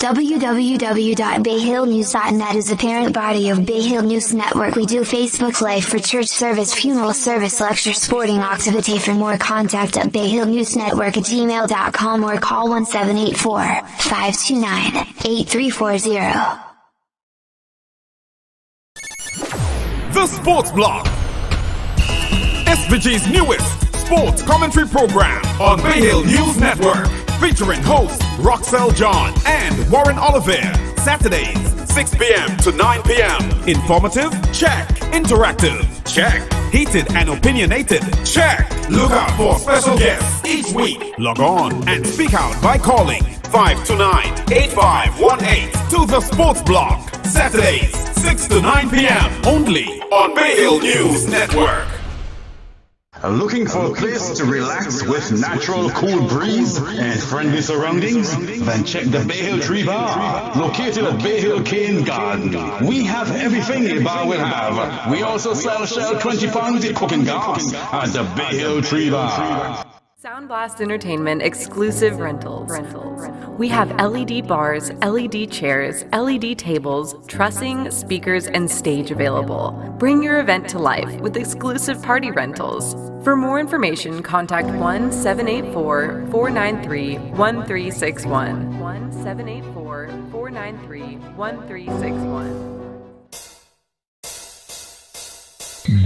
www.bayhillnews.net is a parent body of Bay Hill News Network. We do Facebook Live for church service, funeral service, lecture, sporting activity. For more, contact at bayhillnewsnetwork@gmail.com or call 1784-529-8340. The Sports Block, SVG's newest sports commentary program on Bay Hill News Network, featuring hosts Roxelle John and Warren Oliver. Saturdays, 6 p.m. to 9 p.m. Informative? Check. Interactive? Check. Heated and opinionated? Check. Look out for special guests each week. Log on and speak out by calling 529-8518 to the Sports Block. Saturdays, 6 to 9 p.m. only on Bay Hill News Network. Looking for a place to relax with natural cool breeze and friendly surroundings? Then check the Bay Hill Tree Bar, located at Bay Hill Cane Garden. We have everything a bar will have. We also sell Shell 20 pounds of cooking gas at the Bay Hill Tree Bar. Sound Blast Entertainment exclusive rentals. We have LED bars, LED chairs, LED tables, trussing, speakers, and stage available. Bring your event to life with exclusive party rentals. For more information, contact 1-784-493-1361. 1-784-493-1361.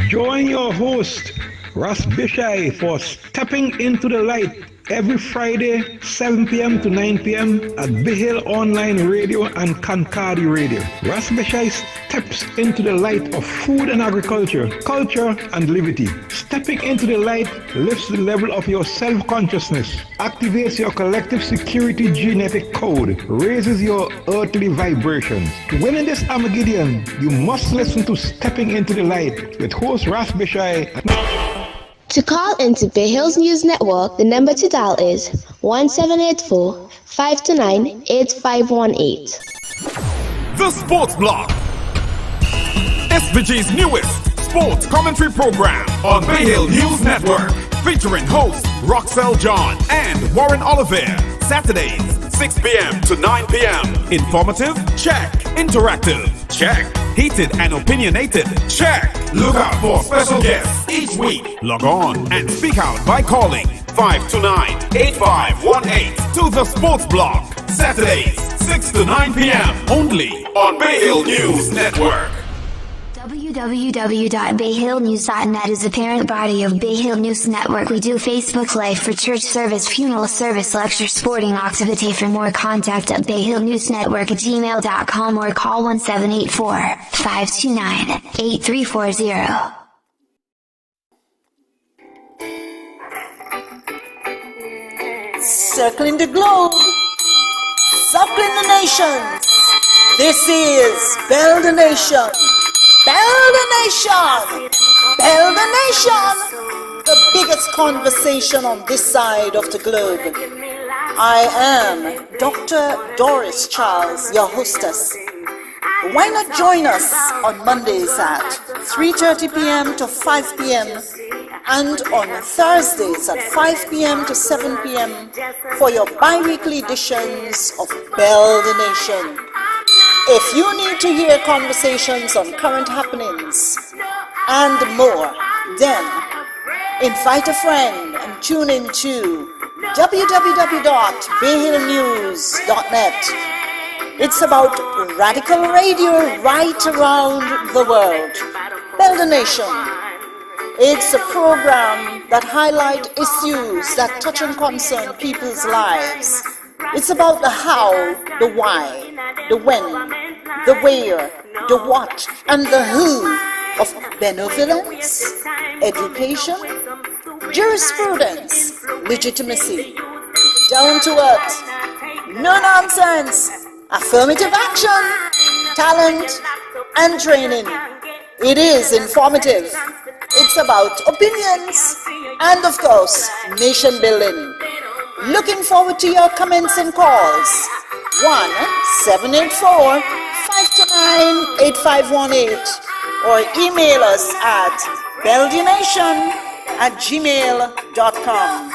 Join your host, Ross Bishai, for Stepping Into the Light every Friday, 7 p.m. to 9 p.m. at Bay Hill Online Radio and Kankadi Radio. Ross Bishai steps into the light of food and agriculture, culture and liberty. Stepping into the light lifts the level of your self-consciousness, activates your collective security genetic code, raises your earthly vibrations. To win in this Armageddon, you must listen to Stepping Into the Light with host Ross Bishai. To call into Bay Hills News Network, the number to dial is 1784-529-8518. The Sports Block, SVG's newest sports commentary program on Bay Hill News Network, featuring hosts Roxelle John and Warren Oliver. Saturdays, 6 p.m. to 9 p.m. Informative? Check. Interactive? Check. Heated and opinionated? Check. Look out for special guests each week. Log on and speak out by calling 529-8518 to the Sports Block. Saturdays, 6 to 9 p.m. only on Bay Hill News Network. www.bayhillnews.net is a parent body of Bay Hill News Network. We do Facebook Live for church service, funeral service, lecture, sporting activity. For more, contact at bayhillnewsnetwork@gmail.com or call 1784-529-8340. Circling the globe, circling the nations. This is Bell the Nation. Bell the Nation! Bell the Nation! The biggest conversation on this side of the globe. I am Dr. Doris Charles, your hostess. Why not join us on Mondays at 3:30 p.m. to 5 p.m. and on Thursdays at 5 p.m. to 7 p.m. for your bi-weekly editions of Bell the Nation. If you need to hear conversations on current happenings and more, then invite a friend and tune in to www.bayhillnews.net. It's about radical radio right around the world. Bell the Nation. It's a program that highlights issues that touch and concern people's lives. It's about the how, the why, the when, the where, the what, and the who of benevolence, education, jurisprudence, legitimacy, down to earth, no nonsense, affirmative action, talent, and training. It is informative. It's about opinions and, of course, nation building. Looking forward to your comments and calls. 1-784-529-8518 or email us at beldynation@gmail.com.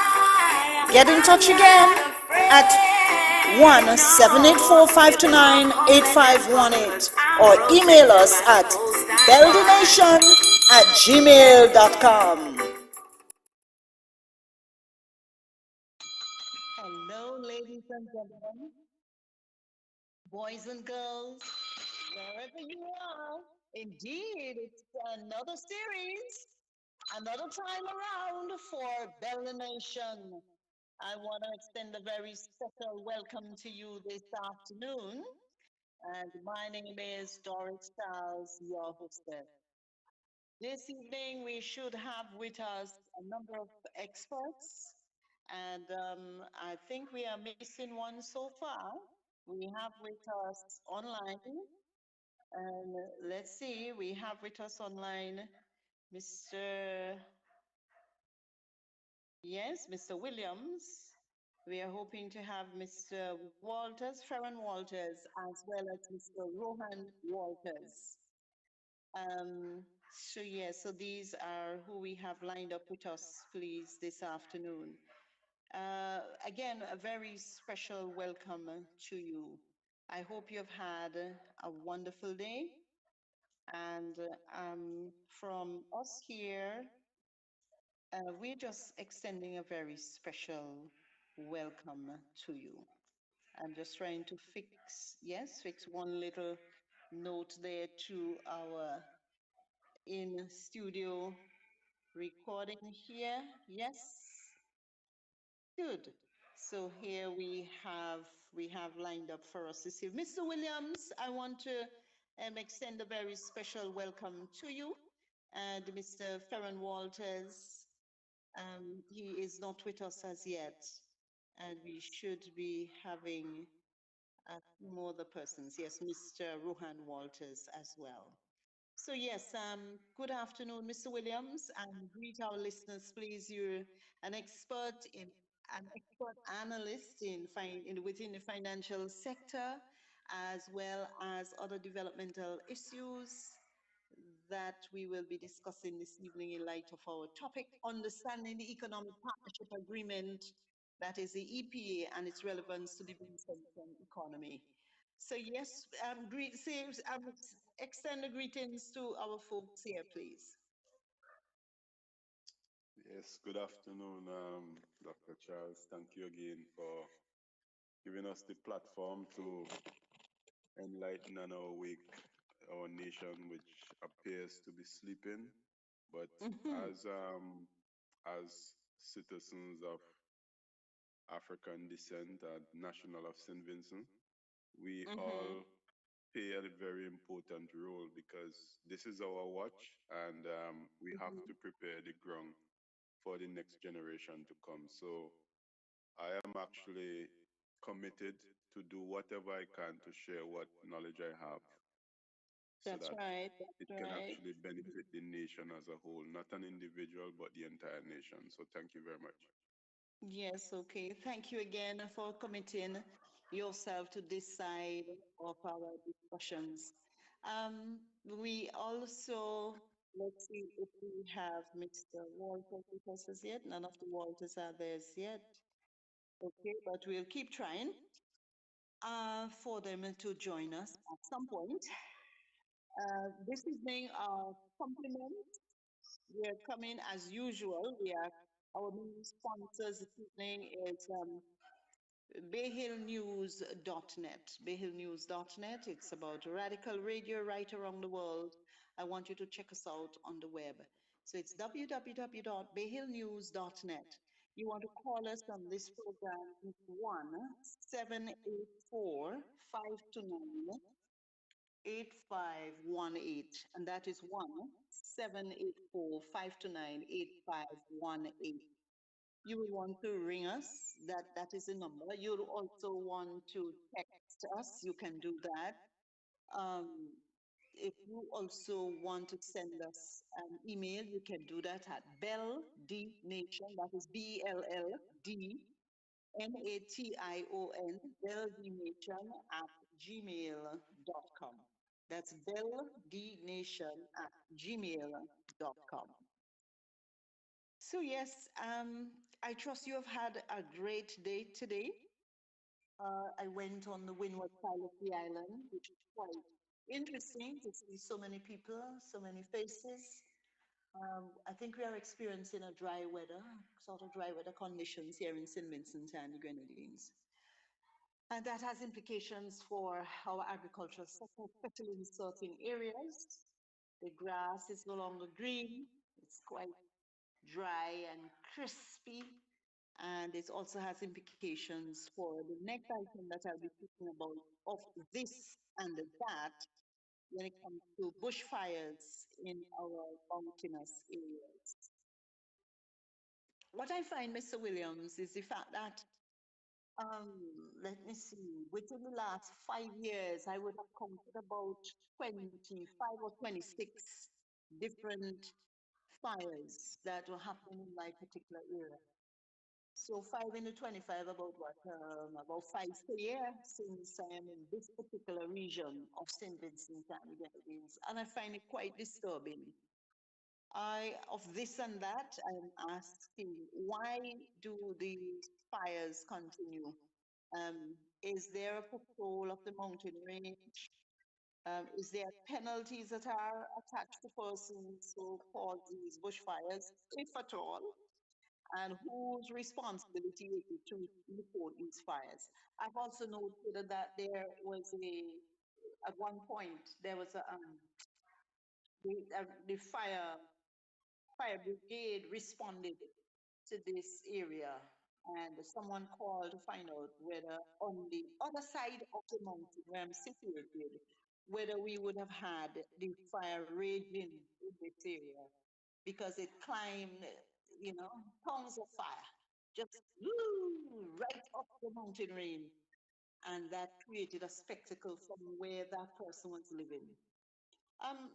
Get in touch again at 1-784-529-8518 or email us at beldenation@gmail.com. Hello, ladies and gentlemen, boys and girls, wherever you are. Indeed, it's another series, another time around for Bella Nation. I want to extend a very special welcome to you this afternoon. And my name is Doris Charles, your hostess. This evening, we should have with us a number of experts, and I think we are missing one so far. We have with us online, and let's see, we have with us online Mr. Yes, Mr. Williams. We are hoping to have Mr. Walters, Farron Walters, as well as Mr. Rohan Walters. Um, so these are who we have lined up with us, please, this afternoon. Again, a very special welcome to you. I hope you've had a wonderful day. And from us here, we're just extending a very special welcome to you. I'm just trying to fix one little note there to our in studio recording here. Yes, good. So here we have lined up for us this evening. Mr. Williams, I want to extend a very special welcome to you. And Mr. Farron Walters, he is not with us as yet, and we should be having a few more other persons. Yes, Mr. Rohan Walters as well. So yes, good afternoon, Mr. Williams, and greet our listeners, please. You're an expert analyst within the financial sector, as well as other developmental issues that we will be discussing this evening in light of our topic, understanding the economic partnership agreement, that is the EPA, and its relevance to the Vincentian economy. So yes, extend the greetings to our folks here, please. Yes, good afternoon, Dr. Charles. Thank you again for giving us the platform to enlighten and awake our nation, which appears to be sleeping. But Mm-hmm. as citizens of African descent and national of St. Vincent, we Mm-hmm. all play a very important role because this is our watch, and we have Mm-hmm. to prepare the ground for the next generation to come. So I am actually committed to do whatever I can to share what knowledge I have so That's that right. it That's can right. actually benefit the nation as a whole, not an individual, but the entire nation. So thank you very much. Yes, okay. Thank you again for committing yourself to this side of our discussions. We also, let's see if we have Mr. Walters with us as yet. None of the Walters are there as yet. Okay, but we'll keep trying for them to join us at some point. This evening, our compliments, we are coming as usual. Our main sponsors this evening is BayHillNews.net. BayHillNews.net. It's about radical radio right around the world. I want you to check us out on the web. So it's www.bayhillnews.net. You want to call us on this program, it's 1-784-529-8518. And that is 1-784-529-8518. You will want to ring us. That is the number. You'll also want to text us. You can do that. Um, if you also want to send us an email, you can do that at belldnation. That is BLLDNATION, belldnation@gmail.com. That's belldnation@gmail.com. So yes, I trust you have had a great day today. I went on the windward side of the island, which is quite interesting to see so many people, so many faces. I think we are experiencing a dry weather, sort of dry weather conditions here in St. Vincent and the Grenadines. And that has implications for our agricultural sector, especially in certain areas. The grass is no longer green, it's quite dry and crispy. And it also has implications for the next item that I'll be speaking about of this and that when it comes to bushfires in our mountainous areas. What I find, Mr. Williams, is the fact that, um, let me see, within the last 5 years, I would have counted about 25 or 26 different fires that were happening in my particular area. So 5 into 25, about what? About five per year since I am in this particular region of St. Vincent and the Grenadines, and I find it quite disturbing. Of this and that, I'm asking, why do the fires continue? Is there a patrol of the mountain range? Is there penalties that are attached to persons who cause these bushfires, if at all? And whose responsibility is it to report these fires? I've also noted that there was at one point, there was the fire brigade responded to this area, and someone called to find out whether on the other side of the mountain where I'm situated, whether we would have had the fire raging in this area because it climbed, tongues of fire, just right up the mountain range, and that created a spectacle from where that person was living. Um,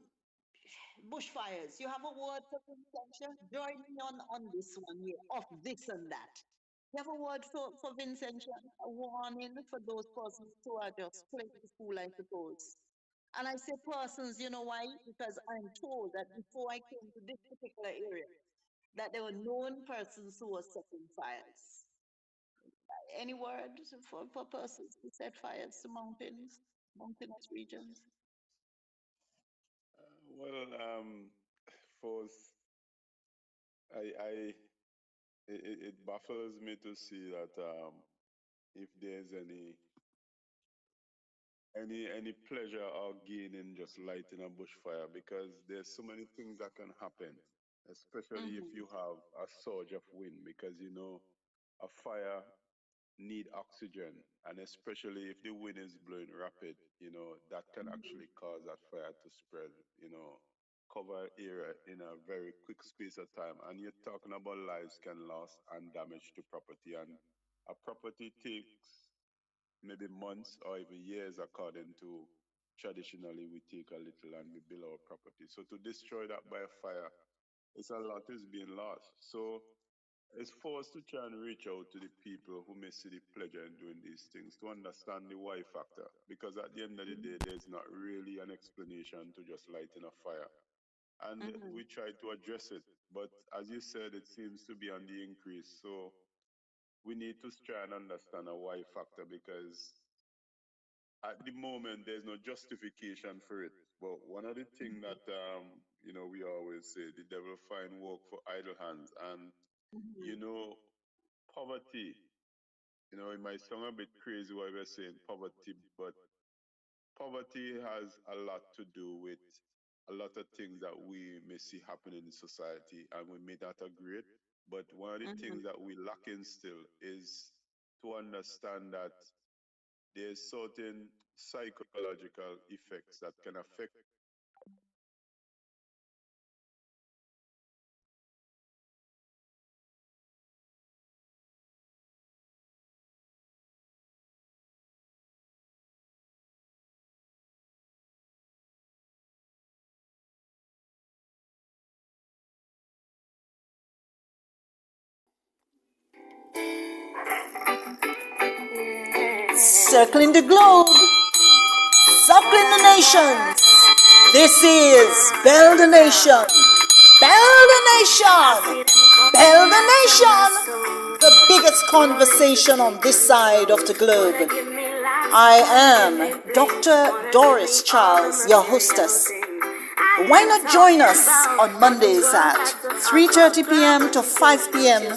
Bushfires. You have a word for Vincentian? Join me on this one here, of this and that. You have a word for Vincentian? A warning for those persons who are just playing the fool, I suppose. And I say persons, you know why? Because I'm told that before I came to this particular area, that there were known persons who were setting fires. Any word for persons who set fires to mountainous regions? Well, first, I it baffles me to see that if there's any pleasure or gain in just lighting a bushfire, because there's so many things that can happen, especially if you have a surge of wind, because a fire need oxygen, and especially if the wind is blowing rapid, that can actually cause that fire to spread, cover area in a very quick space of time. And you're talking about lives can lost and damage to property, and a property takes maybe months or even years according to traditionally we take a little and we build our property. So to destroy that by a fire, it's a lot is being lost. So it's for us to try and reach out to the people who may see the pleasure in doing these things to understand the why factor. Because at the end of the day, there's not really an explanation to just lighting a fire. And we try to address it. But as you said, it seems to be on the increase. So we need to try and understand a why factor, because at the moment there's no justification for it. But one of the things that we always say, the devil find work for idle hands. And poverty, it might sound a bit crazy what we're saying poverty, but poverty has a lot to do with a lot of things that we may see happening in society, and we may not agree it. But one of the things that we lack in still is to understand that there's certain psychological effects that can affect. Circling the globe, circling the nations. This is Build the Nation. Build the Nation. Build the Nation. the biggest conversation on this side of the globe. I am Dr. Doris Charles, your hostess. Why not join us on Mondays at 3:30 p.m. to 5 p.m.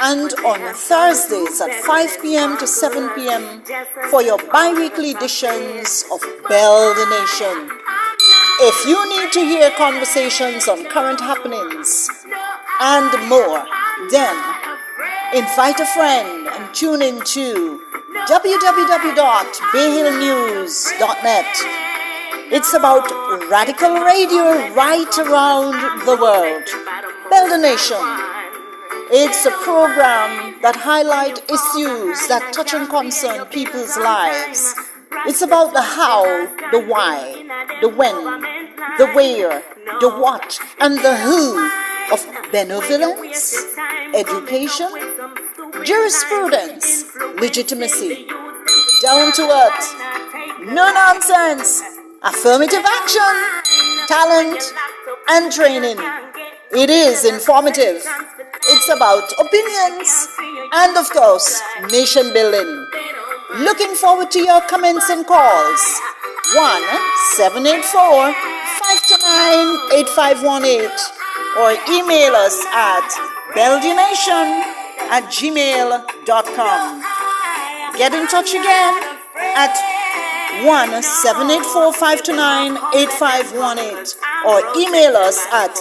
and on Thursdays at 5 p.m. to 7 p.m. for your bi-weekly editions of Bell the Nation. If you need to hear conversations on current happenings and more, then invite a friend and tune in to www.bayhillnews.net. It's about radical radio right around the world. Build a Nation. It's a program that highlights issues that touch and concern people's lives. It's about the how, the why, the when, the where, the what, and the who of benevolence, education, jurisprudence, legitimacy, down to earth, no nonsense, affirmative action, talent, and training. It is informative. It's about opinions and, of course, nation building. Looking forward to your comments and calls. 1-784-529-8518 or email us at belgianation@gmail.com. Get in touch again at 1-784-529-8518 or email us at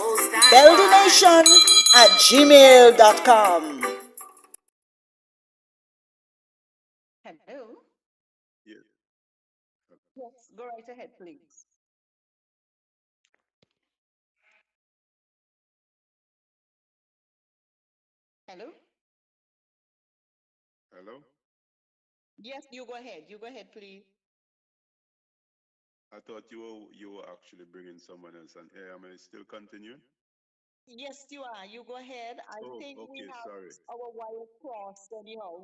belgianation@gmail.com. Hello? Yes. Yes, go right ahead, please. Hello? Hello? Yes, you go ahead. You go ahead, please. I thought you were actually bringing someone else on air. Am I still continuing? Yes, you are. You go ahead. I Oh, think we okay, have sorry. our wires crossed anyhow.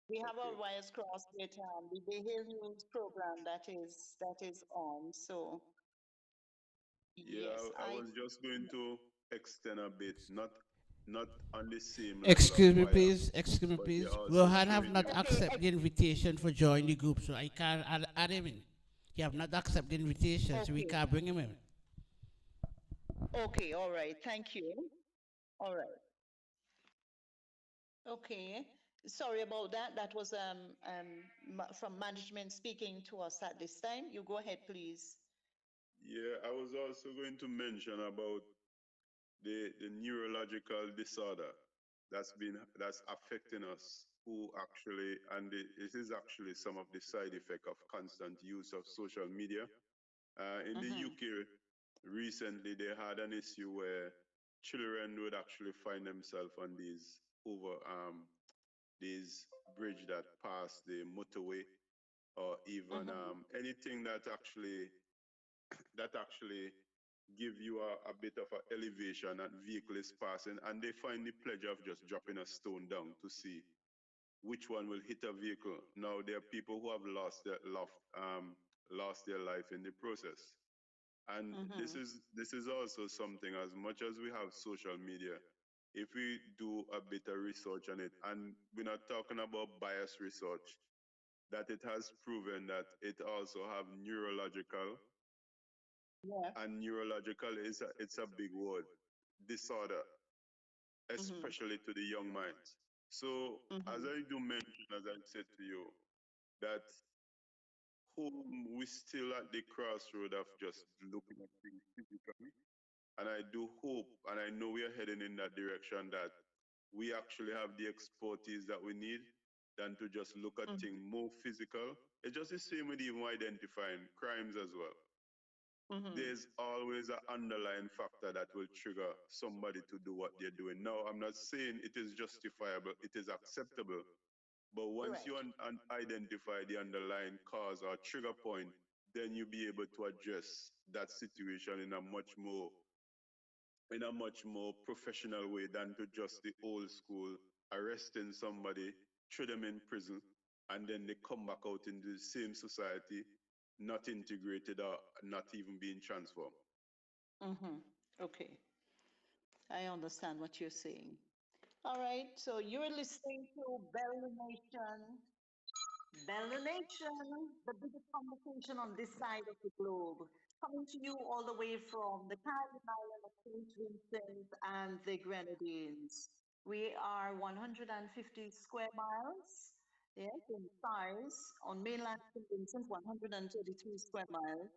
We have our Okay. wires crossed with the Bay Hill News program that is on. So Yeah, yes, I I was just going to extend a bit, not on the same line of Excuse me, fire, please. Excuse me, but they're please. also Rohan have showing not you. okay. accepted the invitation for joining the group, so I can't add him in. He have not accepted the invitation, so we Okay. can't bring him in. Okay. All right. Thank you. All right. Okay. Sorry about that. That was from management speaking to us at this time. You go ahead, please. Yeah, I was also going to mention about the neurological disorder that's affecting us who actually, and it is actually some of the side effect of constant use of social media. In the Mm-hmm. UK recently, they had an issue where children would actually find themselves on these bridge that pass the motorway, or even Mm-hmm. anything that actually give you a bit of a elevation that vehicle is passing, and they find the pleasure of just dropping a stone down to see which one will hit a vehicle. Now there are people who have lost their life in the process. And this Mm-hmm. is this is also something, as much as we have social media, if we do a bit of research on it, and we're not talking about bias research, that it has proven that it also have neurological, Yes. and neurological it's a big word, disorder, Mm-hmm. especially to the young minds. So as Mm-hmm. I do mention, as I said to you, that home we still at the crossroad of just looking at things physically. And I do hope, and I know we are heading in that direction, that we actually have the expertise that we need than to just look at things more physical. It's just the same with even identifying crimes as well. Mm-hmm. There's always an underlying factor that will trigger somebody to do what they're doing. Now, I'm not saying it is justifiable, it is acceptable, but once you Right. identify the underlying cause or trigger point, then you'll be able to address that situation in a much more professional way than to just the old school arresting somebody, throw them in prison, and then they come back out in the same society, not integrated or not even being transformed. Mm-hmm. Okay. I understand what you're saying. All right, so you're listening to Bell Nation. Bell Nation, the biggest conversation on this side of the globe, coming to you all the way from the Caribbean island of St. Vincent and the Grenadines. We are 150 square miles, yes, in size. On mainland St. Vincent, 133 square miles,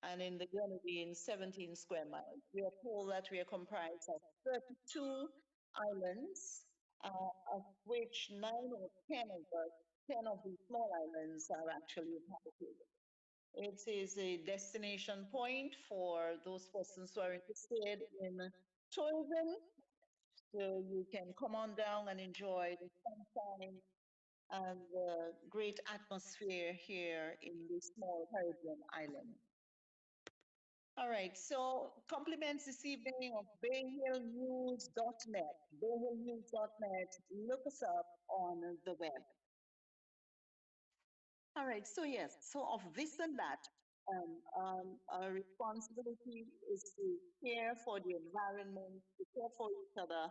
and in the Grenadines, 17 square miles. We are told that we are comprised of 32 islands, of which 9 or 10 of us 10 of these small islands are actually inhabited. It is a destination point for those persons who are interested in tourism. So you can come on down and enjoy the sunshine and the great atmosphere here in this small Caribbean island. All right, so compliments this evening of bayhillnews.net. Bayhillnews.net. Look us up on the web. All right, so yes, so of this and that, our responsibility is to care for the environment, to care for each other,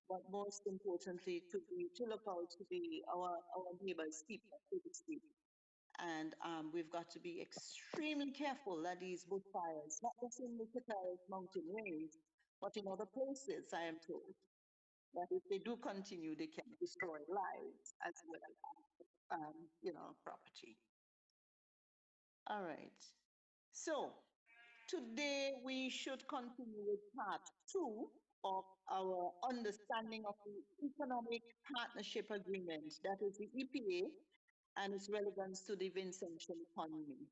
but most importantly, to look out to be our neighbors' keeper, so to speak. And we've got to be extremely careful that these bushfires, not just in the Cataract Mountain range, but in other places, I am told, that if they do continue, they can destroy lives as well as, property. All right. So today we should continue with part two of our understanding of the Economic Partnership Agreement, that is the EPA, and its relevance to the Vincentian economy.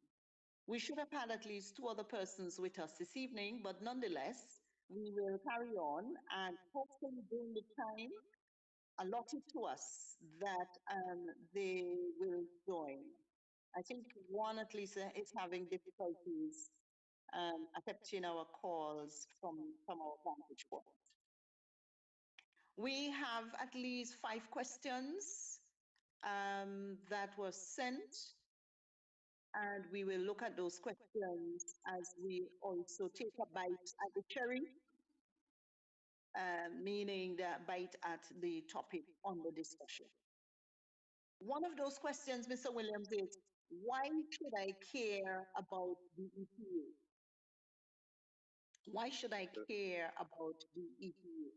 We should have had at least two other persons with us this evening, but nonetheless, we will carry on and hopefully during the time allotted to us that they will join. I think one at least is having difficulties accepting our calls from our vantage point. We have at least 5 questions that were sent, and we will look at those questions as we also take a bite at the cherry, meaning the bite at the topic on the discussion. One of those questions, Mr. Williams, is why should I care about the EPA? Why should I care about the EPA?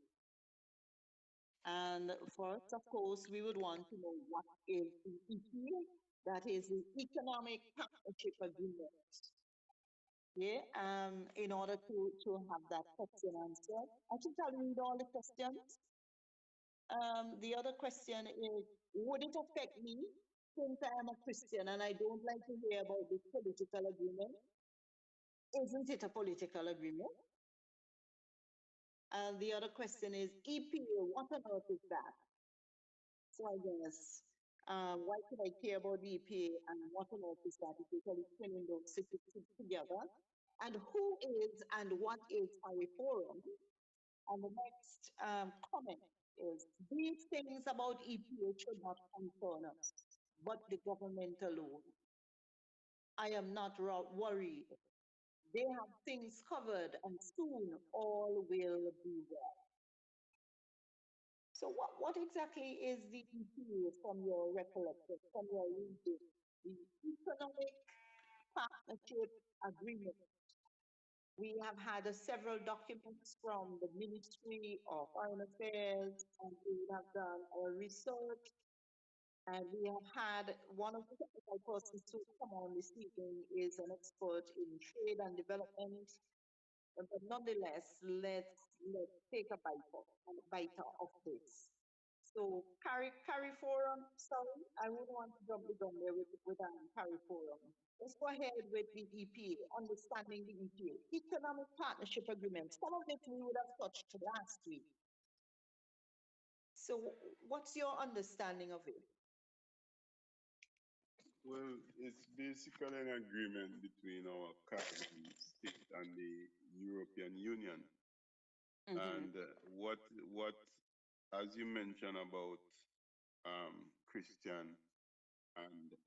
And first, of course, we would want to know what is the EPA? That is the Economic Partnership Agreement. Yeah, in order to have that question answered. I think I'll read all the questions. The other question is, would it affect me since I am a Christian and I don't like to hear about this political agreement? Isn't it a political agreement? And the other question is, EPA, what on earth is that? So I guess, why should I care about the EPA and what on earth is that? If you can explain those together. And who is and what is a forum? And the next comment is, these things about EPA should not concern us, but the government alone. I am not worried. They have things covered and soon all will be well. So what exactly is the EPA from your recollection, from your reading? The Economic Partnership Agreement. We have had several documents from the Ministry of Foreign Affairs, and we have done our research, and we have had one of the technical persons to come on this evening is an expert in trade and development. But nonetheless, let's take a bite of this. So carry forum, sorry, I wouldn't want to jump the gun there with carry forum. Let's go ahead with the EPA, understanding the EPA, Economic Partnership Agreement. Some of it we would have touched last week. So what's your understanding of it? Well, it's basically an agreement between our Caribbean state and the European Union. And what, as you mentioned about Christian and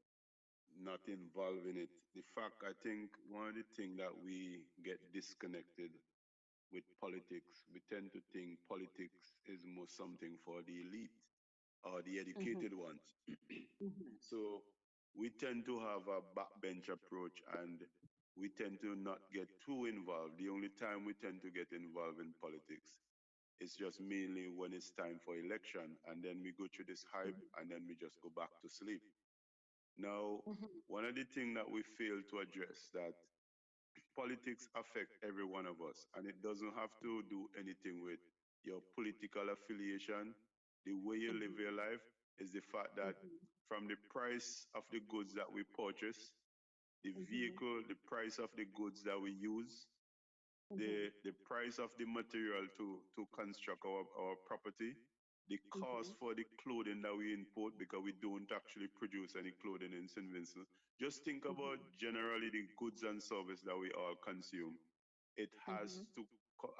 not involved in it, the fact, I think one of the things that we get disconnected with politics, we tend to think politics is most something for the elite or the Mhm. educated ones. Mhm. So we tend to have a backbench approach and we tend to not get too involved. The only time we tend to get involved in politics is just mainly when it's time for election. And then we go through this hype and then we just go back to sleep. Now, Mhm. one of the things that we fail to address that politics affect every one of us, and it doesn't have to do anything with your political affiliation. The way you live Mhm. your life is the fact that Mhm. from the price of the goods that we purchase, the Mhm. vehicle, the price of the goods that we use, Mhm. the price of the material to construct our property, the cost Mhm. for the clothing that we import because we don't actually produce any clothing in St. Vincent. Just think about Mhm. generally the goods and service that we all consume. It has Mhm. to,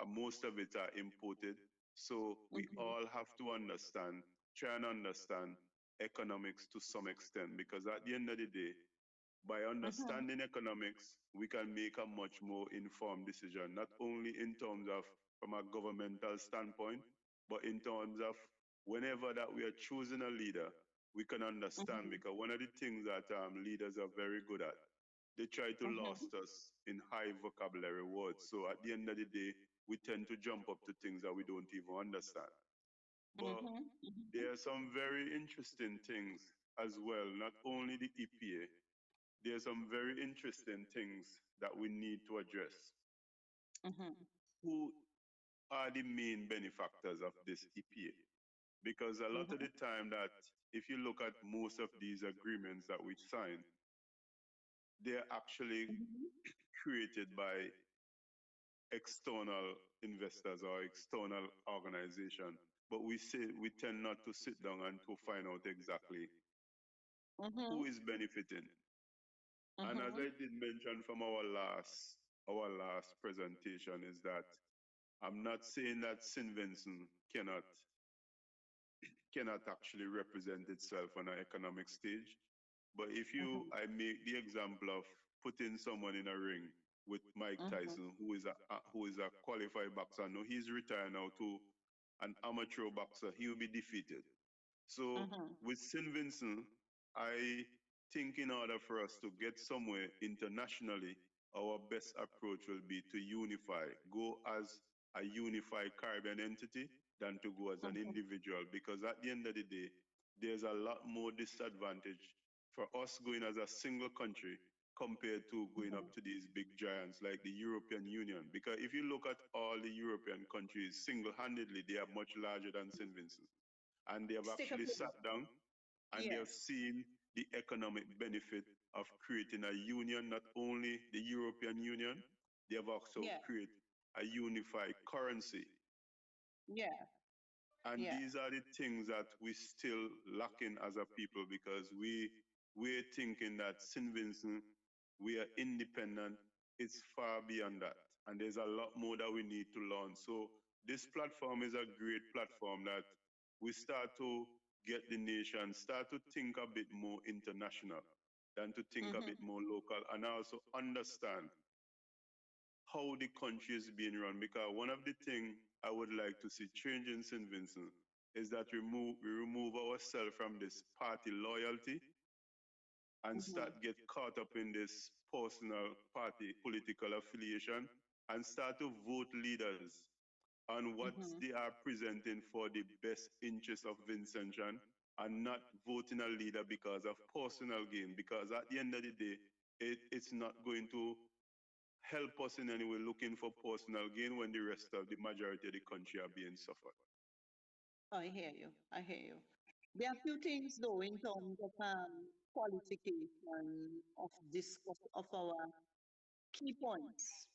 most of it are imported. So we Mhm. all have to understand, try and understand economics to some extent because at the end of the day, by Mhm. understanding economics, we can make a much more informed decision, not only in terms of from a governmental standpoint, but in terms of whenever that we are choosing a leader, we can understand Mhm. because one of the things that leaders are very good at, they try to lost Mhm. us in high vocabulary words. So at the end of the day, we tend to jump up to things that we don't even understand. But Mhm. Mhm. there are some very interesting things as well, not only the EPA, there's some very interesting things that we need to address. Mhm. Who are the main benefactors of this EPA? Because a lot of Mhm. the time that if you look at most of these agreements that we sign, they're actually Mhm. created by external investors or external organization. But we say we tend not to sit down and to find out exactly who Mhm. is benefiting. And as Mhm. I did mention from our last presentation is that I'm not saying that St. Vincent cannot actually represent itself on an economic stage. But if you Mhm. I make the example of putting someone in a ring with Mike Mhm. Tyson, who is a qualified boxer. Now he's retired now to an amateur boxer. He will be defeated. So Mhm. with St. Vincent, I think in order for us to get somewhere internationally, our best approach will be to unify, go as a unified Caribbean entity than to go as an Mhm. individual. Because at the end of the day, there's a lot more disadvantage for us going as a single country compared to going up Mhm. to these big giants like the European Union. Because if you look at all the European countries single handedly, they are much larger than St. Vincent and they have Stick up actually your sat down and they have yes. seen the economic benefit of creating a union, not only the European Union, they have also Yeah. created a unified currency. Yeah. And Yeah. these are the things that we still lacking as a people because we're thinking that St. Vincent, we are independent. It's far beyond that. And there's a lot more that we need to learn. So this platform is a great platform that we start to get the nation, start to think a bit more international than to think a bit Mhm. more local and also understand how the country is being run. Because one of the things I would like to see change in St. Vincent is that we remove ourselves from this party loyalty and start Mhm. get caught up in this personal party political affiliation and start to vote leaders on what Mhm. they are presenting for the best interest of Vincentian and not voting a leader because of personal gain. Because at the end of the day, it's not going to help us in any way looking for personal gain when the rest of the majority of the country are being suffered. I hear you. I hear you. There are few things though in terms of qualification of this of our key points.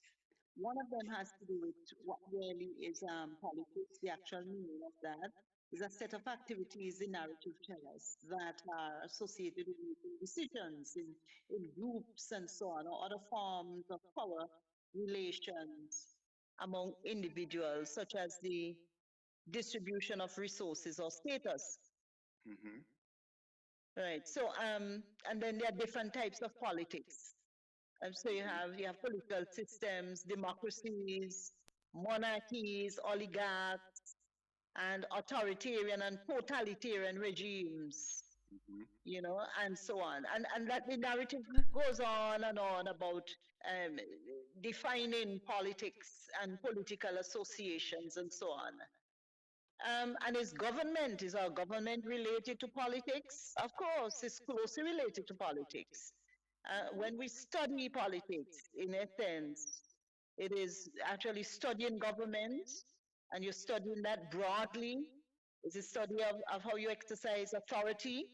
One of them has to do with what really is politics. The actual meaning of that is a set of activities the narrative tellers that are associated with making decisions in groups and so on, or other forms of power relations among individuals, such as the distribution of resources or status. Hmm. Right. So, and then there are different types of politics. So you have political systems, democracies, monarchies, oligarchs, and authoritarian and totalitarian regimes, you know, and so on. And that the narrative goes on and on about defining politics and political associations and so on. And is our government related to politics? Of course, it's closely related to politics. When we study politics, in essence, it is actually studying government, and you're studying that broadly. It's a study of how you exercise authority,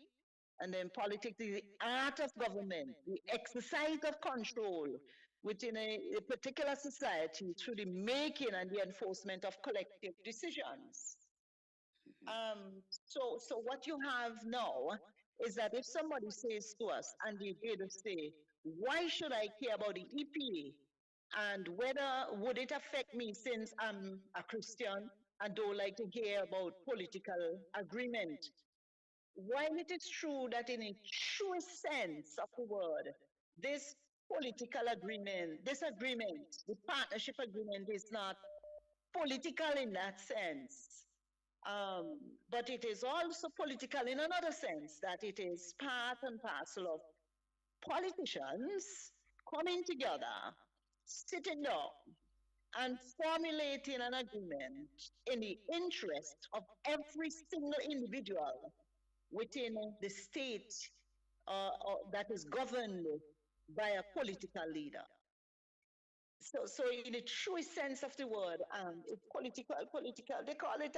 and then politics is the art of government, the exercise of control within a particular society through the making and the enforcement of collective decisions. So what you have now is that if somebody says to us, and they did say, why should I care about the EPA? And whether would it affect me since I'm a Christian and don't like to hear about political agreement? While it is true that in a true sense of the word, this political agreement, this agreement, the partnership agreement is not political in that sense. But it is also political in another sense, that it is part and parcel of politicians coming together, sitting down, and formulating an agreement in the interest of every single individual within the state that is governed by a political leader. So in the true sense of the word, it's political. They call it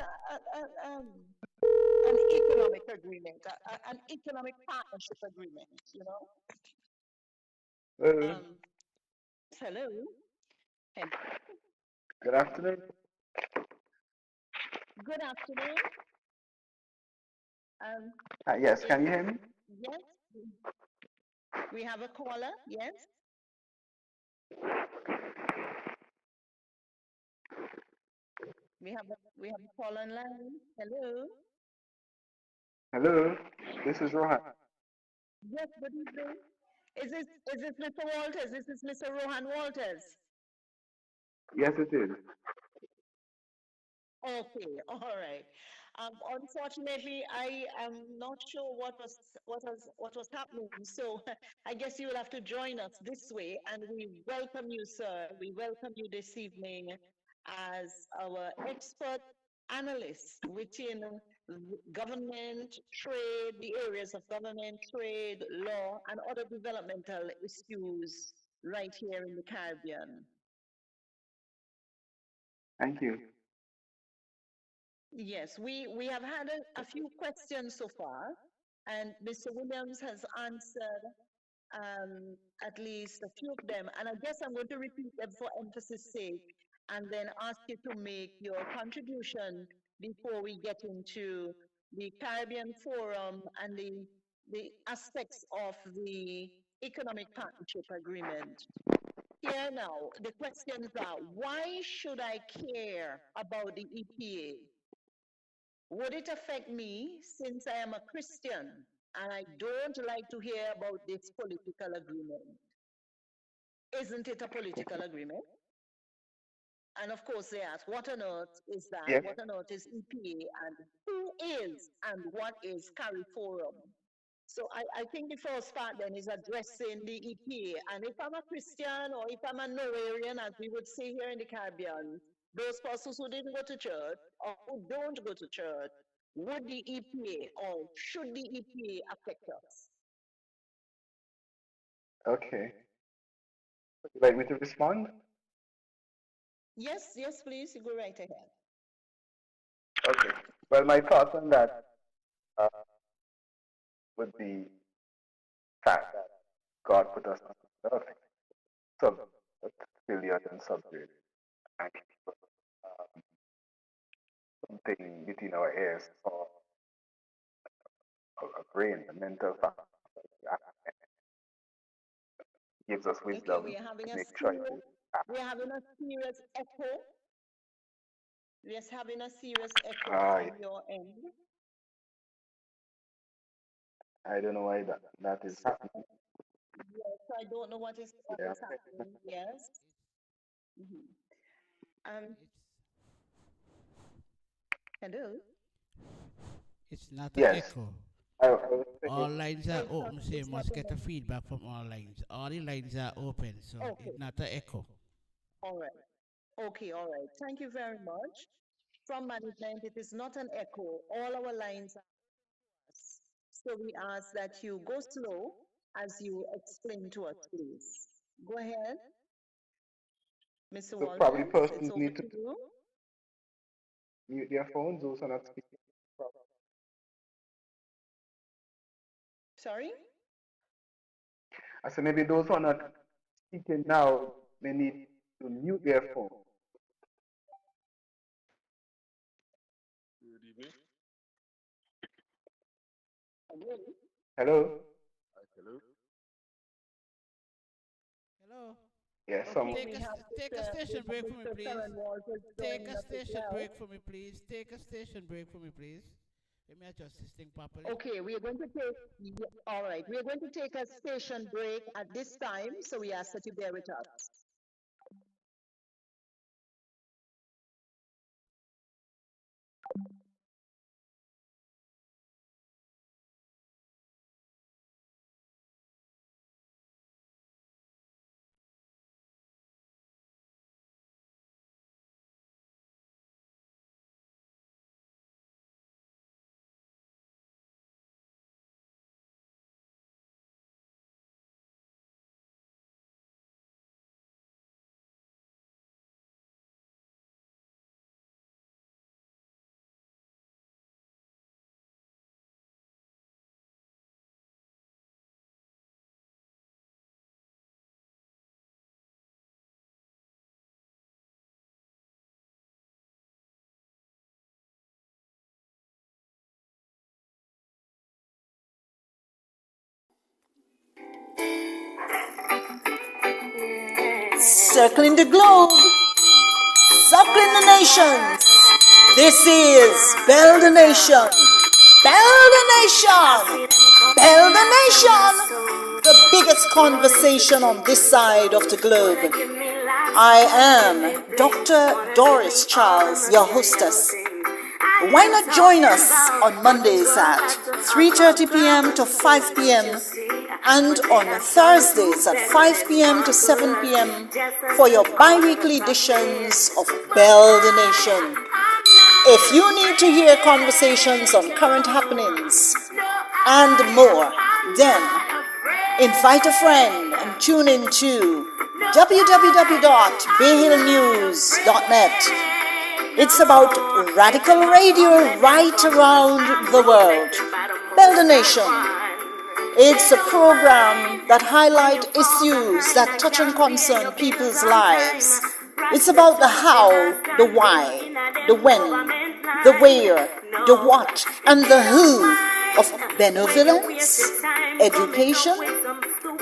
an economic agreement, an economic partnership agreement. You know. Hello. Hey. Good afternoon. Good afternoon. Yes, can you hear me? Yes. We have a caller. Yes. We have a caller online. Hello. Hello, this is Rohan. Yes, good evening. Is this Mr. Walters? This is Mr. Rohan Walters. Yes, it is. Okay, all right. Unfortunately, I am not sure what was happening. So I guess you will have to join us this way, and we welcome you, sir. We welcome you this evening as our expert analyst within government, trade, the areas of government, trade, law, and other developmental issues right here in the Caribbean. Thank you. Yes, we have had a few questions so far, and Mr. Williams has answered at least a few of them. And I guess I'm going to repeat them for emphasis sake, and then ask you to make your contribution before we get into the Caribbean Forum and the aspects of the Economic Partnership Agreement. Here now, the questions are, why should I care about the EPA? Would it affect me since I am a Christian and I don't like to hear about this political agreement? Isn't it a political agreement? And of course they ask, what on earth is that? Yes. What on earth is EPA, and who is and what is CARIFORUM? So I think the first part then is addressing the EPA. And if I'm a Christian or if I'm a Norwegian, as we would say here in the Caribbean, those persons who didn't go to church or who don't go to church, would the EPA or should the EPA affect us? Okay. Would you like me to respond? Yes, please, you go right ahead. Okay. Well, my thoughts on that would be fact that God put us on the earth, sub billion and subject, and something between our ears or a brain, a mental fact, gives us wisdom Okay, to make choices. we are having a serious echo. We are having a serious echo Ah, from your end. I don't know why that is happening. Yes, I don't know what is Yeah. happening. Yes. Um, Hello? It's not an Yes. echo. I was All thinking, lines Oh, are it's not, open, so you it's not must an get a feedback from all lines. All the lines are open, so Okay, it's not an echo. all right. Okay, all right. Thank you very much. From management, it is not an echo. All our lines are us. So we ask that you go slow as you explain to us, please. Go ahead, Mr. so probably Walters, it's persons over need to to you. mute their phones, those are not speaking. Sorry? I said maybe those who are not speaking now may need to mute their phone. Good evening. Hello? Hello? Hello. Hello? Yes, Okay, Take we a, have take a we station have break for me, Mr. please. Karen Walters Take joining a us as station well. break for me, please. Take a station break for me, please. Let me adjust this thing properly. Okay, we are going to take, all right, we are going to take a station break at this time, so we ask that you bear with us. Circling the globe, circling the nations. This is Build the Nation. Build the Nation. Build the Nation. The biggest conversation on this side of the globe. I am Dr. Doris Charles, your hostess. Why not join us on Mondays at 3:30 p.m. to 5 p.m. and on Thursdays at 5 p.m. to 7 p.m. for your bi-weekly editions of Bell the Nation. If you need to hear conversations on current happenings and more, then invite a friend and tune in to www.bayhillnews.net. It's about radical radio right around the world. Build a Nation. It's a program that highlights issues that touch and concern people's lives. It's about the how, the why, the when, the where, the what, and the who of benevolence, education,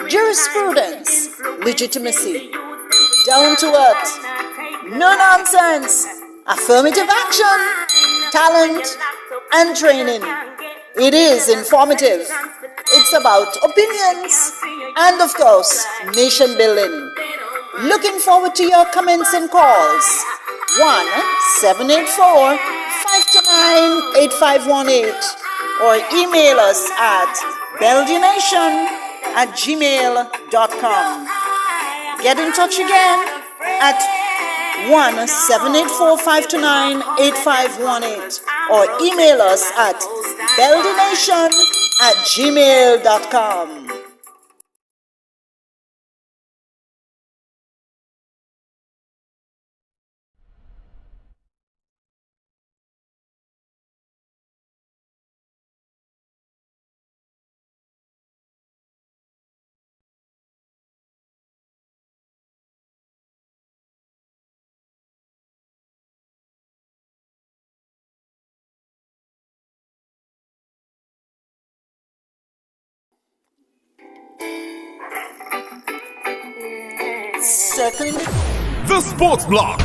jurisprudence, legitimacy, down to earth, no nonsense, affirmative action, talent, and training. It is informative. It's about opinions and, of course, nation building. Looking forward to your comments and calls. 1-784-529-8518 or email us at belgianation@gmail.com. Get in touch again at 1-784-529-8518 or email us at belgianation@gmail.com. Circling The Sports Block.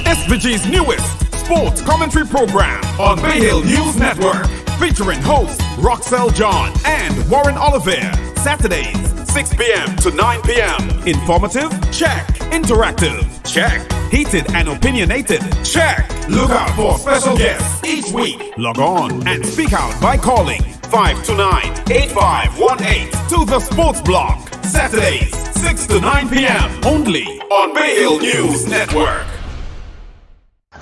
SVG's newest sports commentary program on Bay Hill News Network. Featuring hosts Roxelle John and Warren Oliver. Saturdays, 6 p.m. to 9 p.m. Informative? Check. Interactive? Check. Heated and opinionated? Check. Look out for special guests each week. Log on and speak out by calling 529-8518 to the Sports Block. Saturdays, 6 to 9 p.m. only on Bay Hill News Network.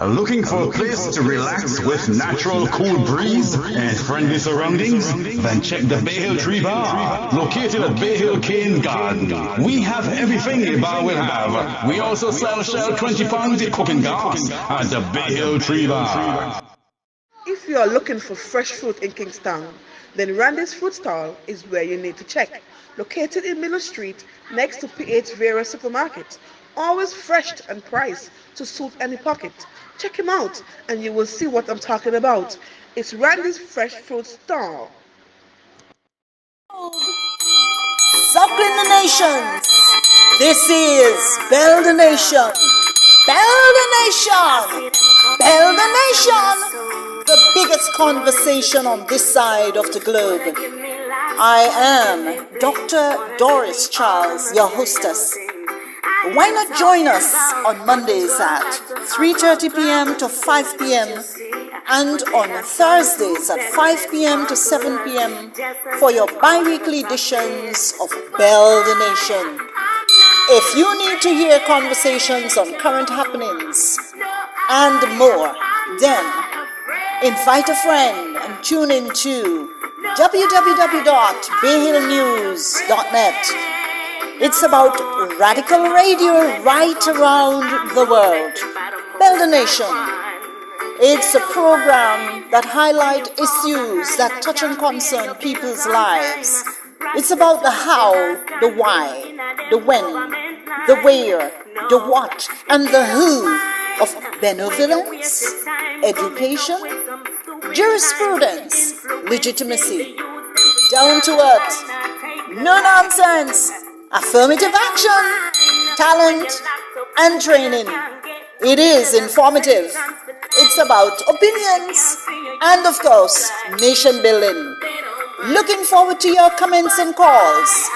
Looking for a place to relax with natural cool breeze and friendly surroundings? Then check the Bay Hill Tree Bar, located at Bay Hill Cane Garden. We have everything a bar will have. We also sell Shell 20 pounds of cooking gas at the Bay Hill Tree Bar. If you are looking for fresh fruit in Kingstown, then Randy's Fruit Stall is where you need to check. Located in Miller Street, next to PH Vera Supermarket. Always fresh and priced to suit any pocket. Check him out and you will see what I'm talking about. It's Randy's Fresh Fruit Stall. Suckling the nations. This is Build a Nation. Build a Nation. Build a Nation. The biggest conversation on this side of the globe. I am Dr. Doris Charles, your hostess. Why not join us on Mondays at 3:30 p.m. to 5 p.m. and on Thursdays at 5 p.m. to 7 p.m. for your bi-weekly editions of Build the Nation. If you need to hear conversations on current happenings and more, then invite a friend and tune in to www.bayhillnews.net. It's about radical radio right around the world. Build a Nation. It's a program that highlights issues that touch and concern people's lives. It's about the how, the why, the when, the where, the what, and the who of benevolence, education, jurisprudence, legitimacy, down to earth, no nonsense, affirmative action, talent, and training. It is informative. It's about opinions and, of course, nation building. Looking forward to your comments and calls.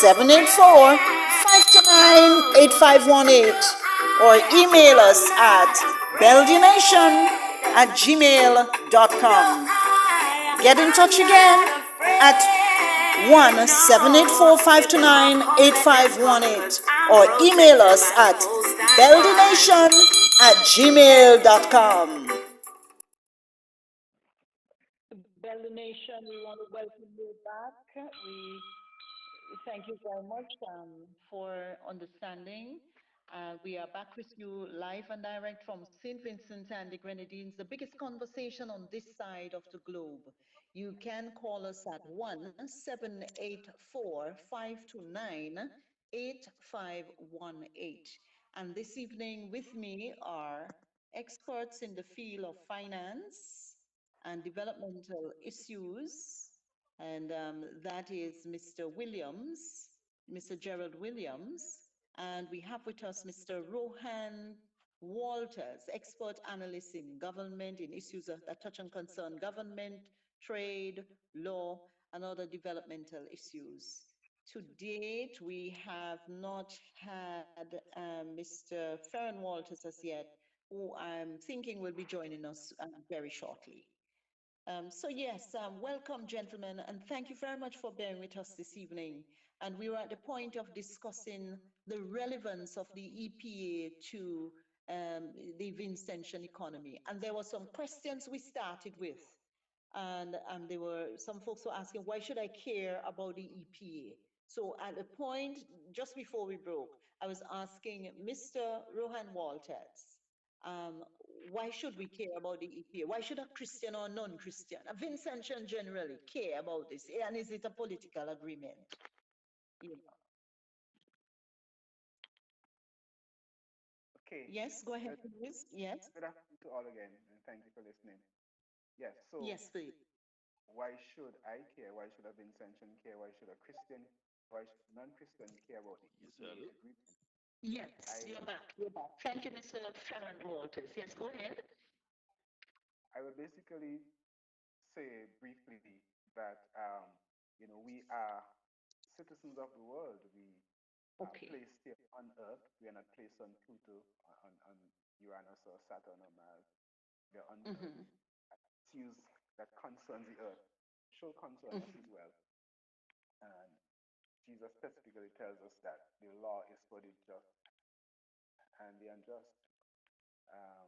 1-784-529-8518 or email us at belgianation@gmail.com. Get in touch again at 1-784-529-8518 or email us at belgianation@gmail.com. Bell the Nation, we want to welcome you back. We thank you very much for understanding. We are back with you live and direct from St. Vincent and the Grenadines, the biggest conversation on this side of the globe. You can call us at 1-784-529-8518. And this evening with me are experts in the field of finance and developmental issues, and that is Mr. Williams, Mr. Gerald Williams, and we have with us Mr. Rohan Walters, expert analyst in government, in issues that touch and concern government, trade, law, and other developmental issues. To date, we have not had Mr. Ferran Walters as yet, who I'm thinking will be joining us very shortly. Welcome, gentlemen, and thank you very much for bearing with us this evening. And we were at the point of discussing the relevance of the EPA to the Vincentian economy. And there were some questions we started with. And there were some folks were asking, why should I care about the EPA? So at the point just before we broke, I was asking Mr. Rohan Walters, um, why should we care about the EPA? Why should a Christian or non-Christian, a Vincentian generally, care about this? And is it a political agreement? You know. Okay. Yes, go ahead, please. Yes. Good afternoon to all again, and thank you for listening. Yes, so Yes, please. why should I care? Why should a Vincentian care? Why should a Christian, why should a non-Christian care about the EPA agreement? Yes, I you're back. You're back. Thank you, Mr. Ferran Walters. Yes, go ahead. I will basically say briefly that we are citizens of the world. We Okay. placed here on Earth. We are not placed on Pluto, on Uranus or Saturn or Mars. We are on the Earth. Issues that concerns the Earth should concern us as well. And Jesus specifically tells us that the law is for the just and the unjust. Um,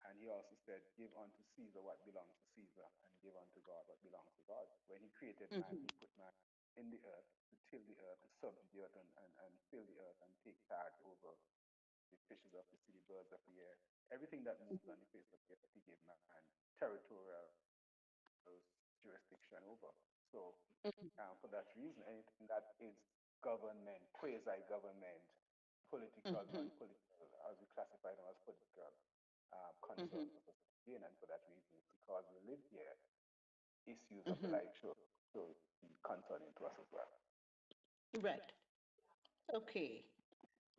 and he also said, give unto Caesar what belongs to Caesar, and give unto God what belongs to God. When he created man, he put man in the earth to till the earth, to subdue the earth, and fill the earth, and take charge over the fishes of the sea, the birds of the air, everything that moves on the face of the earth. He gave man territorial jurisdiction over. So, for that reason, anything that is government, quasi-government, political, unpolitical, as we classify them as political, concerns of us again, and for that reason, because we live here, issues of life should be concerning to us as well. Right. Okay.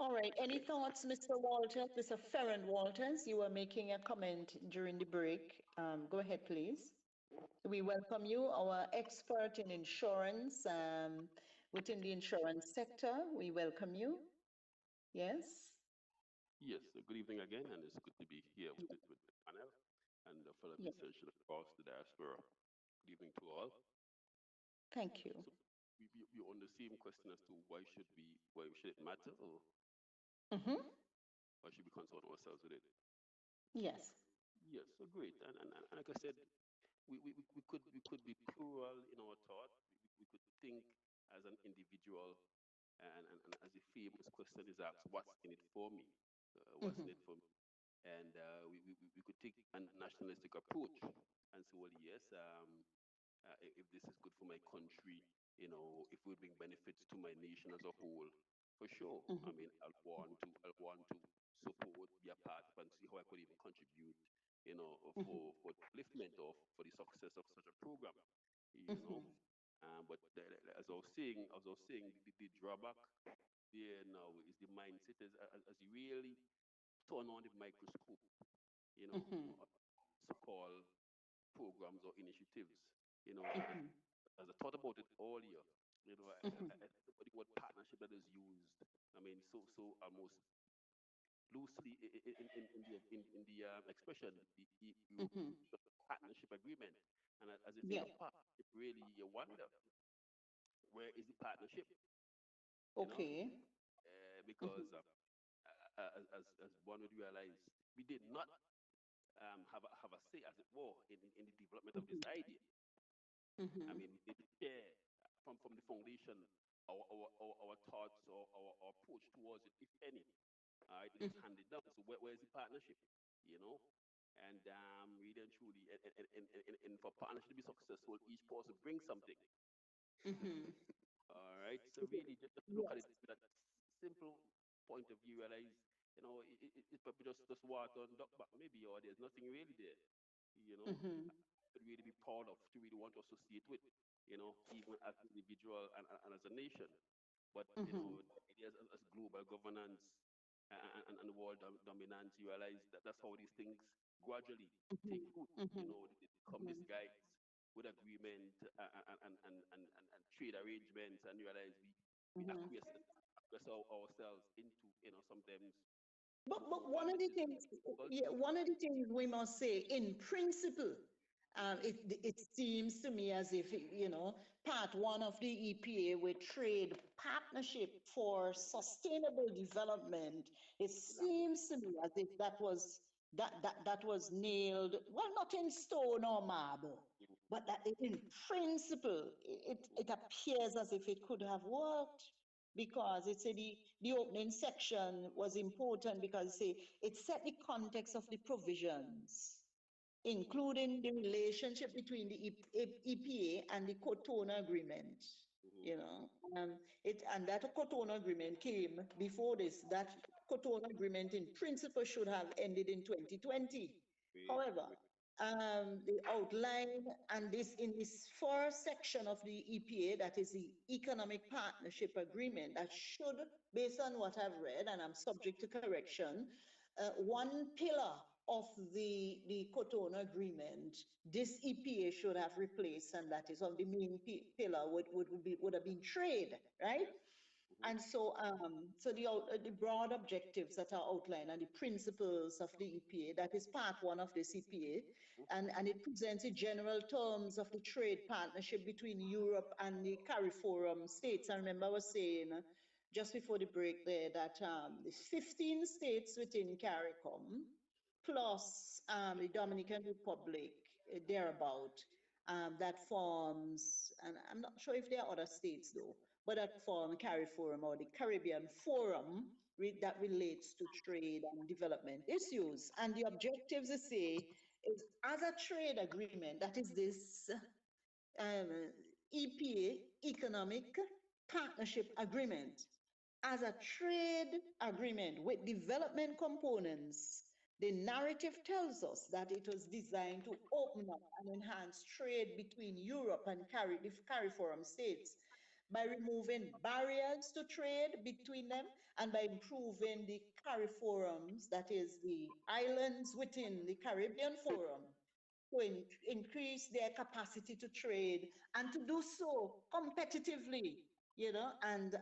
All right. Any thoughts, Mr. Walters, Mr. Ferren Walters? You were making a comment during the break. Go ahead, please. We welcome you, our expert in insurance within the insurance sector. We welcome you. Yes. Yes, good evening again, and it's good to be here with the panel and the fellow researchers across the diaspora. Good evening to all. Thank you. So we on the same question as to why should it matter, or why should we concern ourselves with it? Yes. Yes, so great. And like I said, we could be plural in our thought. We could think as an individual, and as the famous question is asked, what's in it for me? What's in it for me? And we could take a nationalistic approach and say, well, yes, if this is good for my country, if we bring benefits to my nation as a whole, for sure. I mean, I'll want to support, be a part of, and see how I could even contribute, for the upliftment of for the success of such a program, But as I was saying, the drawback there now is the mindset as you really turn on the microscope, so-called programs or initiatives, as I thought about it earlier, the word partnership that is used, I mean, so almost loosely in the expression, the partnership agreement, and as you think of partnership, really, you wonder where is the partnership, Okay. Because as one would realize, we did not have a say, as it were, in the development of this idea. I mean, we did share from the foundation our thoughts or our approach towards it, if any. It was handed down. So where's the partnership? And really and truly, and for partnership to be successful, each person brings something. All right. So really, just look at it with that simple point of view. Realize, it's probably just water and duck, but maybe there's nothing really there. To really be proud of, to really want to associate with, even as an individual and as a nation. But ideas as global governance and world dominance, you realize that that's how these things gradually take root. They become disguised with agreement and trade arrangements, and you realize we acquiesce ourselves into, sometimes. But one of the things, one of the things we must say, in principle, it seems to me as if, part one of the EPA with trade partnership for sustainable development, it seems to me as if that was nailed, well, not in stone or marble, but that in principle, it appears as if it could have worked. Because it said the opening section was important because it set the context of the provisions, including the relationship between the EPA and the Cotonou Agreement. And that Cotonou Agreement came before this. That Cotonou Agreement in principle should have ended in 2020. However, the outline and in this first section of the EPA, that is the Economic Partnership Agreement, that should, based on what I've read, and I'm subject to correction, one pillar of the Cotonou Agreement, this EPA should have replaced, and that is of the main pillar would have been trade, right? And so the broad objectives that are outlined and the principles of the EPA, that is part one of this EPA, and it presents the general terms of the trade partnership between Europe and the CARIFORUM states. I remember I was saying just before the break there that the 15 states within CARICOM plus the Dominican Republic, thereabout, that forms, and I'm not sure if there are other states though, but that form CARIFORUM or the Caribbean Forum that relates to trade and development issues. And the objectives, they say, is as a trade agreement, that is this um, EPA, Economic Partnership Agreement, as a trade agreement with development components, the narrative tells us that it was designed to open up and enhance trade between Europe and the CARIFORUM states by removing barriers to trade between them and by improving the CARIFORUMs, that is the islands within the Caribbean Forum, to increase their capacity to trade and to do so competitively, and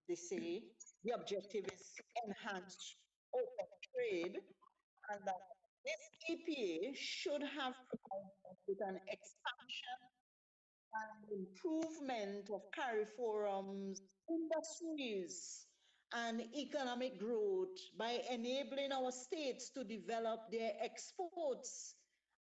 they say the objective is enhanced open trade and that this EPA should have provided us with an expansion and improvement of CARIFORUM's industries and economic growth by enabling our states to develop their exports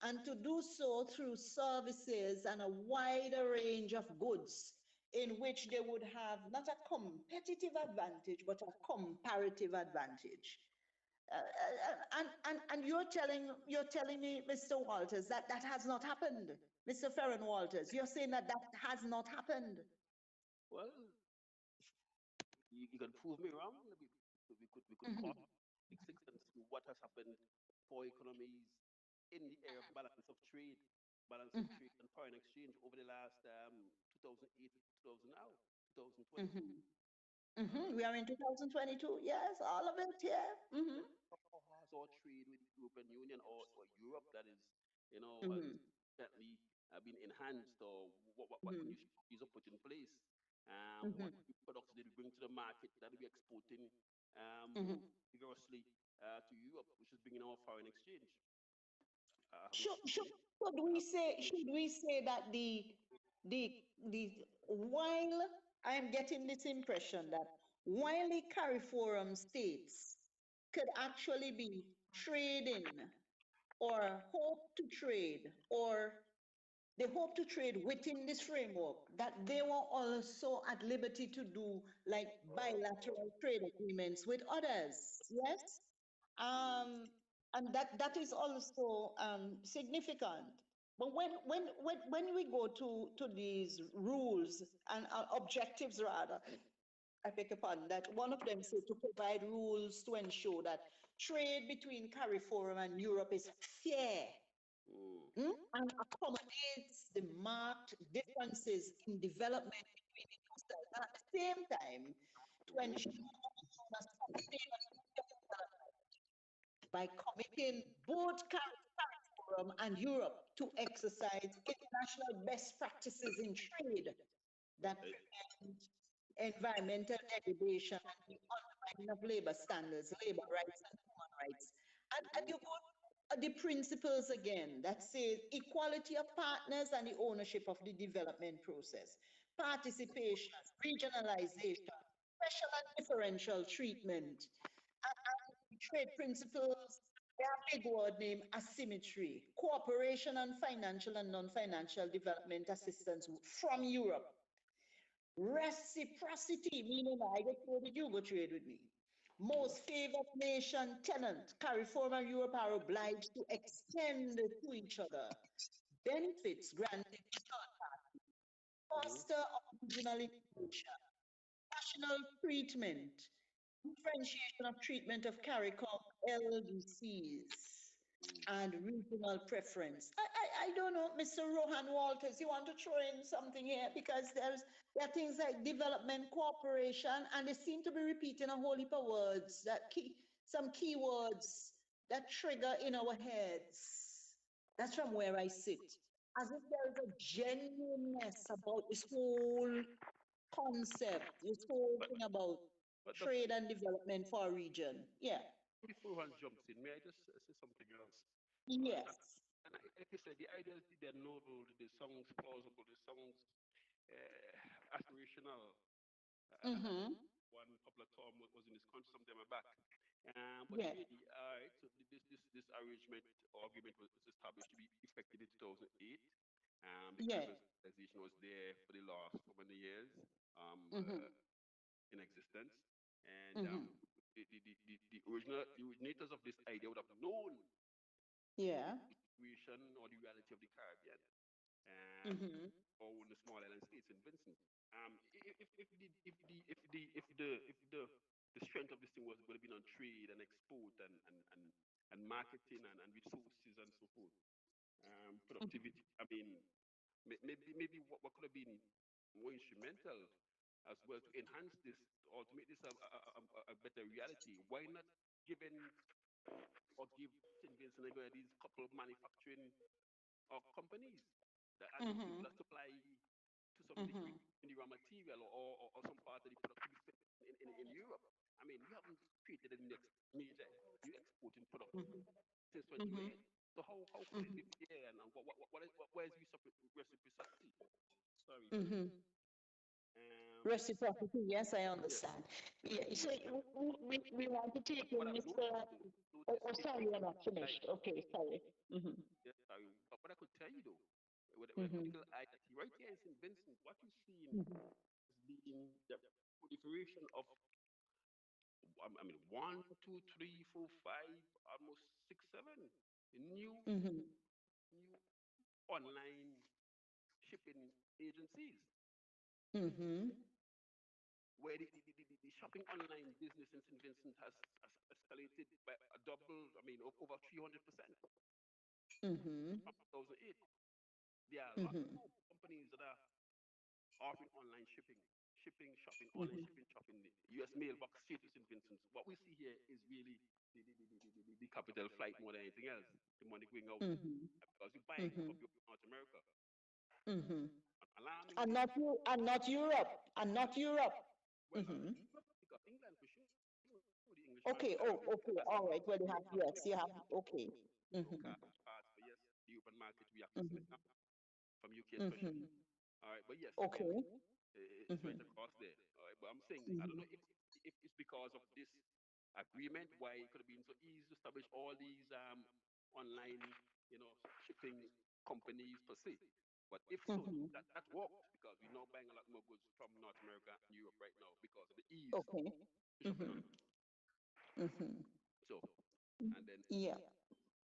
and to do so through services and a wider range of goods in which they would have not a competitive advantage but a comparative advantage. And you're telling me, Mr. Walters, that that has not happened, Mr. Ferren Walters. You're saying that that has not happened. Well, you can prove me wrong. We could Mhm. call extent to what has happened for economies in the area of balance of Mhm. trade and foreign exchange over the last 2008 to 2000 now, 2022. Mhm. Mhm. We are in 2022. Yes, all of it. Yeah. Mhm. How has our trade with the European Union or Europe, that is, Mhm. certainly been enhanced, or what new Mhm. strategies are put in place? What Mhm. new products did we bring to the market that we're exporting Mhm. vigorously to Europe, which is bringing our foreign exchange? Have we Should, seen should, it? should we say that the the while I'm getting this impression that while the CARIFORUM states could actually be trading or hope to trade or they hope to trade within this framework, that they were also at liberty to do like bilateral trade agreements with others. Yes? Um, and that is also significant. But when we go to these rules and objectives rather, I beg your pardon, that one of them said to provide rules to ensure that trade between CARIFORUM and Europe is fair, and accommodates the marked differences in development between the two sides. And at the same time, to ensure a sustainable development by committing both CARIFORUM and Europe to exercise international best practices in trade that prevent environmental degradation and the undermining of labor standards, labor rights, and human rights. And you go the principles again that says equality of partners and the ownership of the development process, participation, regionalization, special and differential treatment, and trade principles. They are a big word named asymmetry, cooperation and financial and non-financial development assistance from Europe, reciprocity, meaning I go trade with you, go trade with me. Most favored nation tenant, CARIFORUM and Europe are obliged to extend to each other benefits granted to third parties, foster regional integration, national treatment, differentiation of treatment of CARICOM LDCs, and regional preference. I don't know, Mr. Rohan Walters, you want to throw in something here? Because there are things like development cooperation, and they seem to be repeating a whole heap of words, some key words that trigger in our heads. That's from where I sit. As if there is a genuineness about this whole concept, this whole But thing about but trade and development for a region. Yeah. before one jumps in, may I just say something else? Yes. And like I said, the ideas they're noble, the songs plausible, the songs aspirational. As Mm-hmm. one popular term was in this country some time back. But Yeah. really, all right. So this arrangement or agreement was established to be effective in 2008. The Yeah. Caribbean civilization was there for the last so many years um, Mm-hmm. uh, in existence, and Mm-hmm. the originators of this idea would have known Yeah. the situation or the reality of the Caribbean. Um, Mm-hmm. or in the small island states in Vincent. If the strength of this thing was going to be on trade and export and marketing and resources and so forth, productivity. I mean, maybe what could have been more instrumental as well to enhance this or to make this a better reality. Why not given or give St. Vincent and Grenadines these couple of manufacturing or companies that and those people Mm-hmm. that supply to some degree Mm-hmm. in the raw material or some part of the product to be fit in Europe. I mean, we haven't created the next major new exporting product since Mm-hmm. 28. So how could it be fair and where is reciprocity? Sorry. Mm-hmm. Um, Reciprocity, yes, I yes, understand. Yeah, yes. so we want to take in What I've Mr. noticed is Sorry, you're not like finished. Okay, sorry. Mm-hmm. yes, sorry. But what I could tell you though, with a Mm-hmm. critical eye, that right here in St. Vincent, what you're seeing Mm-hmm. is being the proliferation of I mean, one, two, three, four, five, almost six, seven Mm-hmm. new online shipping agencies Mm-hmm. where the shopping online business in St. Vincent has escalated by a double, I mean, over 300% Mm-hmm. from 2008. There are a lot Mm-hmm. more companies that are offering online shopping, online Mm-hmm. shopping, the US mailbox straight to St. Vincent. What we see here is really the capital flight more than anything else. The money going out Mm-hmm. because you're buying Mm-hmm. from North America. Mm-hmm. And Alarmingly, not you, and not Europe, and not Europe. well, Mm-hmm. because England for sure, the English Okay. market, Oh, okay. as All some right. Well, you have European yes, you have. Okay. Mm-hmm. parts, but yes, the European market we accessing Mm-hmm. it now from UK especially. Mm-hmm. All right, but yes, again, Okay. it's right Mm-hmm. across there. All right, but I'm saying I don't Mm-hmm. know if it's because of this agreement why it could have been so easy to establish all these online, shipping companies per se. But if so, Mm-hmm. that worked because we're now buying a lot more goods from North America and Europe right now because of the ease Okay. to shopping Mm-hmm. online. Mm-hmm. So, and then Yeah.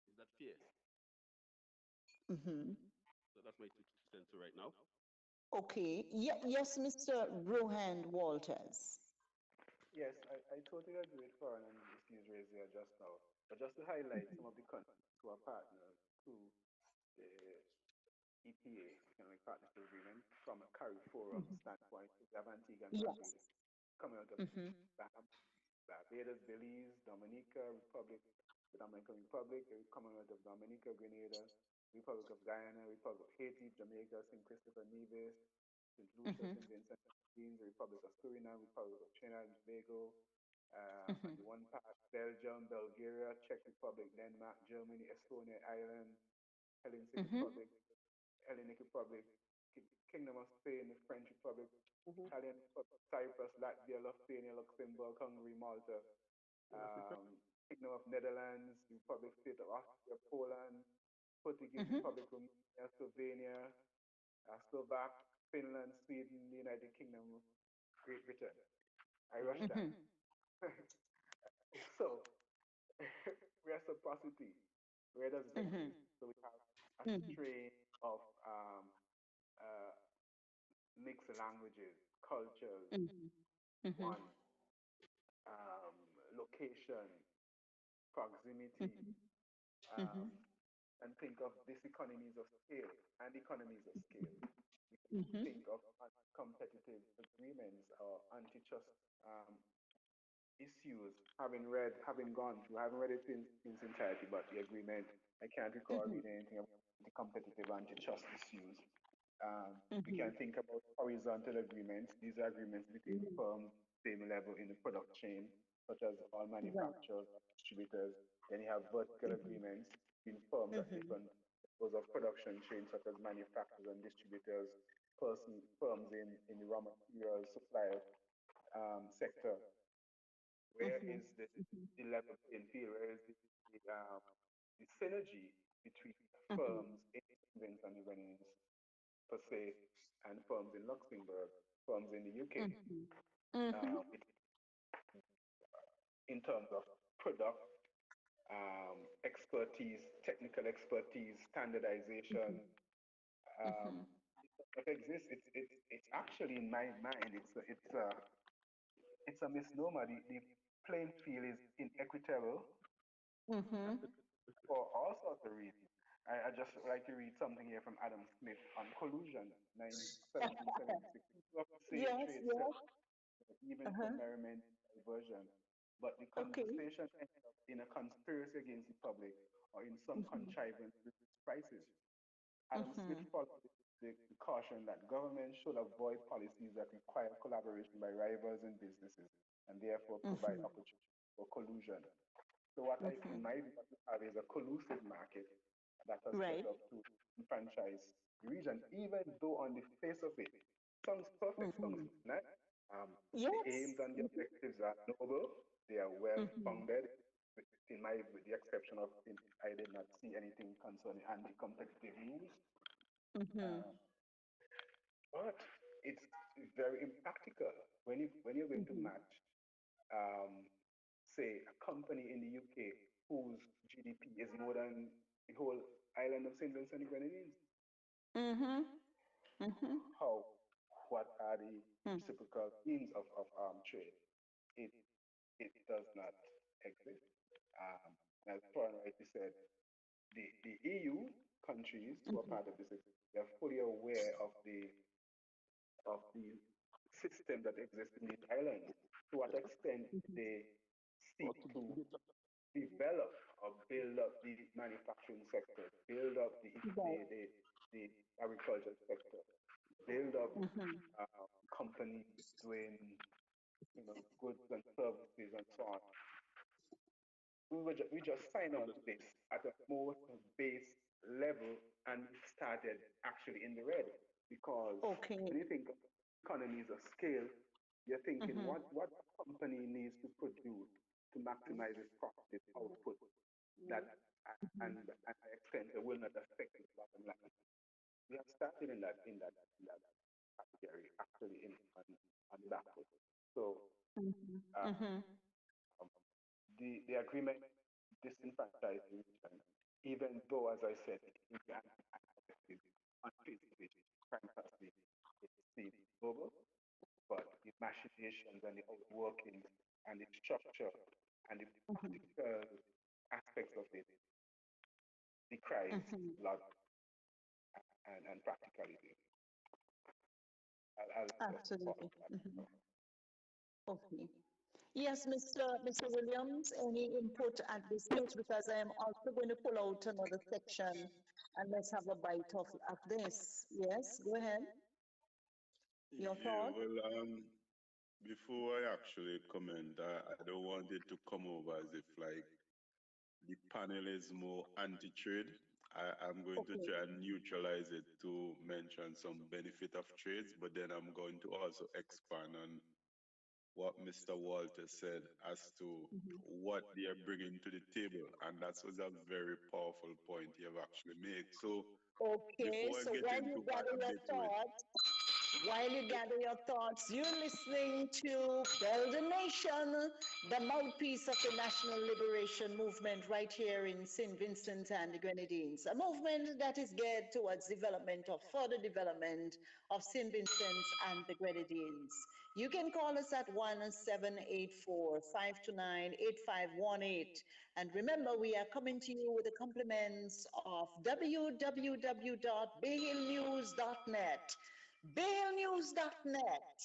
is that fair? Mm-hmm. So that's my two cents right now. Okay. Yeah. Yes, Mr. Rohan Walters. Yes, I totally agree with Foreign and the issues raised here just now. But just to highlight some of the countries who are partners to the EPA, Economic Partnership Agreement, from a CARIFORUM Mm-hmm. standpoint, we have Antigua and Barbuda Yes. coming out of Mm-hmm. Barbados, Belize, Dominica, the Dominican Republic, coming out of Dominica, Grenada, Republic of Guyana, Republic of Haiti, Jamaica, St. Christopher, Nevis, St. Lucia, Mm-hmm. St. Vincent, Queens, the Republic of Suriname, Republic of Trinidad and Tobago, Mm-hmm. and the one part, Belgium, Bulgaria, Czech Republic, Denmark, Germany, Estonia, Ireland, Hellenic Mm-hmm. Republic, Hellenic Republic, Kingdom of Spain, the French Republic, Italian Republic, Cyprus, Latvia, Lithuania, Luxembourg, Hungary, Malta, Kingdom of Netherlands, the Republic State of Austria, Poland, Portuguese Mm-hmm. Republic, Romania, Slovenia, Slovak, Finland, Sweden, the United Kingdom, Great Britain. I rushed that. Mm-hmm. So, reciprocity, where does it Mm-hmm. exist? So we have a Mm-hmm. strain of uh, mixed languages, cultures, Mm-hmm. Mm-hmm. one, um, location, proximity, Mm-hmm. um, and think of these economies of scale and economies of scale. We can Mm-hmm. think of competitive agreements or antitrust issues, having gone through, I haven't read it in its entirety, but the agreement, I can't recall Mm-hmm. reading anything about the competitive antitrust issues We can think about horizontal agreements. These are agreements between firms, same level in the product chain, such as all manufacturers, distributors. Then you have vertical agreements between firms at different levels of production chain, such as manufacturers and distributors, firms in the raw materials supply sector. Where is the level playing field? Where is the synergy between firms in Vincent Economy per se and firms in Luxembourg, firms in the UK, in terms of product expertise, technical expertise, standardization. It exists. It's actually in my mind. It's a misnomer. The playing field is inequitable for all sorts of reasons. I just like to read something here from Adam Smith on collusion, 1776. People often say trade sells, even for merriment and diversion, but the conversation ends up in a conspiracy against the public or in some contrivance with prices. Adam Smith followed the caution that governments should avoid policies that require collaboration by rivals and businesses and therefore provide opportunity for collusion. So in my view, what we have is a collusive market that has set up to franchise the region, even though on the face of it, sounds perfect, sounds nice. The aims and the objectives are noble, they are well founded. In my, with the exception of, I did not see anything concerning anti-competitive rules. But it's very impractical when you're going to match, say, a company in the UK whose GDP is more than the whole island of St. Vincent and Grenadines. How? What are the reciprocal means of trade? It does not exist. As Foreign rightly said, the EU countries who are part of this, they're fully aware of the system that exists in these islands. To what extent they seek to develop or build up the manufacturing sector, build up the agriculture sector, build up companies doing goods and services and so on. We just sign on to this at a more base level and started actually in the red because when you think of economies of scale, you're thinking what a company needs to produce to maximize its profit, its output, that and extent it will not affect its bottom line. We have started in that category actually on the back foot. So the agreement disenfranchised the region, even though, as I said, it is on face of it, fantastic, it seems global, but the machinations and the outworkings and the structure and the practical aspects of it decries logic and practicality. I'll just pause Absolutely. on that. Okay. Yes, Mr. Williams, any input at this stage? Because I am also going to pull out another section and let's have a bite of this. Yes, go ahead. Your Yeah, thought? well, before I actually comment, I don't want it to come over as if like the panel is more anti-trade. I'm going to Okay. try and neutralize it to mention some benefit of trades, but then I'm going to also expand on what Mr. Walter said as to what they are bringing to the table, and that was a very powerful point you have actually made. So Okay, before I so get while into you quite gather a your bit with thoughts, you're listening to Build a Nation, the mouthpiece of the National Liberation Movement right here in St. Vincent and the Grenadines, a movement that is geared towards development of further development of St. Vincent and the Grenadines. You can call us at 1784-529-8518. And remember, we are coming to you with the compliments of www.bayhillnews.net. BayhillNews.net,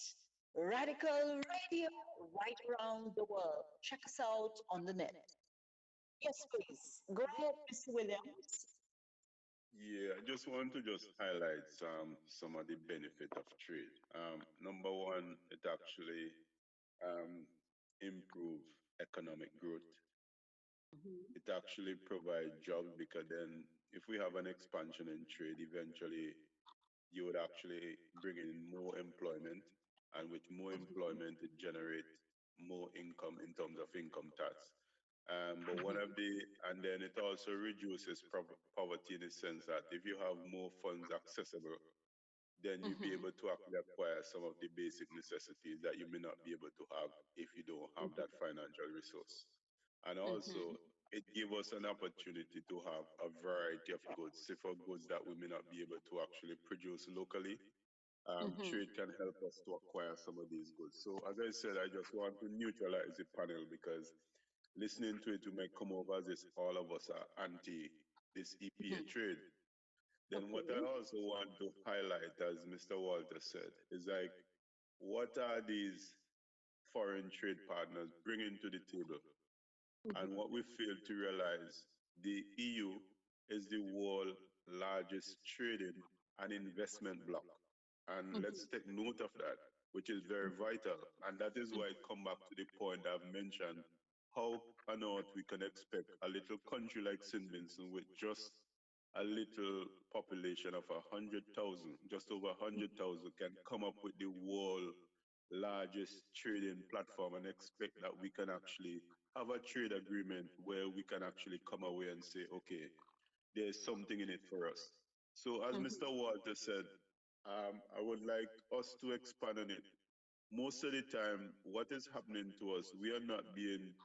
radical radio right around the world. Check us out on the net. Yes, please. Go ahead, Mr. Williams. Yeah, I just want to just highlight some of the benefit of trade. Number one, it actually um, improve economic growth. It actually provide jobs because then if we have an expansion in trade, eventually you would actually bring in more employment, and with more employment, it generate more income in terms of income tax. But one of the, and then it also reduces poverty in the sense that if you have more funds accessible, then you'll be able to actually acquire some of the basic necessities that you may not be able to have if you don't have that financial resource. And also, it gives us an opportunity to have a variety of goods, safer goods that we may not be able to actually produce locally. Trade can help us to acquire some of these goods. So, as I said, I just want to neutralize the panel because listening to it, we might come over as if all of us are anti this EPA trade. Then what I also want to highlight, as Mr. Walter said, is like, what are these foreign trade partners bringing to the table? And what we fail to realize, the EU is the world largest trading and investment bloc. And let's take note of that, which is very vital. And that is why I come back to the point I've mentioned. How on earth we can expect a little country like St. Vincent with just a little population of 100,000, just over 100,000, can come up with the world largest trading platform and expect that we can actually have a trade agreement where we can actually come away and say, okay, there's something in it for us. So, as Mr. Walter said, I would like us to expand on it. Most of the time, what is happening to us, we are not being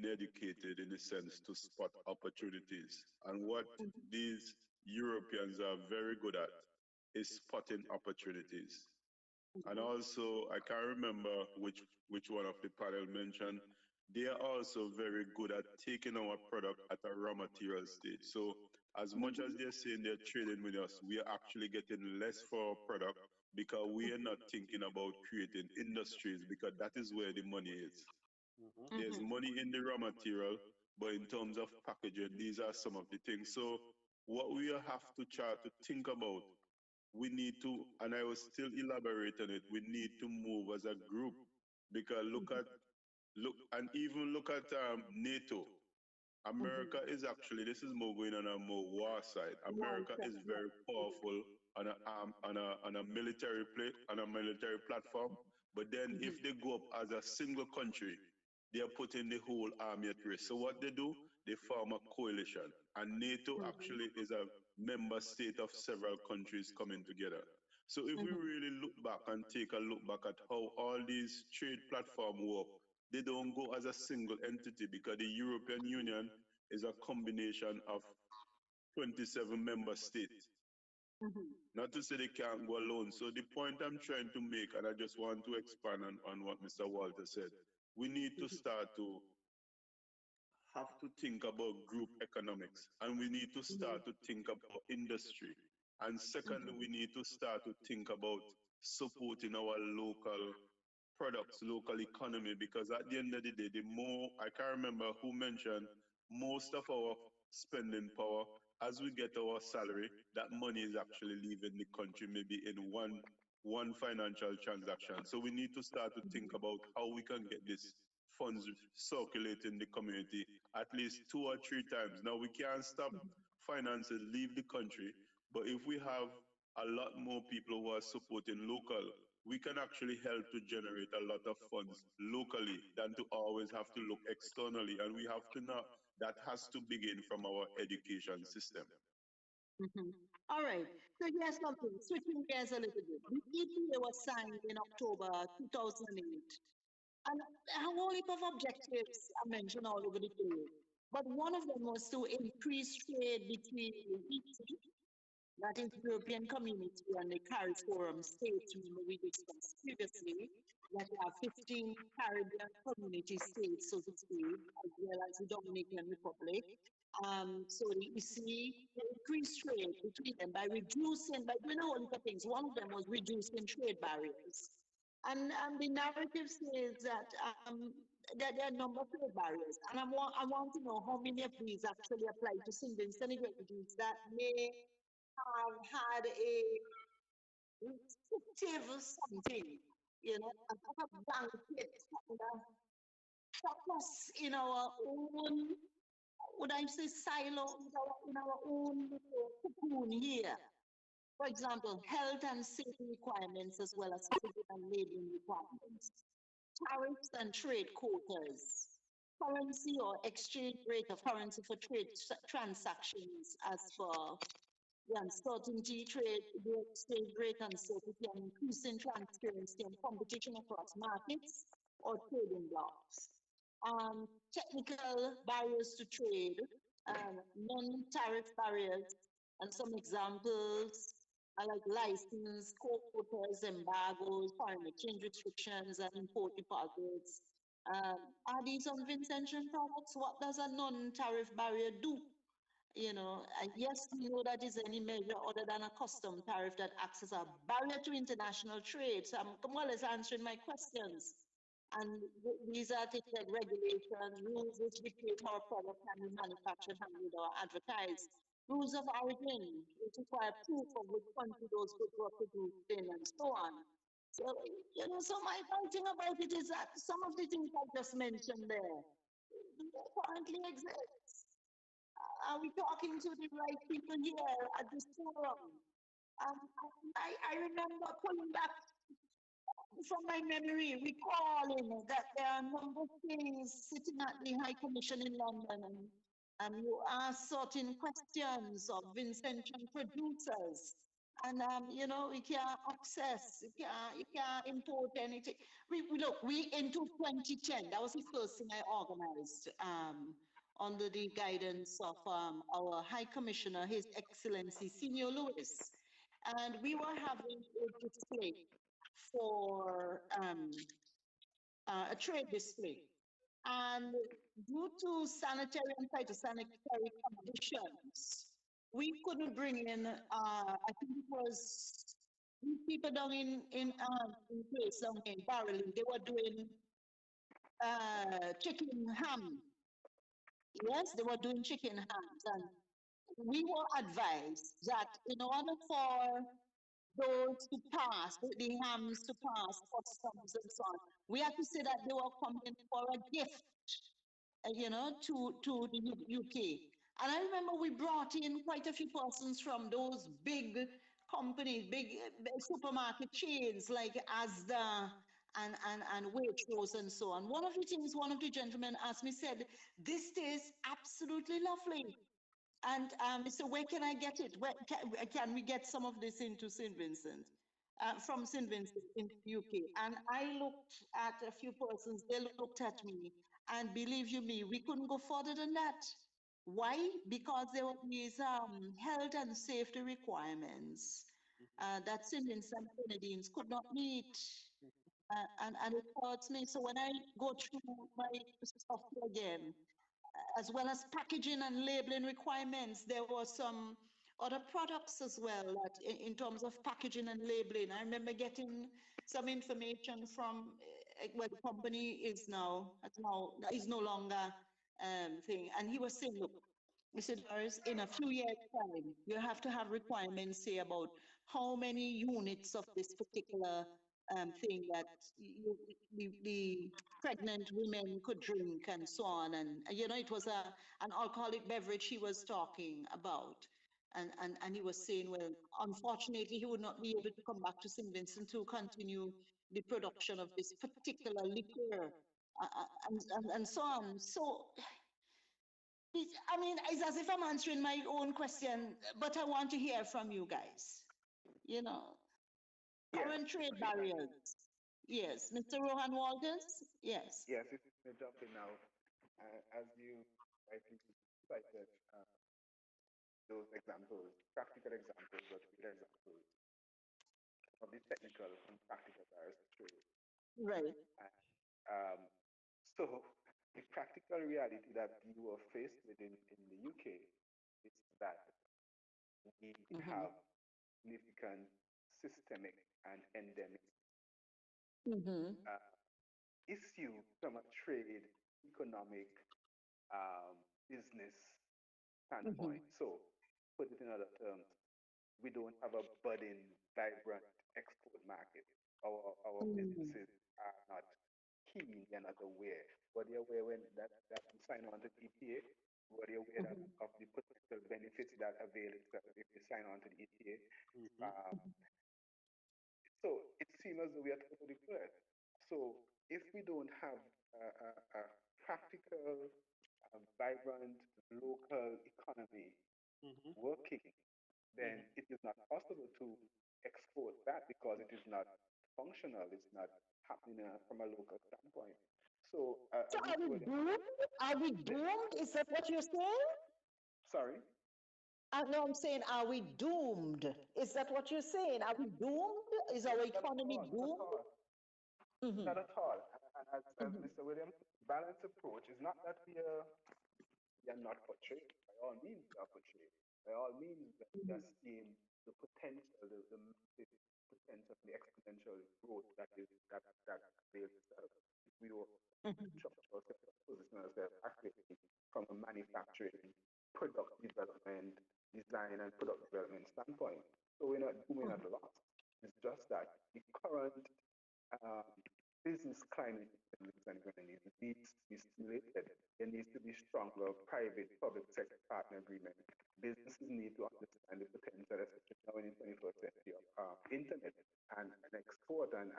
educated in a sense to spot opportunities. And what these Europeans are very good at is spotting opportunities. And also, I can't remember which one of the panel mentioned. They are also very good at taking our product at a raw material stage. So, as much as they're saying they're trading with us, we are actually getting less for our product because we are not thinking about creating industries because that is where the money is. There's money in the raw material, but in terms of packaging, these are some of the things. So, what we have to try to think about, we need to, and I will still elaborate on it, we need to move as a group because and even look at NATO. America is actually, this is more going on a more war side. America is very powerful on a military play, on a military platform. But then if they go up as a single country, they are putting the whole army at risk. So what they do, they form a coalition. And NATO actually is a member state of several countries coming together. So if we really look back and take a look back at how all these trade platforms work, they don't go as a single entity because the European Union is a combination of 27 member states. Not to say they can't go alone. So the point I'm trying to make, and I just want to expand on what Mr. Walter said, we need to start to have to think about group economics, and we need to start to think about industry. And secondly, we need to start to think about supporting our local products, local economy, because at the end of the day, the more, I can't remember who mentioned, most of our spending power, as we get our salary, that money is actually leaving the country maybe in one financial transaction. So we need to start to think about how we can get this funds circulate in the community at least 2 or 3 times. Now we can't stop finances leave the country, but if we have a lot more people who are supporting local, we can actually help to generate a lot of funds locally than to always have to look externally. And we have to know that has to begin from our education system. All right. So here's something, switching gears a little bit. The EPA was signed in October 2008. And a whole heap of objectives are mentioned all over the place. But one of them was to increase trade between the EC, that is the European Community, and the CARIFORUM states. Remember, we discussed previously that we have 15 Caribbean community states, so to speak, as well as the Dominican Republic. So the EC increased trade between them by doing a whole lot of things. One of them was reducing trade barriers. And the narrative says that there are a number of trade barriers, and I want to know how many of these actually apply to St. Vincent and Grenadines that may have had a restrictive something, a kind of blanket kind of focus in our own, would I say silo, in our own little cocoon here. For example, health and safety requirements as well as packaging and labeling requirements, tariffs and trade quotas, currency or exchange rate of currency for trade transactions as per the uncertainty, the exchange rate uncertainty, and increasing transparency and competition across markets or trading blocks. Technical barriers to trade, non-tariff barriers, and some examples are like license, quotas, embargoes, foreign exchange restrictions, and import deposits. Are these on Vincentian products? What does a non-tariff barrier do? Yes, we know that is any measure other than a custom tariff that acts as a barrier to international trade. So I'm more or less answering my questions. And these are things like regulation, rules which dictate how a product can be manufactured, handled, or advertised, rules of origin, which require proof of which country those goods were produced in, and so on. So, so my thing about it is that some of the things I just mentioned there don't currently exist. Are we talking to the right people here at this forum? I remember pulling back from my memory, recalling that there are a number of things sitting at the High Commission in London, and you ask certain questions of Vincentian producers. And we can't access, you can't import anything. We into 2010, that was the first thing I organized under the guidance of our High Commissioner, His Excellency Senior Lewis. And we were having a display for a trade display. And due to sanitary and phytosanitary conditions, we couldn't bring in, I think it was people down in place down in Barrelly. They were doing chicken ham. Yes, they were doing chicken hams. And we were advised that in order for those to pass, the hams to pass customs and so on, we had to say that they were coming for a gift, to the UK. And I remember we brought in quite a few persons from those big companies, big supermarket chains like Asda and Waitrose and so on. One of the things one of the gentlemen asked me said, "This tastes absolutely lovely." And so where can I get it? Where can we get some of this into St. Vincent? From St. Vincent in the UK. And I looked at a few persons, they looked at me, and believe you me, we couldn't go further than that. Why? Because there were these health and safety requirements that St. Vincent Grenadines could not meet. And it hurts me. So when I go through my stuff again, as well as packaging and labeling requirements, there were some other products as well that in terms of packaging and labeling. I remember getting some information from well, the company is no longer thing, and he was saying, look, Mr. Doris, in a few years' time, you have to have requirements say about how many units of this particular thing that the pregnant women could drink and so on. And, it was an alcoholic beverage he was talking about. And he was saying, well, unfortunately, he would not be able to come back to St. Vincent to continue the production of this particular liquor and so on. So, I mean, it's as if I'm answering my own question, but I want to hear from you guys. Current trade barriers. Yes, Mr. Rohan Walters? Yes. Yes, if I jump in now, as you, I think, cited those examples, practical examples, but real examples of the technical and practical barriers to trade. Right. Um, so the practical reality that you are faced with in the UK is that we have significant systemic and endemic issue from a trade, economic, business standpoint. So, put it in other terms, we don't have a budding, vibrant export market. Our businesses are not keen, they're not aware. But they're aware when that we sign on to the EPA, were they aware that, of the potential benefits that avail itself if they sign on to the EPA. Um, so it seems as though we are totally clear. So if we don't have a practical, vibrant local economy working, then it is not possible to export that because it is not functional. It's not happening from a local standpoint. So, So are we Mr. Williams, doomed? Are we doomed? Is that what you're saying? sorry, No, I'm saying, are we doomed? Is that what you're saying? Are we doomed? Is our not at economy all, not at doomed? all, Mm-hmm. not at all. And as Mr. Williams, balanced approach is not that we are not for trade. By all means, we are for trade. By all means, we are seeing the potential, the massive potential, the exponential growth that avails itself. If we were structure ourselves, position ourselves accurately from a manufacturing, product development, design and product development standpoint. So we're not doing at loss. It's just that the current um, business climate in Vincentian needs to be stimulated. There needs to be stronger private-public sector partner agreement. Businesses need to understand the potential, especially now in the 21st century, of internet and export and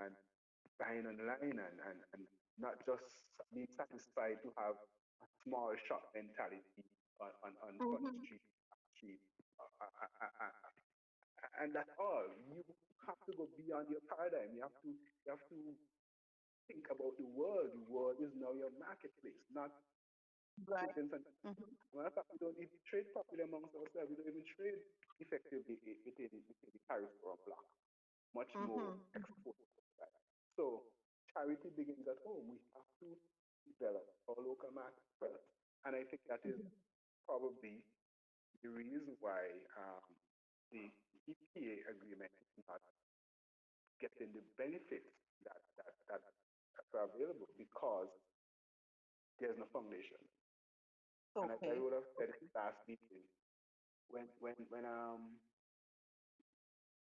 buying online and not just being satisfied to have a small shop mentality on street. And that's all. You have to go beyond your paradigm. You have to think about the world. The world is now your marketplace, not Right. Vincent. Matter of fact, we don't even trade properly amongst ourselves. We don't even trade effectively within the Caribbean bloc, much more export. Right? So charity begins at home. We have to develop our local market first. And I think that is probably the reason why the EPA agreement is not getting the benefits that are available because there's no foundation. And as I Okay. would have said in the last meeting, when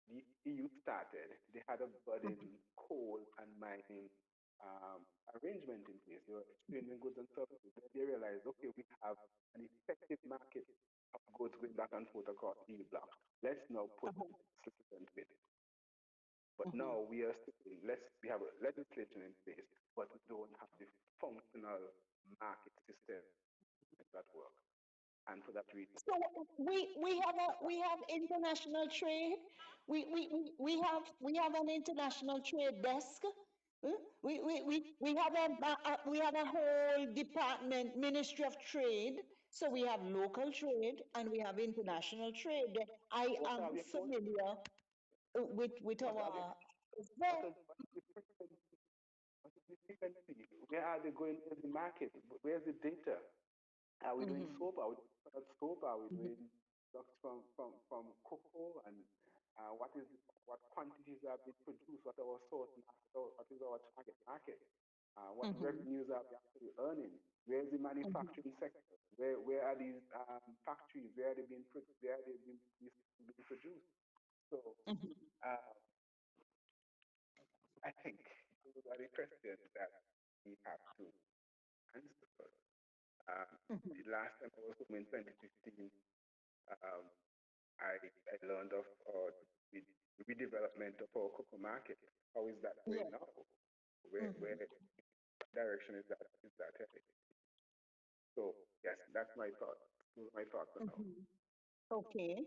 the EU started, they had a budding coal and mining arrangement in place. They were exchanging goods and services. Then they realized, okay, we have an effective market of goods going back and forth across the EU bloc. Let's now put legislation in place. But now we are still, we have a legislation in place, but we don't have the functional market system that work. And for that reason, So we have international trade. We have an international trade desk. We have we have a whole department, Ministry of Trade. So we have local trade and we have international trade. I what am are we about? familiar with What are we? our What is the frequency? What is the frequency? Where are they going? Where's the market? Where's the data? Are we doing soap? Are we doing product soap? Are we doing products from cocoa? And what quantities are being produced? What are our source market? What is our target market? What revenues are we actually earning? Where is the manufacturing sector? Where are these factories? Where are they being produced? So uh, I think those are the questions that we have to answer. The last time I was home in 2015, um, I learned of the redevelopment of our cocoa market. How is that going now? Where direction is that heading? So yes, that's my thought. Those are my thoughts on now. Okay.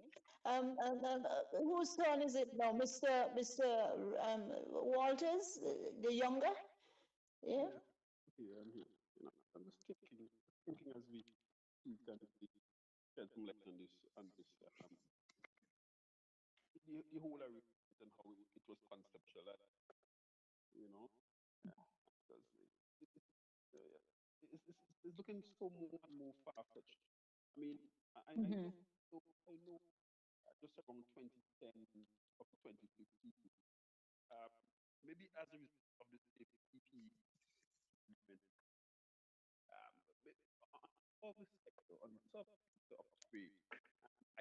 Whose turn is it now? Mr. Walters, the younger? Yeah. Here, I'm here. I'm just thinking as we speak and we shed some light on this the whole arrangement and how it was conceptualized, you know, because it's looking so more and more far-fetched. I mean, I know just around 2010 up to 2015, uh, maybe as a result of this EP, agreement. On all the sector, on the subsector of trade,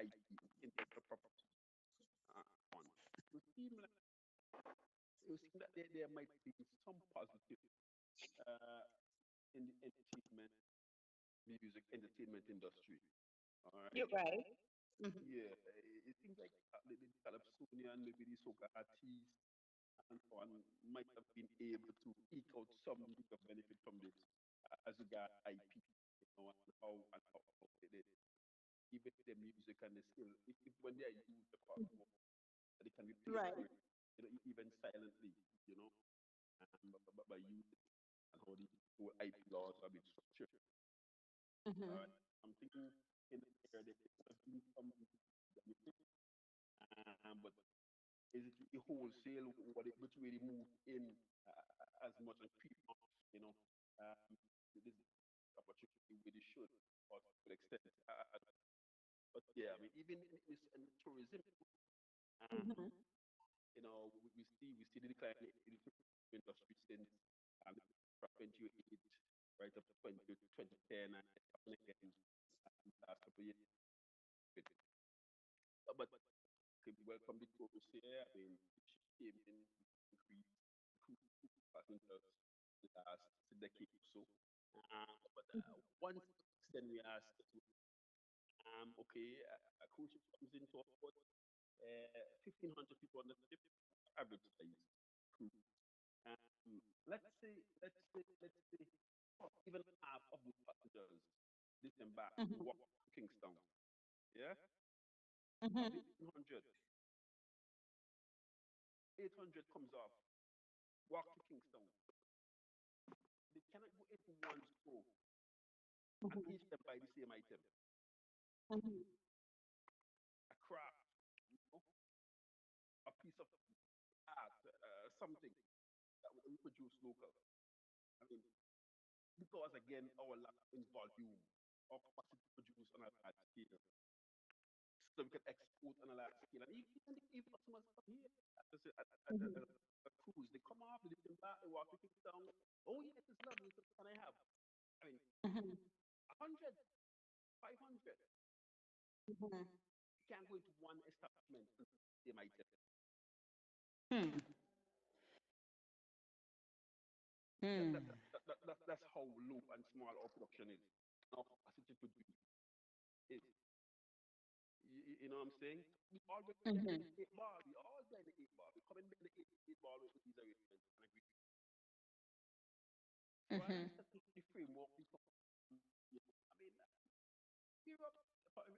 IP, intellectual property, on. It would seem like it would seem that there might be some positive uh, in the entertainment, music, entertainment industry. All right. You're right. Yeah, it seems like the Calypsonian, maybe the soca artists and so on might have been able to eke out some bit of benefit from this as regard IP, and how even the music and the skill, if when they are used apart from they can be paid Right. for it, even silently, you know, but by using and how the whole IP laws are being structured. All right, I'm thinking in the area there could have been some benefit, but is it really wholesale? What it which really move in as much and creep on, you know? This opportunity really should, or to an extent. But yeah, I mean, even in this in tourism, um, we see the decline in the tourism industry since from 2008 right up to 2010, and it's happened again last couple of years. But okay, we welcome the tourists here. I mean, it came in increased passengers the last decade or so. But once then we ask, okay, a cruise ship comes into our port, 1,500 people on the ship, average size cruise. Let's say, even half of those passengers disembark and walk to Kingston. Yeah, of the 1,500, 800 comes off, walk to Kingston. They cannot go into one store and each them buy the same item. A craft, you know, a piece of art, something that we produce local. I mean, because again, our lack in volume, our capacity to produce on a large scale, so we can export on a large scale. And even customers come here at a cruise, they come off, they come back, they walk to Kingston. Oh yeah, it's lovely. So can I have? I mean, 100, 500. You can't go into one establishment and they might get it. That's how low and small our production is. Our capacity to produce is. You know what I'm saying? We all blend in the 8 ball. We all blend the 8 ball. We come in the eight ball with these arrangements and agree. So I understand the framework. I mean, Europe,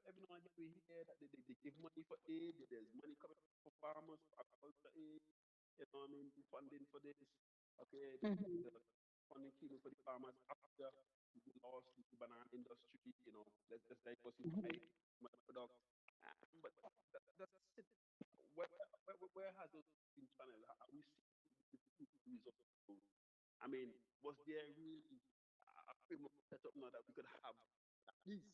every now and then we hear that they give money for aid, there's money coming for farmers, for agriculture aid, you know what I mean, funding for this. Okay, the funding scheme for the farmers after the loss in the banana industry, let's diversify my product. But that's it. Where has those been channeled? Are we seeing the results of those? I mean, was there really a framework set up now that we could have at least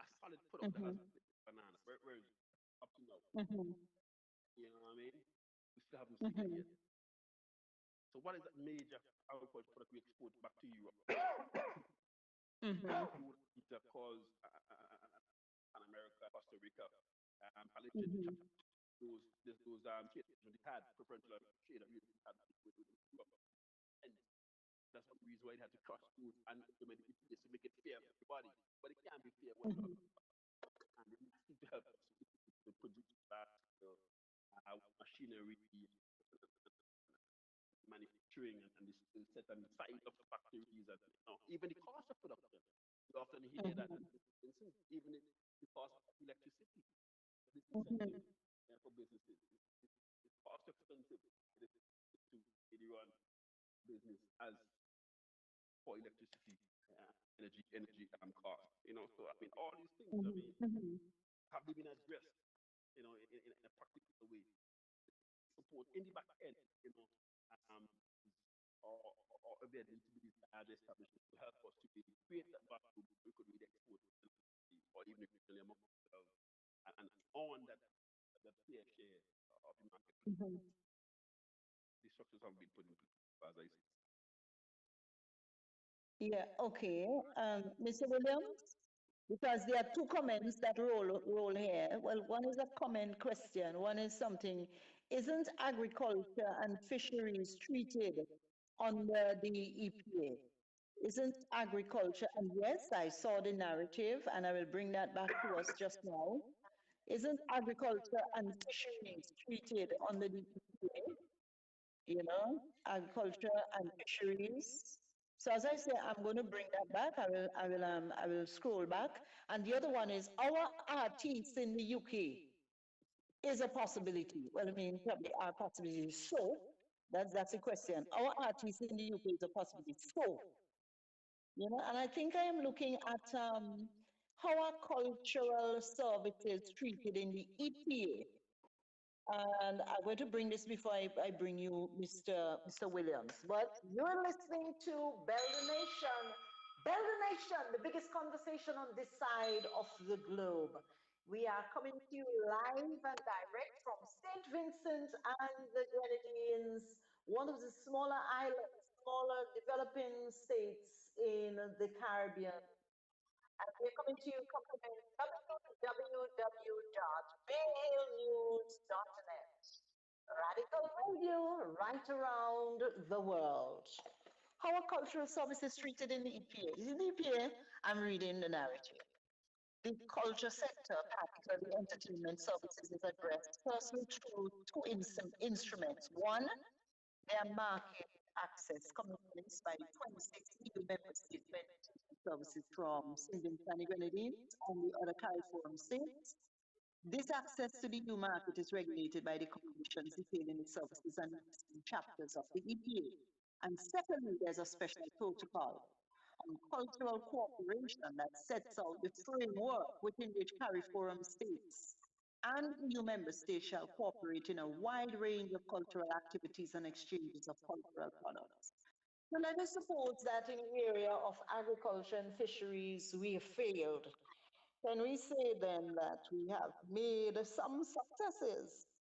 a solid product that has banana? Where is it? Up to now? You know what I mean? We still haven't seen it yet. So what is that major agricultural product we export back to Europe? It cause Pan America, Costa Rica, those trade they had preferential trade agreements had with Europe. And that's one reason why they had to crush food and implement it to make it fair for everybody. But it can't be fair when and they need to help us to produce that machinery, manufacturing, and the skill set and the size of the factories, and even the cost of production. You often hear that, for instance, even the cost of electricity, this incentive for businesses, it's cost expensive to really run business as for electricity, energy cost. So I mean, all these things. I mean, have they been addressed? In a practical way, support in the back end. Um, or if there needs to be these large establishments to help us to create that value we could really export or even regionally among ourselves and on that fair share of the market. The structures have been put in place, as I said. Yeah, okay. Mr. Williams, because there are two comments that roll here. Well, one is a comment question, one is something. Isn't agriculture and fisheries treated under the EPA? Isn't agriculture, and yes, I saw the narrative, and I will bring that back to us just now. Isn't agriculture and fisheries treated under the EPA? Agriculture and fisheries. So as I say, I'm going to bring that back. I will scroll back. And the other one is our artists in the UK is a possibility. Well, I mean, probably our possibility. So that's the question. Our artists in the UK is a possibility. So, and I think I am looking at how are cultural services treated in the EPA. And I'm going to bring this before I bring you Mr. Williams. But you're listening to Bell the Nation. Bell the Nation, the biggest conversation on this side of the globe. We are coming to you live and direct from St. Vincent and the Grenadines, one of the smaller islands, smaller developing states in the Caribbean. And we're coming to you from www.bayhillnews.net. Radical radio right around the world. How are cultural services treated in the EPA? In the EPA, I'm reading the narrative. The culture sector, particularly entertainment services, is addressed firstly through two instruments. One, their market access commitments by 26 EU member states for entertainment services from St. Vincent and the Grenadines and the other CARIFORUM states. This access to the EU market is regulated by the conditions detailing the services and chapters of the EPA. And secondly, there's a special protocol on cultural cooperation that sets out the framework within which CARIFORUM states and EU member states shall cooperate in a wide range of cultural activities and exchanges of cultural products. So let us suppose that in the area of agriculture and fisheries we have failed. Can we say then that we have made some successes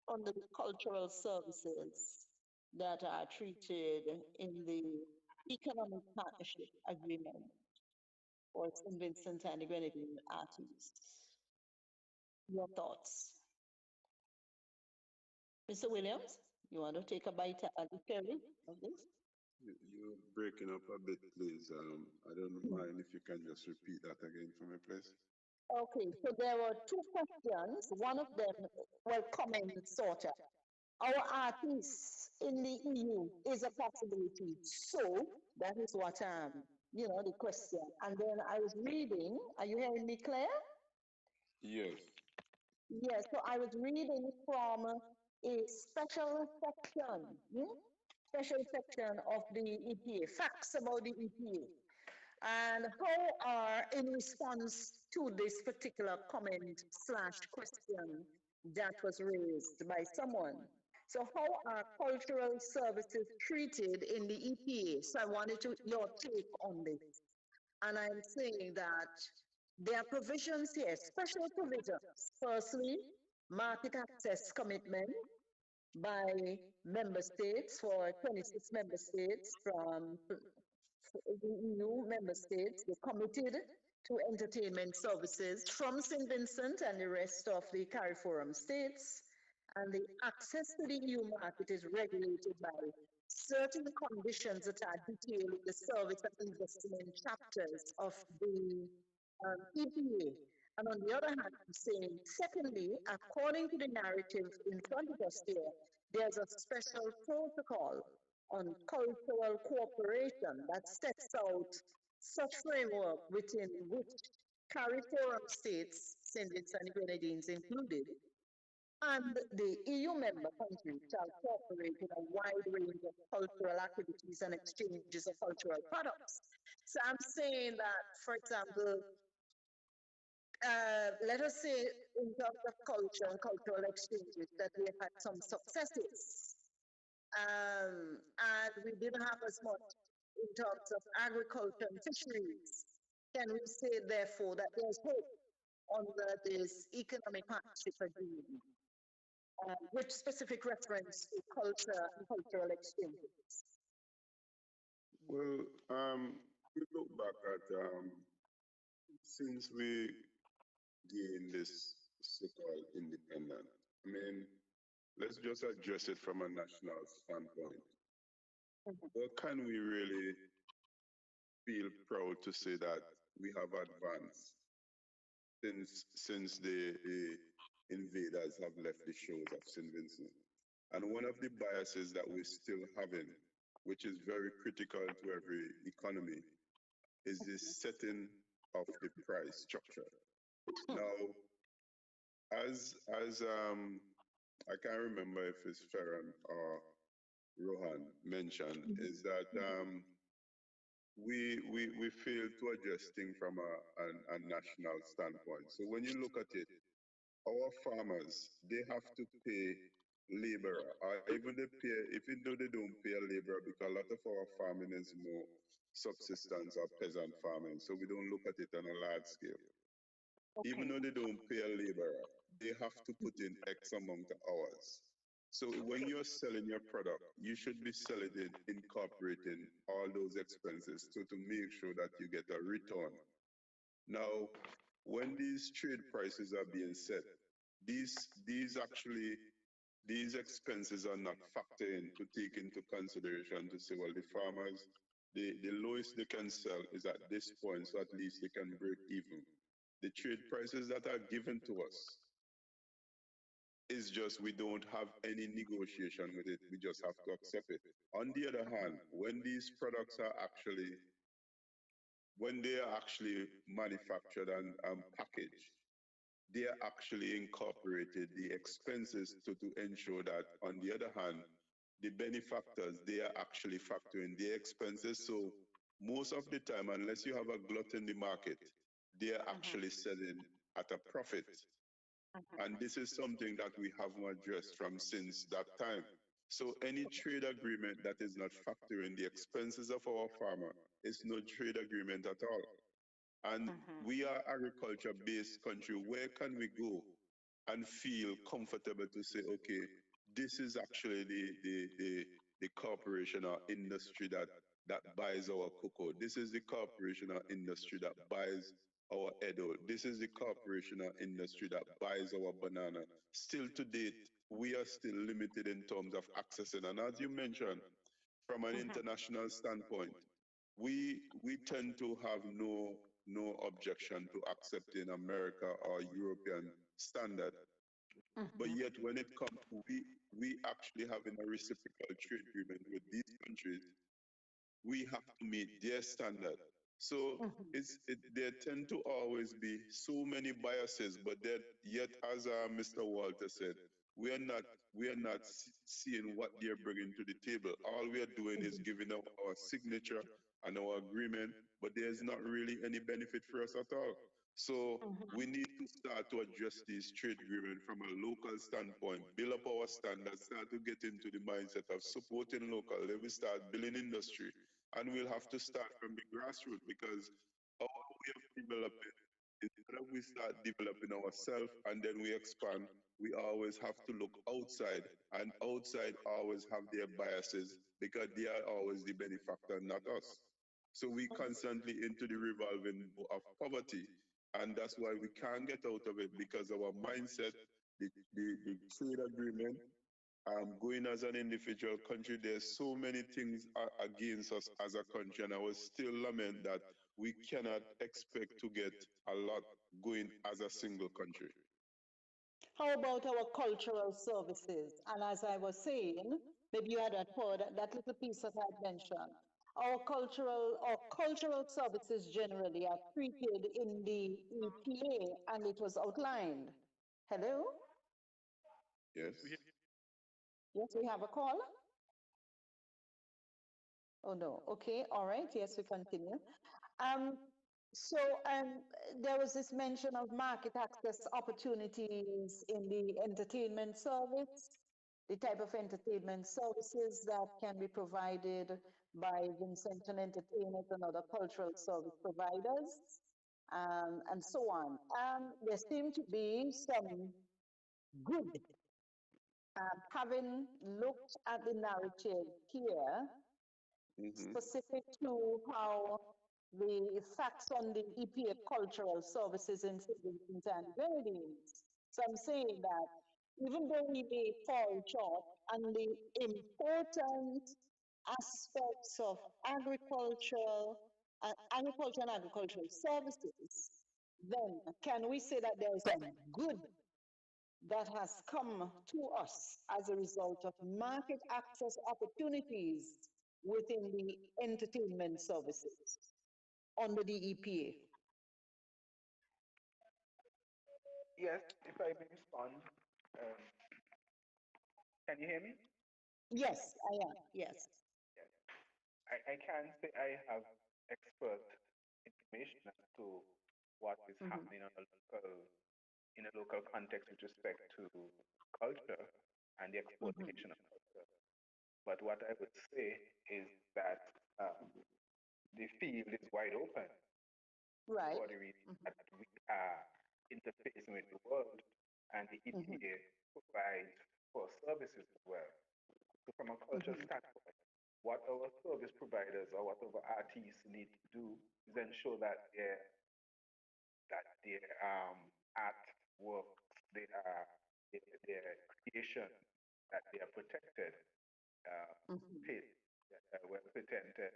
under the cultural services that are treated in the Economic Partnership Agreement for St. Vincent and the Grenadine artists? Your thoughts? Mr. Williams, you want to take a bite at the cherry of this? You're breaking up a bit, please. I don't mind if you can just repeat that again for me, please. Okay, so there were two questions. One of them, well, comment sort of. Our artists in the EU is a possibility. So that is what the question. And then I was reading. Are you hearing me, Claire? Yes. Yes. So I was reading from a special section, special section of the EPA, facts about the EPA. And how are, in response to this particular comment / question that was raised by someone, so how are cultural services treated in the EPA? So I wanted your take on this. And I'm saying that there are provisions here, special provisions. Firstly, market access commitment by member states for 26 member states from the EU member states. They committed to entertainment services from St. Vincent and the rest of the CARIFORUM states. And the access to the EU market is regulated by certain conditions that are detailed in the service and investment chapters of the EPA. And on the other hand, I'm saying, secondly, according to the narrative in front of us here, there's a special protocol on cultural cooperation that sets out such framework within which CARIFORUM states, St. Vincent and Grenadines included, and the EU member countries shall cooperate in a wide range of cultural activities and exchanges of cultural products. So I'm saying that, for example, let us say in terms of culture and cultural exchanges that we have had some successes. And we didn't have as much in terms of agriculture and fisheries. Can we say, therefore, that there's hope under this economic partnership agreement? With specific reference to culture and cultural exchanges? Well, we look back at since we gained this so-called independence, I mean, let's just address it from a national standpoint. What can we really feel proud to say that we have advanced since the invaders have left the shores of St. Vincent? And one of the biases that we're still having, which is very critical to every economy, is the setting of the price structure. Now, as I can't remember if it's Ferran or Rohan mentioned, is that we fail to address things from a national standpoint. So when you look at it, our farmers, they have to pay labor, or even they pay, even though they don't pay a laborer, because a lot of our farming is more subsistence or peasant farming, so we don't look at it on a large scale. Even though they don't pay a laborer, they have to put in X amount of hours. So when you're selling your product, you should be selling it incorporating all those expenses to make sure that you get a return. Now, when these trade prices are being set, these actually these expenses are not factored in to take into consideration to say, well, the farmers, the lowest they can sell is at this point, so at least they can break even. The trade prices that are given to us is just we don't have any negotiation with it. We just have to accept it. On the other hand, when these products are actually when they are actually manufactured and packaged, they are actually incorporated the expenses to ensure that on the other hand, the benefactors, they are actually factoring their expenses. So most of the time, unless you have a glut in the market, they are actually selling at a profit. And this is something that we haven't addressed from since that time. So any trade agreement that is not factoring the expenses of our farmer is no trade agreement at all. And we are agriculture-based country. Where can we go and feel comfortable to say, okay, this is actually the corporation or industry that buys our cocoa. This is the corporation or industry that buys our Edo. This is the corporation or industry that buys our banana. Still to date, we are still limited in terms of accessing. And as you mentioned, from an international standpoint, we tend to have no objection to accepting America or European standard. But yet when it comes to we actually having a reciprocal trade agreement with these countries, we have to meet their standard. So there tend to always be so many biases, but then yet, as Mr. Walter said, we are not seeing what they're bringing to the table. All we are doing is giving up our signature and our agreement, but there's not really any benefit for us at all. So we need to start to address these trade agreements from a local standpoint, build up our standards, start to get into the mindset of supporting local. Then we start building industry, and we'll have to start from the grassroots because our way of developing, instead of we start developing ourselves and then we expand, we always have to look outside, and outside always have their biases because they are always the benefactor, not us. So we constantly into the revolving of poverty, and that's why we can't get out of it because our mindset, the trade agreement, going as an individual country, there's so many things against us as a country, and I will still lament that we cannot expect to get a lot going as a single country. How about our cultural services? And as I was saying, maybe you hadn't heard that little piece that I had mentioned. Our cultural services generally are treated in the EPA, and it was outlined. Hello? Yes. Yes, we have a call. Oh no. Okay. All right. Yes, we continue. Um, so there was this mention of market access opportunities in the entertainment service, the type of entertainment services that can be provided by Vincentian Entertainment and other cultural service providers, and so on. There seem to be some good, having looked at the narrative here, specific to how the facts on the EPA cultural services in St. Vincent and Grenadines. So I'm saying that even though we may fall short on the important aspects of agriculture and agricultural services, then can we say that there is a good that has come to us as a result of market access opportunities within the entertainment services under the EPA? Yes, if I may respond, um, can you hear me? Yes, I am. Yes. Yes. I can't say I have expert information as to what is happening in a local context with respect to culture and the exportation of culture. But what I would say is that the field is wide open Right. for the reason that we are interfacing with the world, and the EPA provides for services as well. So from a cultural standpoint, what our service providers or what our artists need to do is ensure that their artworks, their creation, that they are protected, uh, paid, well patented,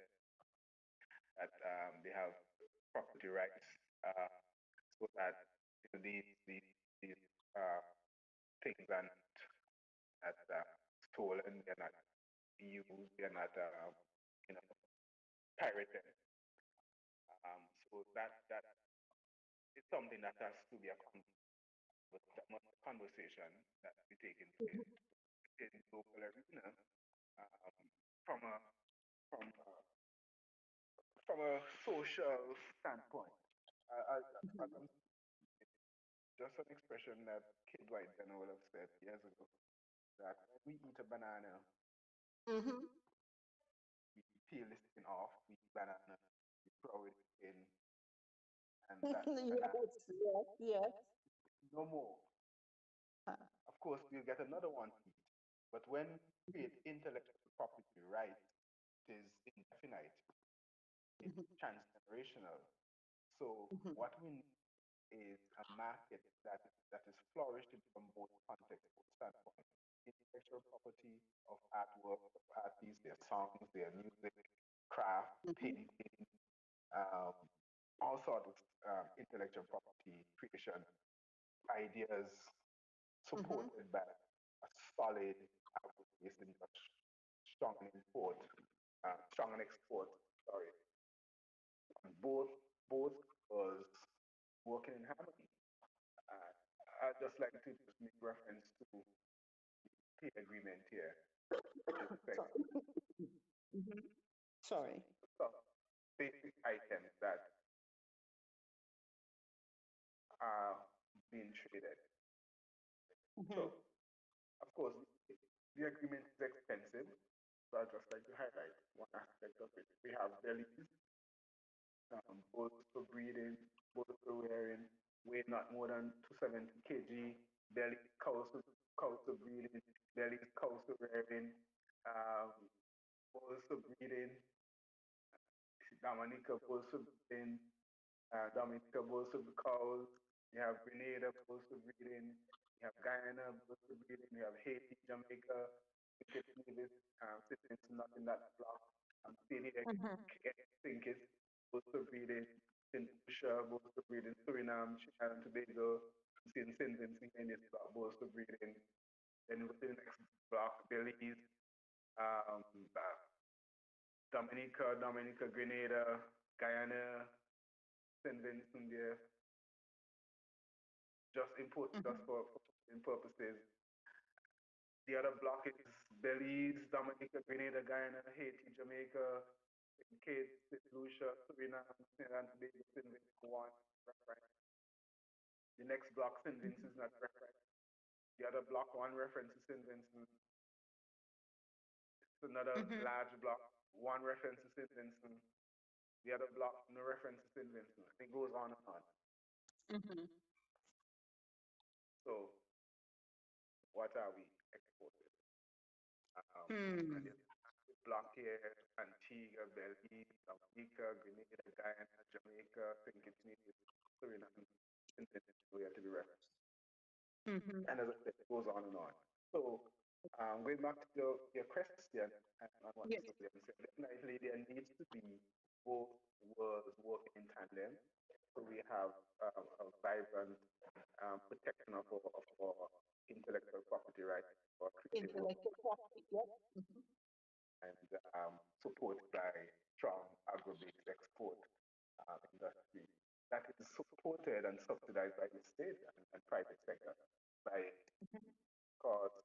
that they have property rights, uh, so that these uh, things are not stolen, they're not used, they're not you know pirated. So that is something that has to be a conversation that be taking place in local arena, um, from a from a, from a social standpoint. Just an expression that Kid White Denner would have said years ago, that when we eat a banana, Mm-hmm. we peel the skin off, we eat banana, we throw it in, and that banana Yes, yes, yes. no more. Of course, we'll get another one to eat. But when we create intellectual property rights, it is indefinite, it's transgenerational. So what we need is a market that is flourishing from both contexts, both standpoints. Intellectual property of artwork, of artists, their songs, their music, craft, painting, um, all sorts of intellectual property creation ideas supported by a solid base in strong import, strong and export. Sorry, both was working in harmony. Uh, I'd just like to just make reference to the agreement here, which respects Sorry. Sorry. some basic items that are being traded. So, of course, the agreement is expensive, so I'd just like to highlight one aspect of it. We have bellies, both for breeding, both for wearing, weigh not more than 270 kg, belly cows for breeding, bellies cows for rearing, um, bulls for breeding, Dominica bulls for breeding, Dominica bulls for cows, you have Grenada bulls for breeding, you have Guyana bulls for breeding, you have Haiti, Jamaica, Wicked Davis, sitting not in that block, Sadie Sinkis, bulls for breeding, St. Lucia bulls for breeding, Suriname, Trinidad and Tobago, St. Vincent in this block, bulls for breeding. Then within the next block, Belize, um, uh, Dominica, Grenada, Guyana, St. Vincent there, just for purposes. The other block is Belize, Dominica, Grenada, Guyana, Haiti, Jamaica, St. Kitts, St. Lucia, Suriname, Trinidad and Tobago, St. Vincent, one reference. The next block, St. Vincent, is not reference. The other block, one reference to St. Vincent. It's another large block, one reference to St. Vincent. The other block, no reference to St. Vincent. It goes on and on. So, what are we exporting? And blockade, Antigua, Belize, Dominica, Grenada, Guyana, Jamaica, St. Kitts and Nevis, Suriname, and then we have to be referenced. Mm-hmm. And as I said, it goes on and on. So going back to your question and what Yes. Mr. Williams said, definitely there needs to be both worlds working in tandem. So we have a vibrant protection of our intellectual property rights, our creative work, Intellectual property. Yes. Mm-hmm. and supported by strong agro-based export industry that is supported and subsidized by the state and private sector by because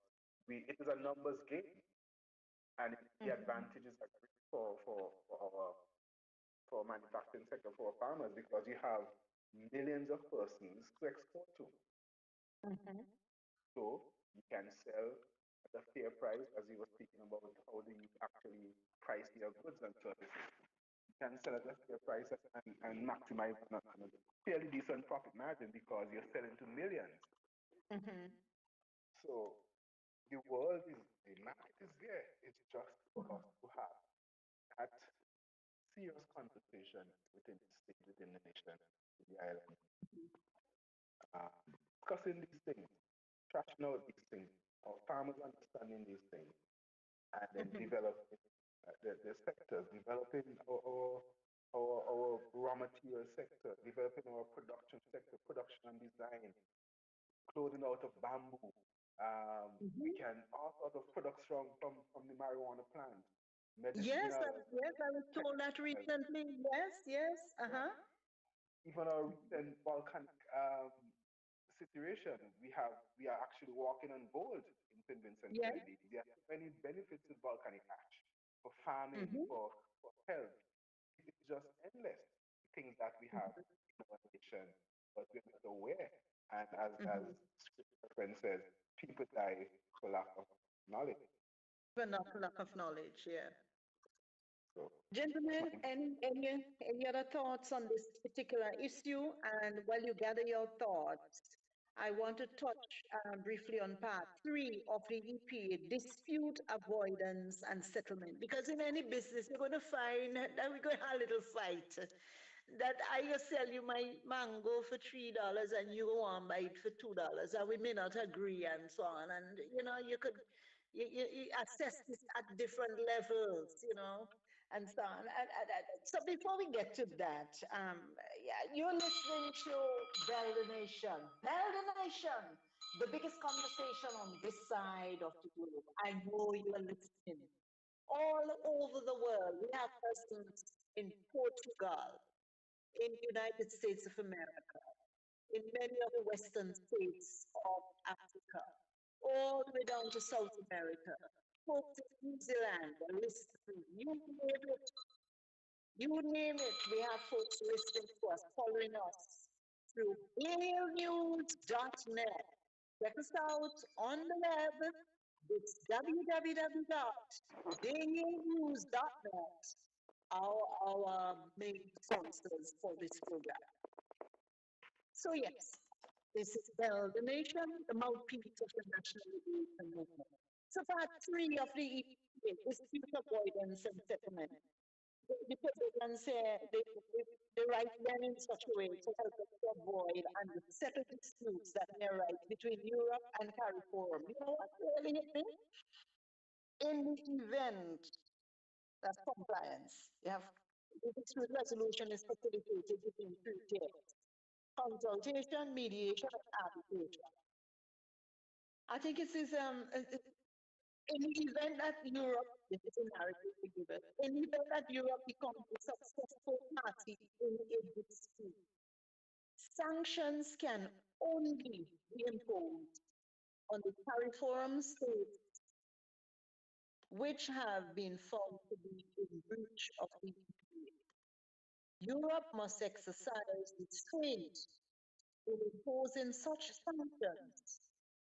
it is a numbers game, and the advantages are great for our for manufacturing sector for our farmers because you have millions of persons to export to. Mm-hmm. So you can sell at a fair price, as you were speaking about how do you actually price your goods and services. You can sell at a fair price and maximize on a fairly decent profit margin because you're selling to millions. Mm-hmm. So the world is the market is there. It's just for us to have that serious conversation within the state, within the nation, the island, discussing these things, trashing out these things, our farmers understanding these things, and then Mm-hmm. developing the sectors, developing our raw material sector, developing our production sector, production and design, clothing out of bamboo. We Mm-hmm. can all sorts of products from the marijuana plant, Yes, medicinal, yes, I was told that textiles, recently. Yes, yes. yeah. Uh-huh. Even our recent volcanic situation, we are actually walking on gold in St. Vincent and Yes. Grenadines. There are so many benefits with volcanic ash for farming, Mm-hmm. for health. It's just endless things that we have in our nation, but we're not aware. And as Mm-hmm. scripture friend says, people die for lack of knowledge. But not for lack of knowledge, yeah. So that's Gentlemen, my any other thoughts on this particular issue? And while you gather your thoughts, I want to touch briefly on part three of the EPA, dispute avoidance and settlement. Because in any business, you're going to find that we're going to have a little fight. That I just sell you my mango for $3 and you go and buy it for $2, and we may not agree and so on. And you could you assess this at different levels, and so on. So before we get to that, yeah, you're listening to Bell the Nation. Bell the Nation, the biggest conversation on this side of the globe. I know you are listening. All over the world, we have persons in Portugal, in the United States of America, in many of the western states of Africa, all the way down to South America, folks in New Zealand are listening. You name it, we have folks listening to us, following us through BaleNews.net. Check us out on the web. It's www.BaleNews.net. Our main sponsors for this program. So yes, this is the nation, the mouthpiece of the national liberation movement. So part three of the EPA, dispute avoidance and settlement. The president said they write them in such a way to help us to avoid and settle disputes that may arise between Europe and CARIFORUM. You know what really hit me? In the event that's compliance, you have the dispute resolution is facilitated between two tiers: consultation, mediation, and arbitration. I think it is in the event that Europe, this is a narrative we give it, in the event that Europe becomes a successful party in a dispute, sanctions can only be imposed on the CARIFORUM states which have been found to be in breach of the EPA. Europe must exercise restraint in imposing such sanctions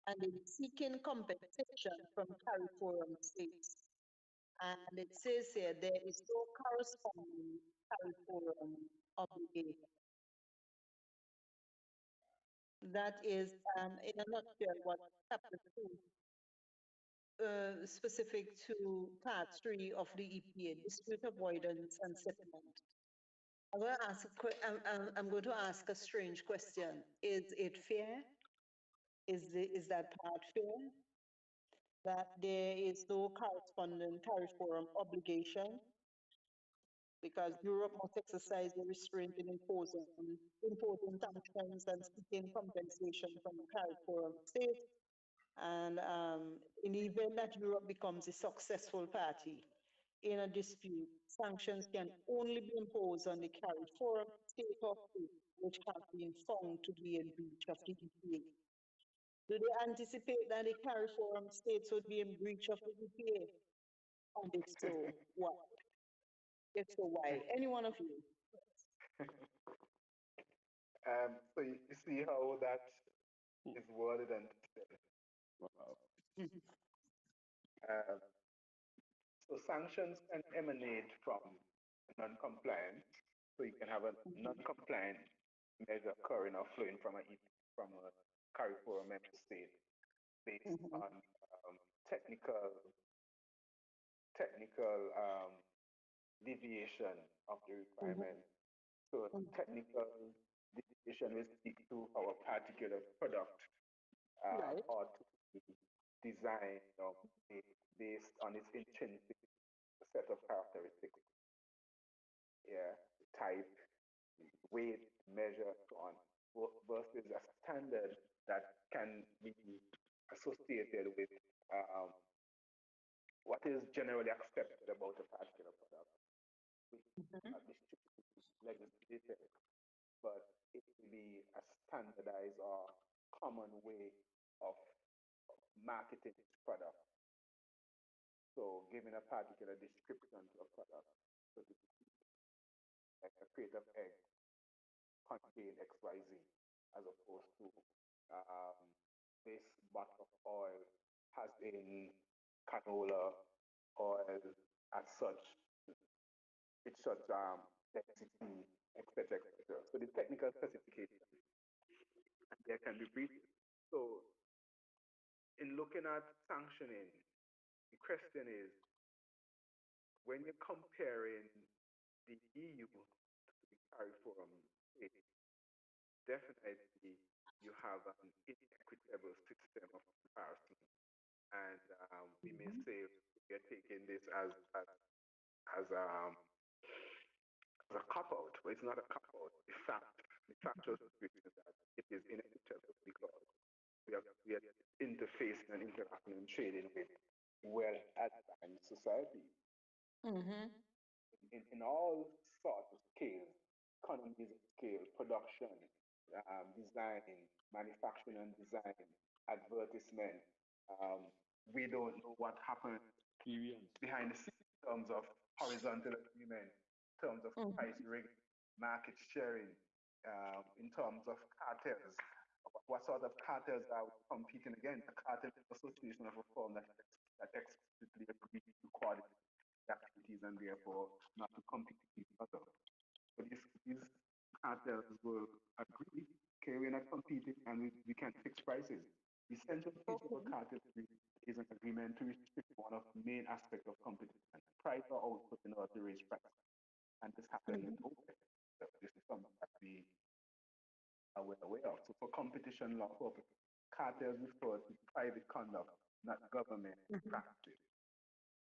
and in seeking compensation from CARIFORUM states. And it says here there is no corresponding CARIFORUM obligation. That is, in a nutshell, what chapter 2 specific to Part 3 of the EPA, dispute avoidance and settlement. I'm going to ask a strange question. Is it fair? Is that part fair? That there is no corresponding tariff forum obligation because Europe must exercise the restraint in imposing sanctions and seeking compensation from the tariff forum states. And in the event that Europe becomes a successful party in a dispute, sanctions can only be imposed on the carried forum state or state which have been found to be in breach of the EPA. Do they anticipate that the carry forum states would be in breach of the EPA? And if so, why? If so, why? Any one of you? So you see how that is worded and said. Um, so sanctions can emanate from non-compliance. So you can have a non-compliant measure occurring or flowing from a CARIFORUM member state based on technical deviation of the requirement. So technical deviation will speak to how a particular product or to be designed or made based on its intrinsic set of characteristics. Yeah, type, weight, measure, so on, versus a standard that can be associated with um, what is generally accepted about a particular product, which is not legislated, but it will be a standardized or common way of marketing this product. So giving a particular description to a product. So like a crate of eggs contain XYZ as opposed to um, this bottle of oil has in canola oil as such, it's such density, etc., etc. So the technical specifications there can be breached. So in looking at sanctioning, the question is when you're comparing the EU to the CARIFORUM state, definitely you have an inequitable system of comparison. And we may say we are taking this as a cop out, but it's not a cop out. The factual situation is that it is inequitable because we are interfacing and interacting and trading with well advanced society. In all sorts of scales, economies of scale, production, design, manufacturing and design, advertisement. Um, we don't know what happened behind the scenes in terms of horizontal agreement, in terms of price rigging, market sharing, in terms of cartels. What sort of cartels are we competing against? A cartel association of a firm that explicitly agrees to coordinate activities and therefore not to compete with each other. But if these cartels will agree, okay, we're not competing and we can fix prices. The central feature of a cartel is an agreement to restrict one of the main aspects of competition, price or output in order to raise prices. And this happened in OPEC. So this is something that we are well aware of. So for competition law purposes, cartels refer to private conduct, not government practice.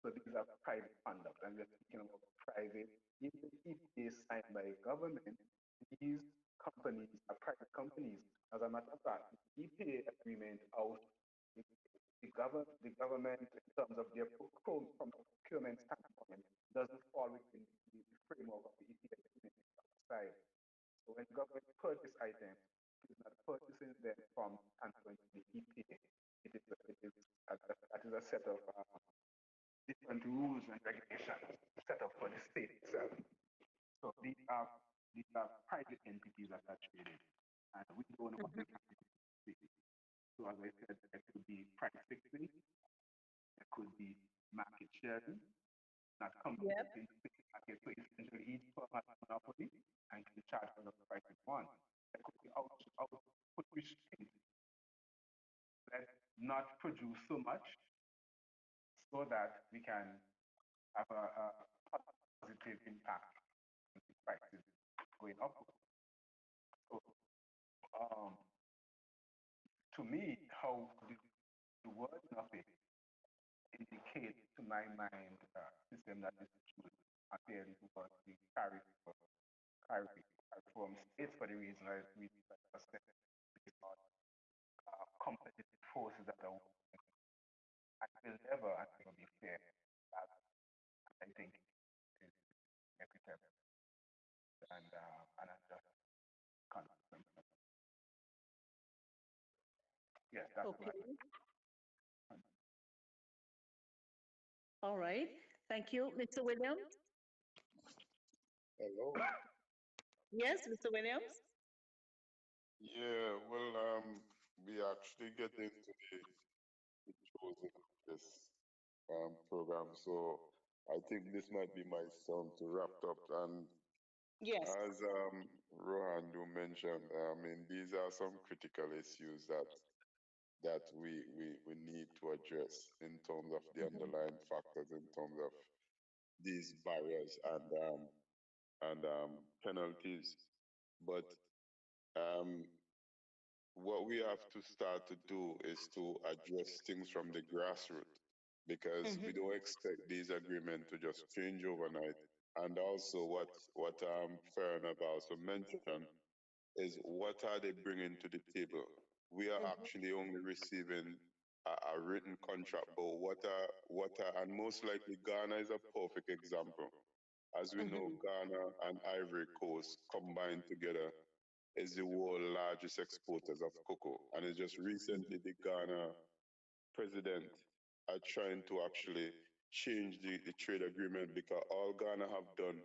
So these are private conduct, and we're speaking about private, even if they signed by government, these companies are private companies. As a matter of fact, the EPA agreement out the government in terms of their from a procurement standpoint doesn't fall within the framework of the EPA agreement outside. So when the government purchase items, it is not purchasing them from standpoint of the EPA. That is a set of different rules and regulations set up for the state itself. So these are private entities that are traded, and we don't know what they can do. So as I said, there could be price fixing, there could be market sharing, not competing in the market. So essentially each firm has a monopoly and can charge for the price it wants. There could be output restraint. Let's not produce so much so that we can have a positive impact on the prices going upward. So, um, to me, how the wording of it indicates to my mind system that is choose appearing towards the tariff reform states for the reason we just said, based on competitive forces that are working and will never be fair. That I think is equitable and I just can't. Yes, that's Okay. right. All right. Thank you, Mr. Williams. Hello. Yes, Mr. Williams. Yeah, well, we actually get into the chosen of this program, so I think this might be my turn to wrap up. And Yes. as Rohan do mentioned, I mean, these are some critical issues that we need to address in terms of the underlying factors, in terms of these barriers and penalties. But um, what we have to start to do is to address things from the grassroots because we don't expect these agreements to just change overnight. And also, what Farron also mentioned is what are they bringing to the table? We are actually only receiving a written contract, but and most likely Ghana is a perfect example. As we know, Ghana and Ivory Coast combined together is the world's largest exporters of cocoa. And it's just recently the Ghana president are trying to actually change the trade agreement because all Ghana have done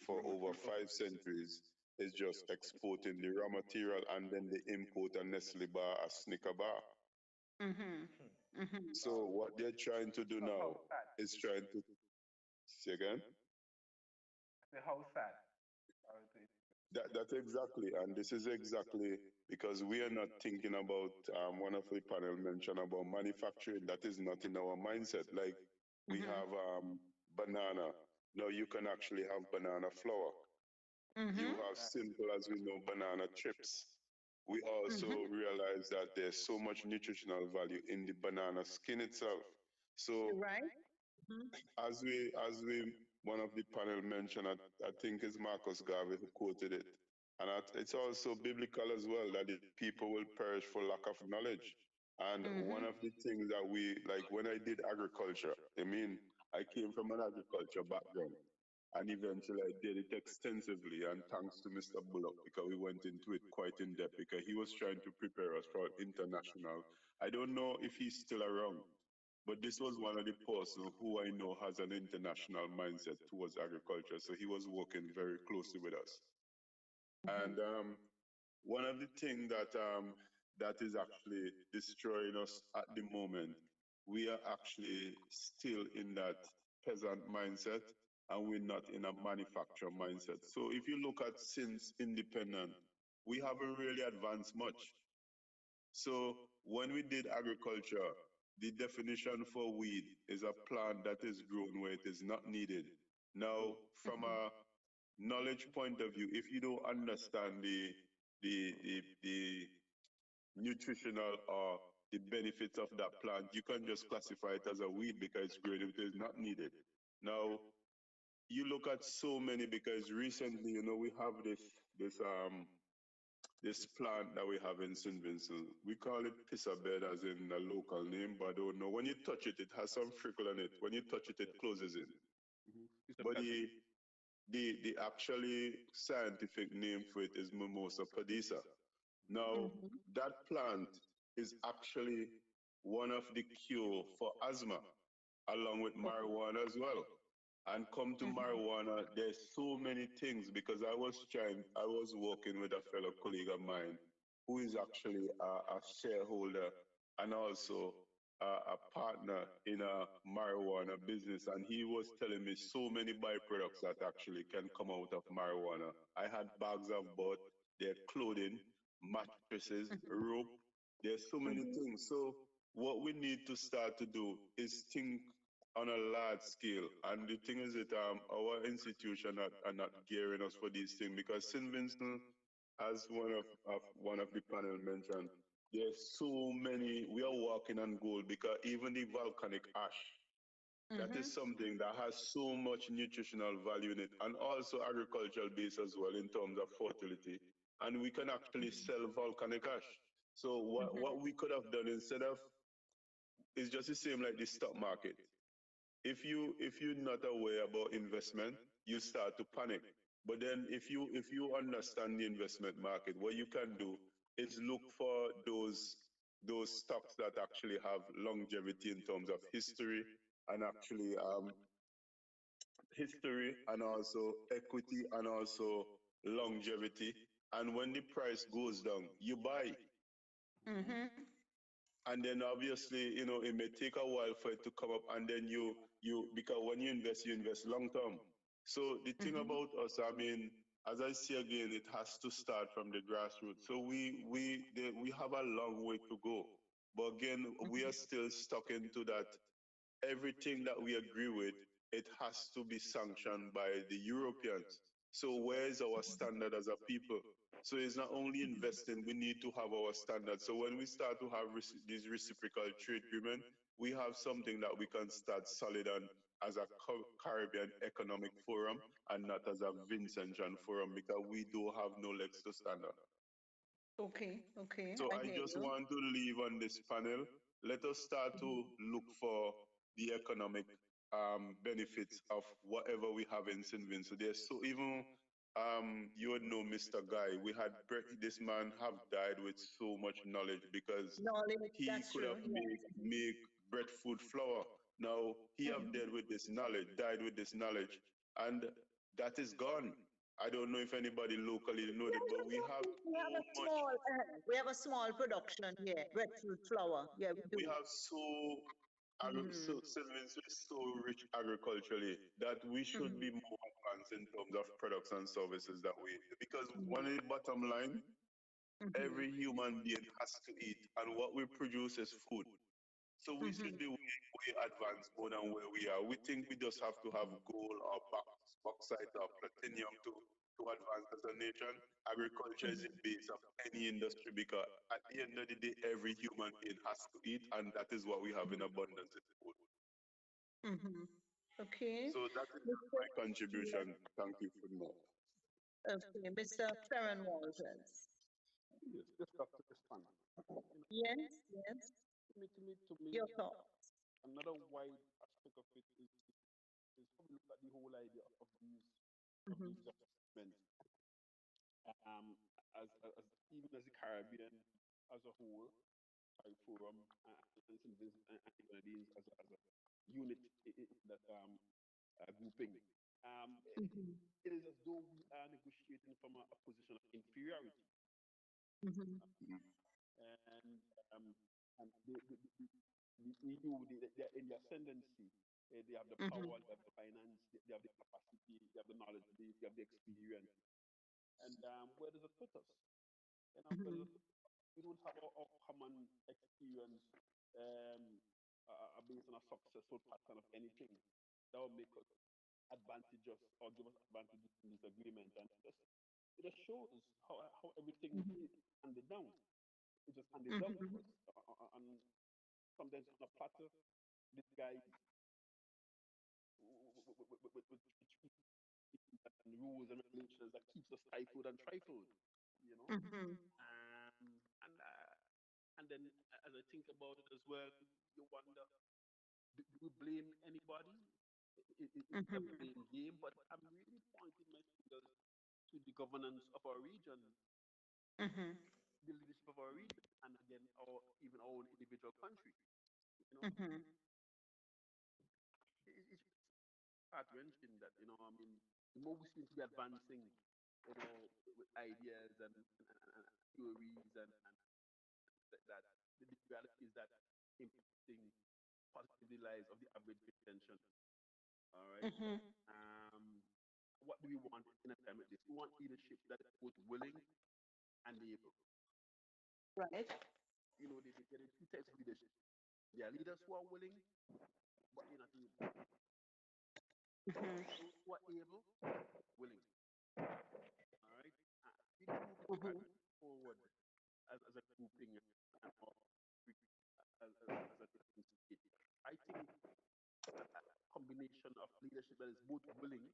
for over 5 centuries is just exporting the raw material and then they import a Nestle bar, a Snicker bar. So what they're trying to do now is trying to say again. The how sad. That's exactly, and this is exactly because we are not thinking about one of the panel mentioned about manufacturing. That is not in our mindset. Like we have banana. Now you can actually have banana flour. You have simple as we know banana chips. We also realize that there's so much nutritional value in the banana skin itself. So Right. as we one of the panel mentioned, I think it's Marcus Garvey who quoted it, and it's also biblical as well that the people will perish for lack of knowledge. And one of the things that we like when I did agriculture, I mean, I came from an agriculture background, and eventually I did it extensively. And thanks to Mr. Bullock because we went into it quite in depth because he was trying to prepare us for international. I don't know if he's still around, but this was one of the person who I know has an international mindset towards agriculture. So he was working very closely with us. And one of the things that is actually destroying us at the moment, we are actually still in that peasant mindset and we're not in a manufacturer mindset. So if you look at since independent, we haven't really advanced much. So when we did agriculture, the definition for weed is a plant that is grown where it is not needed. Now, from a knowledge point of view, if you don't understand the nutritional or the benefits of that plant, you can just classify it as a weed because it's grown where it is not needed. Now, you look at so many because recently, we have this plant that we have in St. Vincent. We call it pissa bed as in a local name, but I don't know. When you touch it, it has some freckle on it. When you touch it, it closes in. But the actually scientific name for it is Mimosa padisa. Now, that plant is actually one of the cure for asthma, along with marijuana as well. And come to marijuana, there's so many things because I was working with a fellow colleague of mine who is actually a shareholder and also a partner in a marijuana business. And he was telling me so many byproducts that actually can come out of marijuana. I had bags of bought, their clothing, mattresses, rope. There's so many things. So what we need to start to do is think on a large scale. And the thing is that our institution are not gearing us for these things because St. Vincent, as one of the panel mentioned, there's so many. We are walking on gold because even the volcanic ash, that is something that has so much nutritional value in it, and also agricultural base as well in terms of fertility. And we can actually sell volcanic ash. So what we could have done instead of, it's just the same like the stock market. If you're not aware about investment, you start to panic. But then if you understand the investment market, what you can do is look for those stocks that actually have longevity in terms of history and actually history and also equity and also longevity. And when the price goes down, you buy. And then obviously, it may take a while for it to come up, and then you because when you invest long term. So the thing about us, I mean, as I say again, it has to start from the grassroots. So we have a long way to go, but again, we are still stuck into that. Everything that we agree with, it has to be sanctioned by the Europeans. So where is our standard as a people? So it's not only investing, we need to have our standards. So when we start to have these reciprocal trade agreement, we have something that we can start solid on as a Caribbean Economic Forum and not as a Vincentian Forum because we do have no legs to stand on. Okay, okay, So I I hear just you. want to leave on this panel. Let us start to look for the economic benefits of whatever we have in St. Vincent. There's so even you would know Mr. Guy. We had this man have died with so much knowledge because Knowledge, he that's could true. have Yes. make breadfruit flour. Now he have Mhm. died with this knowledge, and that is gone. I don't know if anybody locally know that, but we have We so have a much. small, we have a small production here, breadfruit flour. Yeah, we We do. have so St. Vincent is so rich agriculturally that we should be more advanced in terms of products and services that we, because one of the bottom line, every human being has to eat, and what we produce is food. So we should be way advanced more than where we are. We think we just have to have gold or bauxite or platinum to advance as a nation. Agriculture is the base of any industry because at the end of the day, every human being has to eat, and that is what we have in abundance in food. Okay. So that is Mr. my contribution. Thank you for that. Okay, Mr. Farron Walters. Yes, just to respond. Yes, yes. To me, Your thoughts. another wide aspect of it is how we look at the whole idea of these adjustments. Um, as even as the Caribbean as a whole, Forum and St. Vincent and the Grenadines as a unit in that grouping. It is as though we are negotiating from a position of inferiority, and the EU, they're in the ascendancy. They have the power, they have the finance, they have the capacity, they have the knowledge base, they have the experience. And where does it put us? Where does it put us? We don't have our common experience based on a successful pattern of anything that will make us advantageous or give us advantages in this agreement. And it just shows how everything is handed down. It's just handed down to us. And sometimes on a platter, this guy with and rules and regulations that keeps us stifled and trifled, you know. And then as I think about it as well, you wonder, do we blame anybody? It's a blame game, but I'm really pointing my fingers to the governance of our region, the leadership of our region, and again, even our own individual country. You know, it's heart wrenching that I mean, the more we seem to be advancing, with ideas and theories and that the reality is that impacting positively lives of the average Vincentian. All right. What do we want in a time like this? We want leadership that is both willing and able. Right. There are two types of leadership. There are leaders who are willing, but you're not able. Those who are able, willing. All right. We need to move it forward as a grouping and all, as a different state. I think a combination of leadership that is both willing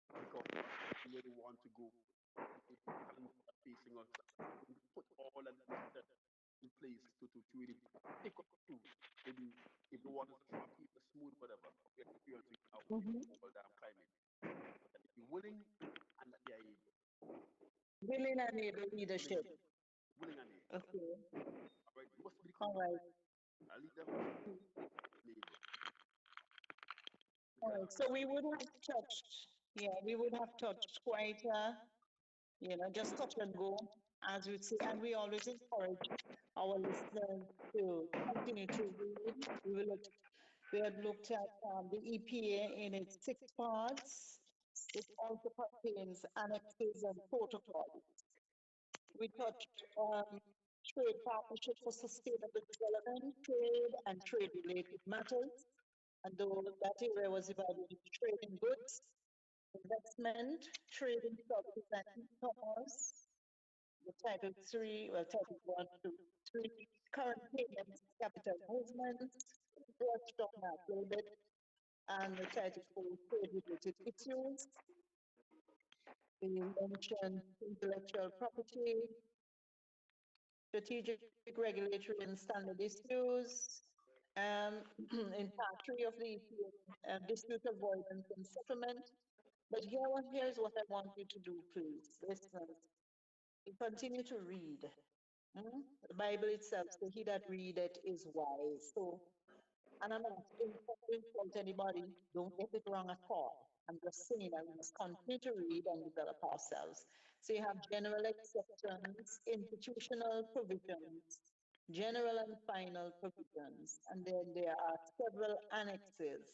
because where they want to go, the challenges that are facing us, we put all that necessary in place to really pick up through. Maybe if the water's choppy or smooth, whatever, we are experiencing now all damn climate. That they be willing and that they are able. Willing and able leadership. Willing and able. Okay. All right. Must be the All right. a leader must be able. All right. So we would have touched, yeah, we would have touched quite, just touch and go, as we say, and we always encourage our listeners to continue to read. We had looked at the EPA in its 6 parts. It also contains annexes and protocols. We touched trade partnership for sustainable development, trade and trade-related matters. And though that area was divided into trade in goods, investment, trade in services and e-commerce, the Title 1 to 3, current payments, capital movements, touched on that a little bit, and the Title 4, trade-related issues. We mentioned intellectual property, strategic regulatory and standard issues, in part 3 of the dispute avoidance and settlement. But here's what I want you to do, please, listeners. You continue to read. The Bible itself says, "He that readeth is wise." So, and I'm not insult anybody. Don't get it wrong at all. I'm just saying that we must continue to read and develop ourselves. So you have general exceptions, institutional provisions, general and final provisions, and then there are several annexes.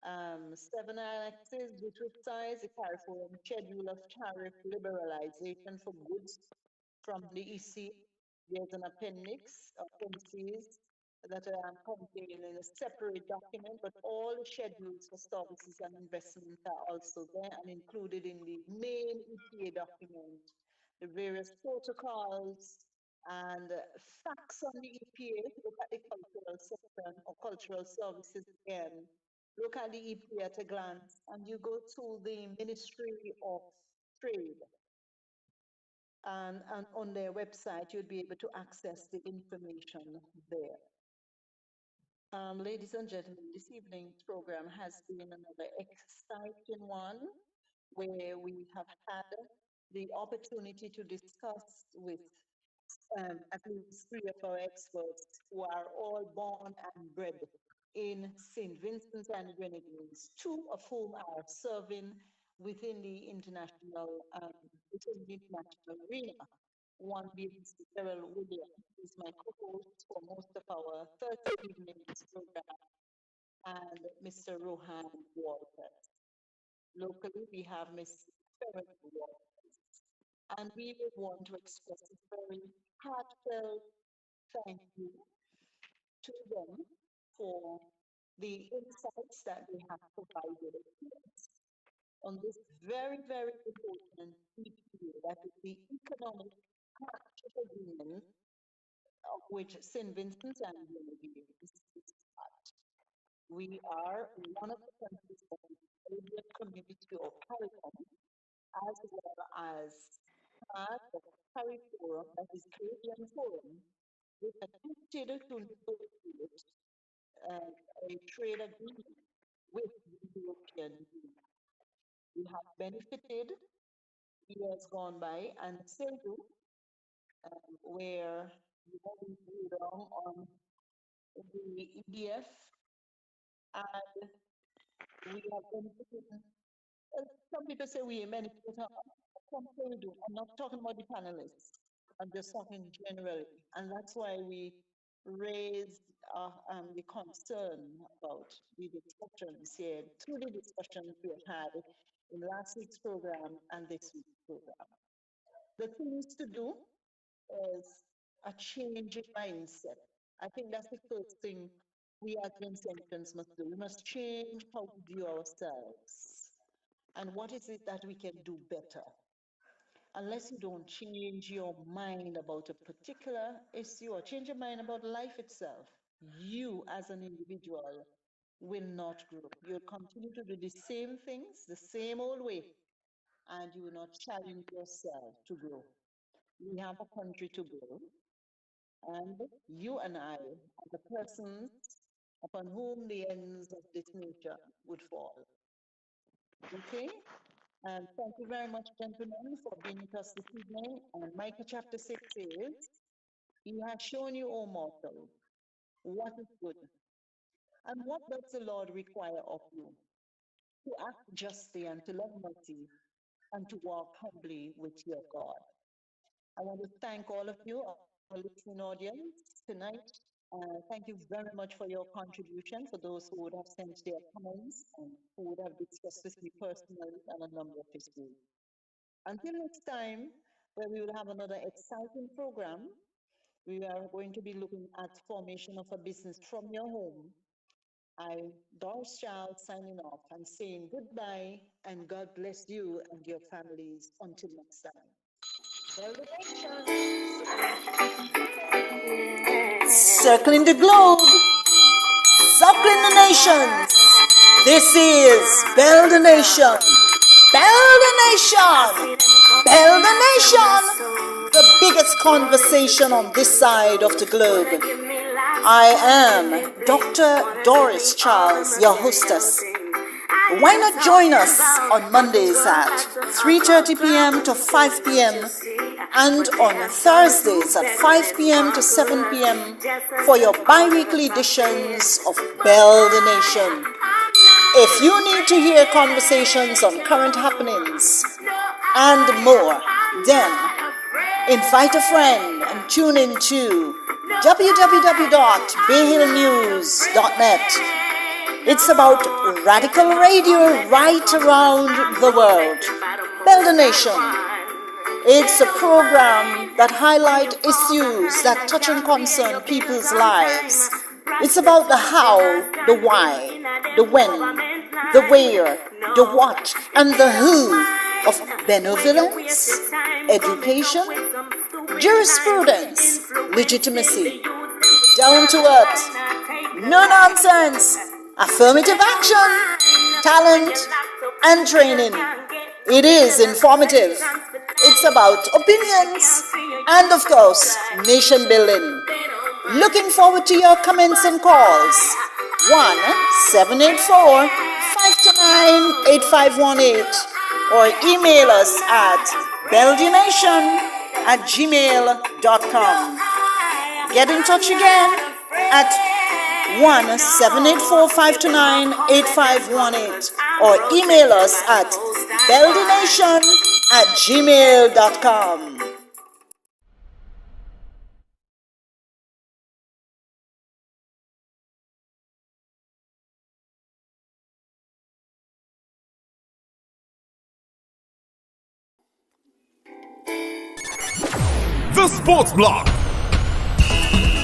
7 annexes, which size the California Schedule of Tariff Liberalization for goods from the EC. There's an appendix, appendices that are contained in a separate document, but all the schedules for services and investment are also there and included in the main EPA document. The various protocols and facts on the EPA. Look at the cultural section or cultural services again. Look at the EPA at a glance, and you go to the Ministry of Trade. And on their website, you'd be able to access the information there. Ladies and gentlemen, this evening's program has been another exciting one where we have had the opportunity to discuss with at least 3 of our experts who are all born and bred in St. Vincent and Grenadines, 2 of whom are serving within the international arena. One being Mr. Terrell Williams, who is my co-host for most of our Thursday evenings program, and Mr. Rohan Walters. Locally, we have Ms. Farron Walters. And we would want to express a very heartfelt thank you to them for the insights that they have provided us on this very, very important EPA, that is the Economic Partnership Agreement, of which St. Vincent and Grenadines is part. We are one of the countries of the Caribbean Community of CARICOM, as well as part of CARIFORUM, that is Caribbean Forum, which attempted to negotiate a trade agreement with the European Union. We have benefited years gone by and still do, where we drew down on the EDF, and we have benefited. Some people say we benefit, some say we do. I'm not talking about the panelists, I'm just talking generally. And that's why we raised the concern about the discussions here, through the discussions we had in last week's program and this week's program. The things to do is a change in mindset. I think that's the first thing we as Vincentians must do. We must change how we view ourselves. And what is it that we can do better? Unless you don't change your mind about a particular issue or change your mind about life itself, you as an individual will not grow. You'll continue to do the same things the same old way, and you will not challenge yourself to grow. We have a country to build, and you and I are the persons upon whom the ends of this nation would fall. Okay? And thank you very much, gentlemen, for being with us this evening. And Micah chapter 6 says, He has shown you, O mortal, what is good. And what does the Lord require of you? To act justly and to love mercy and to walk humbly with your God. I want to thank all of you, our listening audience, tonight. Thank you very much for your contribution, for those who would have sent their comments and who would have discussed with me personally on a number of issues. Until next time, where we will have another exciting program, we are going to be looking at formation of a business from your home. I, Doris Child, signing off and saying goodbye and God bless you and your families until next time. Circling the globe, circling the nations. This is Build the Nation. Build the Nation. Build the Nation. The biggest conversation on this side of the globe. I am Dr. Doris Charles, your hostess. Why not join us on Mondays at 3:30 p.m. to 5 p.m. and on Thursdays at 5 p.m. to 7 p.m. for your bi-weekly editions of Build the Nation. If you need to hear conversations on current happenings and more, then invite a friend and tune in to www.bayhillnews.net. It's about radical radio right around the world. Build a Nation. It's a program that highlights issues that touch and concern people's lives. It's about the how, the why, the when, the where, the what, and the who of benevolence, education, jurisprudence, legitimacy, down to earth, no nonsense, affirmative action, talent, and training. It is informative. It's about opinions and, of course, nation building. Looking forward to your comments and calls. 1-784-529-8518 or email us at beldination@gmail.com. Get in touch again at 1-784-529-8518 or email us at beldination@gmail.com. The Sports Block,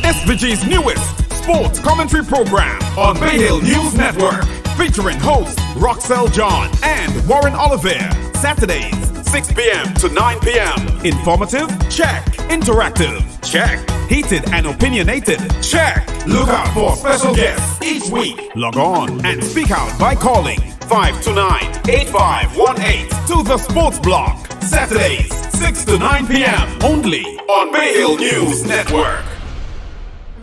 SVG's newest sports commentary program on Bay Hill News Network, featuring hosts Roxelle John and Warren Oliver. Saturdays, 6 p.m. to 9 p.m. Informative? Check. Interactive? Check. Heated and opinionated? Check. Look out for special guests each week. Log on and speak out by calling 529-8518 to the Sports Block. Saturdays, 6 to 9 p.m. only on Bay Hill News Network.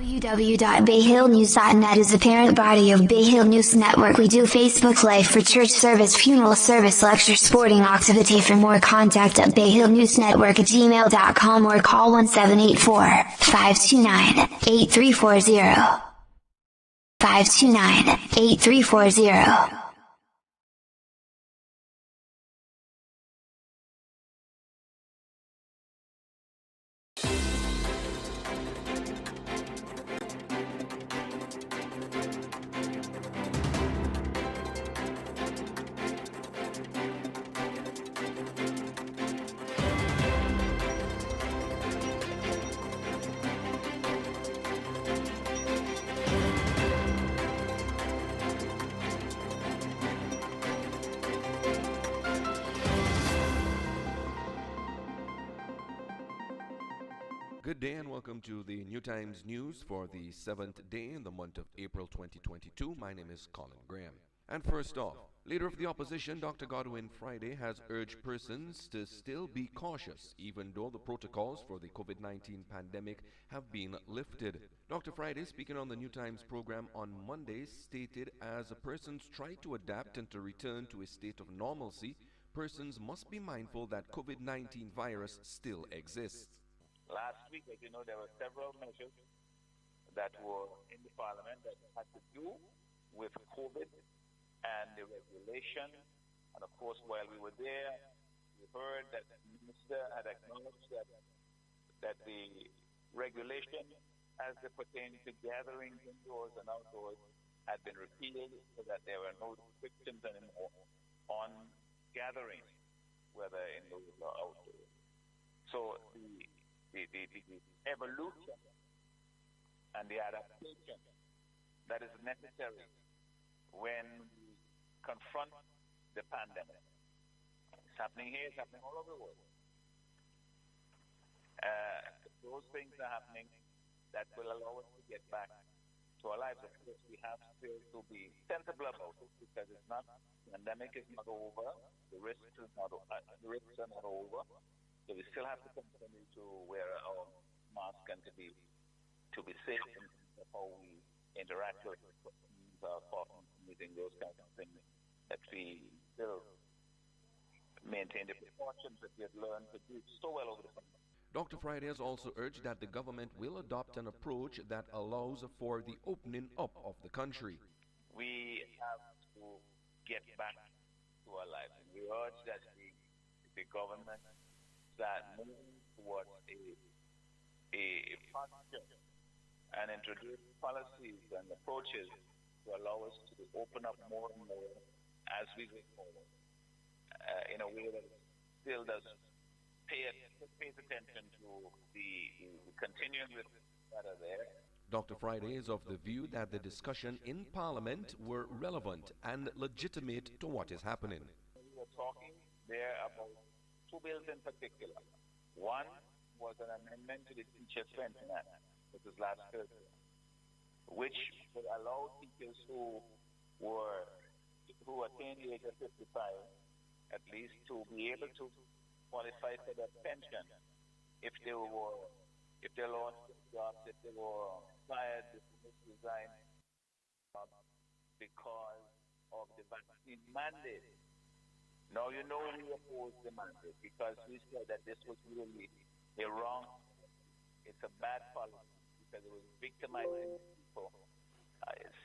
www.bayhillnews.net is the parent body of Bay Hill News Network. We do Facebook Live for church service, funeral service, lecture, sporting activity. For more, contact at bayhillnewsnetwork@gmail.com or call 1-784-529-8340. 529-8340. Good day and welcome to the New Times News for the 7th day in the month of April 2022. My name is Colin Graham. And first off, Leader of the Opposition, Dr. Godwin Friday, has urged persons to still be cautious even though the protocols for the COVID-19 pandemic have been lifted. Dr. Friday, speaking on the New Times program on Monday, stated as persons try to adapt and to return to a state of normalcy, persons must be mindful that COVID-19 virus still exists. Last week, as you know, there were several measures that were in the parliament that had to do with COVID and the regulation. And of course, while we were there, we heard that the minister had acknowledged that the regulation as they pertain to gatherings indoors and outdoors had been repealed so that there were no restrictions anymore on gatherings, whether indoors or outdoors. So the evolution and the adaptation that is necessary when we confront the pandemic. It's happening here, it's happening all over the world. Those things are happening that will allow us to get back to our lives. Of course, we have still to be sensible about it because it's not, the pandemic is not over, the risks are not over. So we still have to continue to wear our mask and to be safe in how we interact with our partners, meeting those kinds of things, that we still maintain the precautions that we have learned to do so well over the summer. Dr. Friday has also urged that the government will adopt an approach that allows for the opening up of the country. We have to get back to our lives. And we urge that the government start moving towards a posture and introduce policies and approaches to allow us to open up more and more as we go forward in a way that still does pays attention to the continuing risks that are there. Dr. Friday is of the view that the discussion in Parliament were relevant and legitimate to what is happening. We were talking there about two bills in particular. One was an amendment to the Teacher Pension Act, which was last Thursday, which would allow teachers who attained the age of 55 at least to be able to qualify for their pension if they lost their jobs, if they were fired, if they resigned because of the vaccine mandate. Now, you know, we opposed the mandate because we said that this was really a wrong, it's a bad policy because it was victimizing people.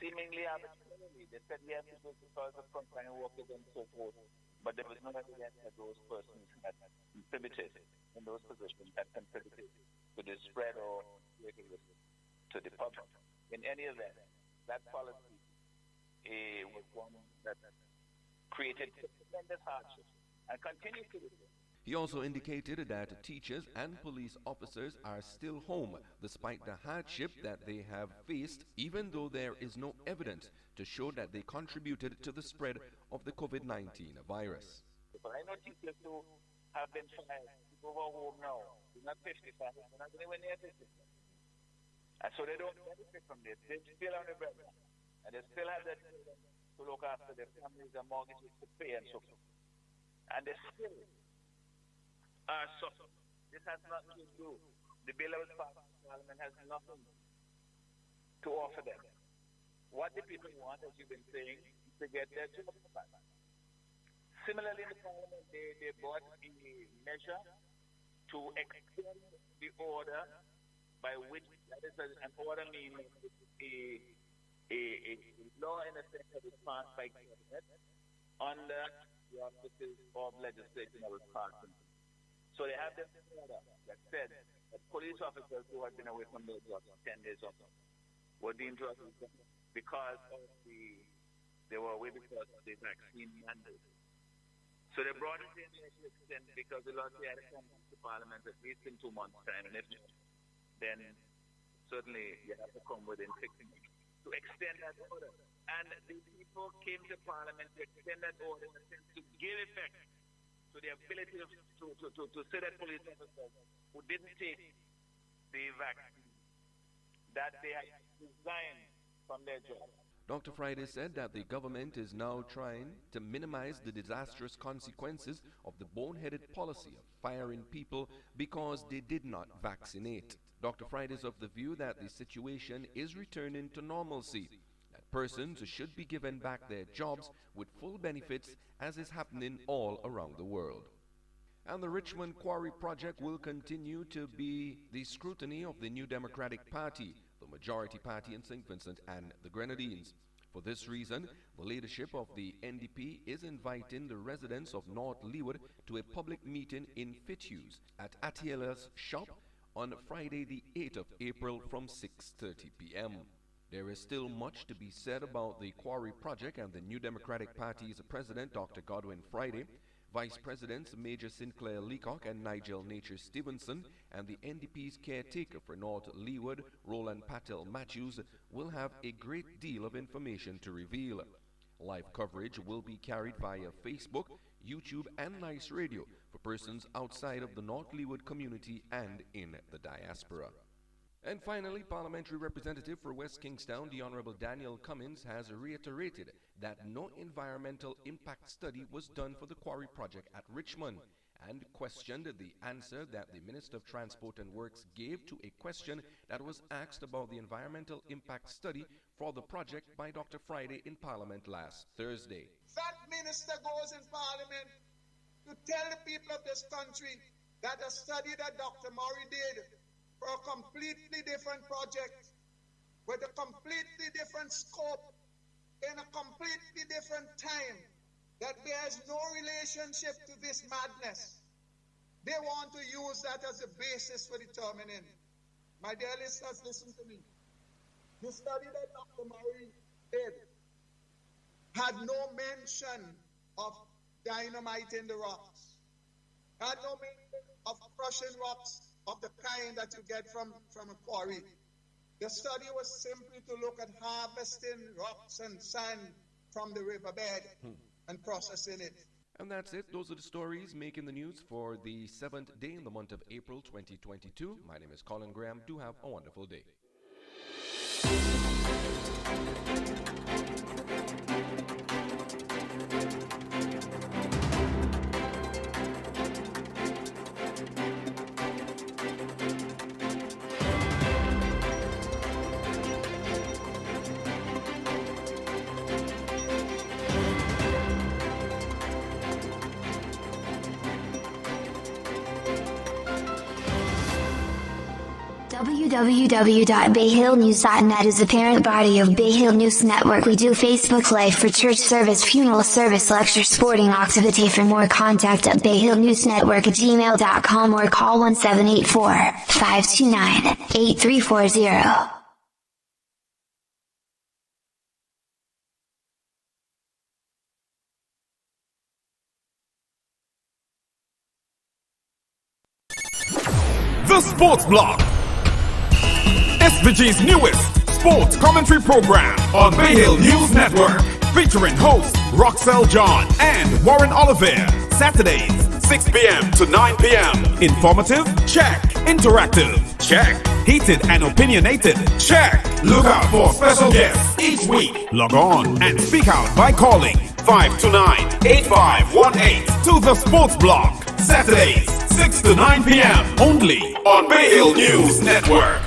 Seemingly arbitrarily, they said we have to do it because of frontline workers and so forth, but there was no evidence that those persons had contributed in those positions, had contributed to the spread or to the public. In any event, that policy was one that created tremendous hardship and continues to do so. He also indicated that teachers and police officers are still home despite the hardship that they have faced, even though there is no evidence to show that they contributed to the spread of the COVID-19 virus. But I know teachers who have been fired to go home now. They're not 55, they're not anywhere near 55. And so they don't benefit from this. They're still on the bread. And they still have their children to look after their families and mortgages to pay and so forth. And they still are suffering. This has nothing to do. The bill that was passed in Parliament has nothing to offer them. What the people want, as you've been saying, is to get their jobs back. Similarly, in the Parliament, they brought a measure to extend the order by which, that is an order meaning a law in effect that is passed by cabinet under the auspices of legislation that was passed. So they have this order that said that police officers who had been away from their jobs 10 days or so were deemed to have been because of they were away because of the vaccine mandate. So they brought it in to extend because the law had to come to Parliament at least in 2 months' time, and if not, then certainly you have to come within 6 months to extend that order. And the people came to Parliament to extend that order in a sense to give effect to the ability to say that police officers who didn't take the vaccine that they had resigned from their job. Dr. Friday said that the government is now trying to minimize the disastrous consequences of the boneheaded policy of firing people because they did not vaccinate. Dr. Friday is of the view that the situation is returning to normalcy, that persons should be given back their jobs with full benefits as is happening all around the world. And the Richmond Quarry Project will continue to be the scrutiny of the New Democratic Party, the majority party in St. Vincent and the Grenadines. For this reason, the leadership of the NDP is inviting the residents of North Leeward to a public meeting in Fitzhughes at Atiela's shop on Friday the 8th of April from 6:30 p.m. There is still much to be said about the Quarry Project, and the New Democratic Party's President Dr. Godwin Friday, Vice Presidents Major Sinclair Leacock and Nigel Nature Stevenson, and the NDP's caretaker for North Leeward, Roland Patel Matthews, will have a great deal of information to reveal. Live coverage will be carried via Facebook, YouTube, and Nice Radio for persons outside of the North Leeward community and in the diaspora. And finally, Parliamentary Representative for West Kingstown, the Honorable Daniel Cummins, has reiterated that no environmental impact study was done for the quarry project at Richmond, and questioned the answer that the Minister of Transport and Works gave to a question that was asked about the environmental impact study for the project by Dr. Friday in Parliament last Thursday. That minister goes in Parliament to tell the people of this country that a study that Dr. Murray did for a completely different project, with a completely different scope, in a completely different time, that bears no relationship to this madness. They want to use that as a basis for determining. My dear listeners, listen to me. The study that Dr. Murray did had no mention of dynamite in the rocks, had no mention of crushing rocks of the kind that you get from a quarry. The study was simply to look at harvesting rocks and sand from the riverbed and processing it. And that's it. Those are the stories making the news for the 7th day in the month of April 2022. My name is Colin Graham. Do have a wonderful day. www.bayhillnews.net is the parent body of Bay Hill News Network. We do Facebook Live for church service, funeral service, lecture, sporting activity. For more contact at bayhillnewsnetwork@gmail.com or call 1784-529-8340. The Sports Block, SVG's newest sports commentary program on Bay Hill News Network, featuring hosts Roxelle John and Warren Oliver. Saturdays, 6 p.m. to 9 p.m. Informative? Check. Interactive? Check. Heated and opinionated? Check. Look out for special guests each week. Log on and speak out by calling 529-8518 to the Sports Block. Saturdays, 6 to 9 p.m. only on Bay Hill News Network.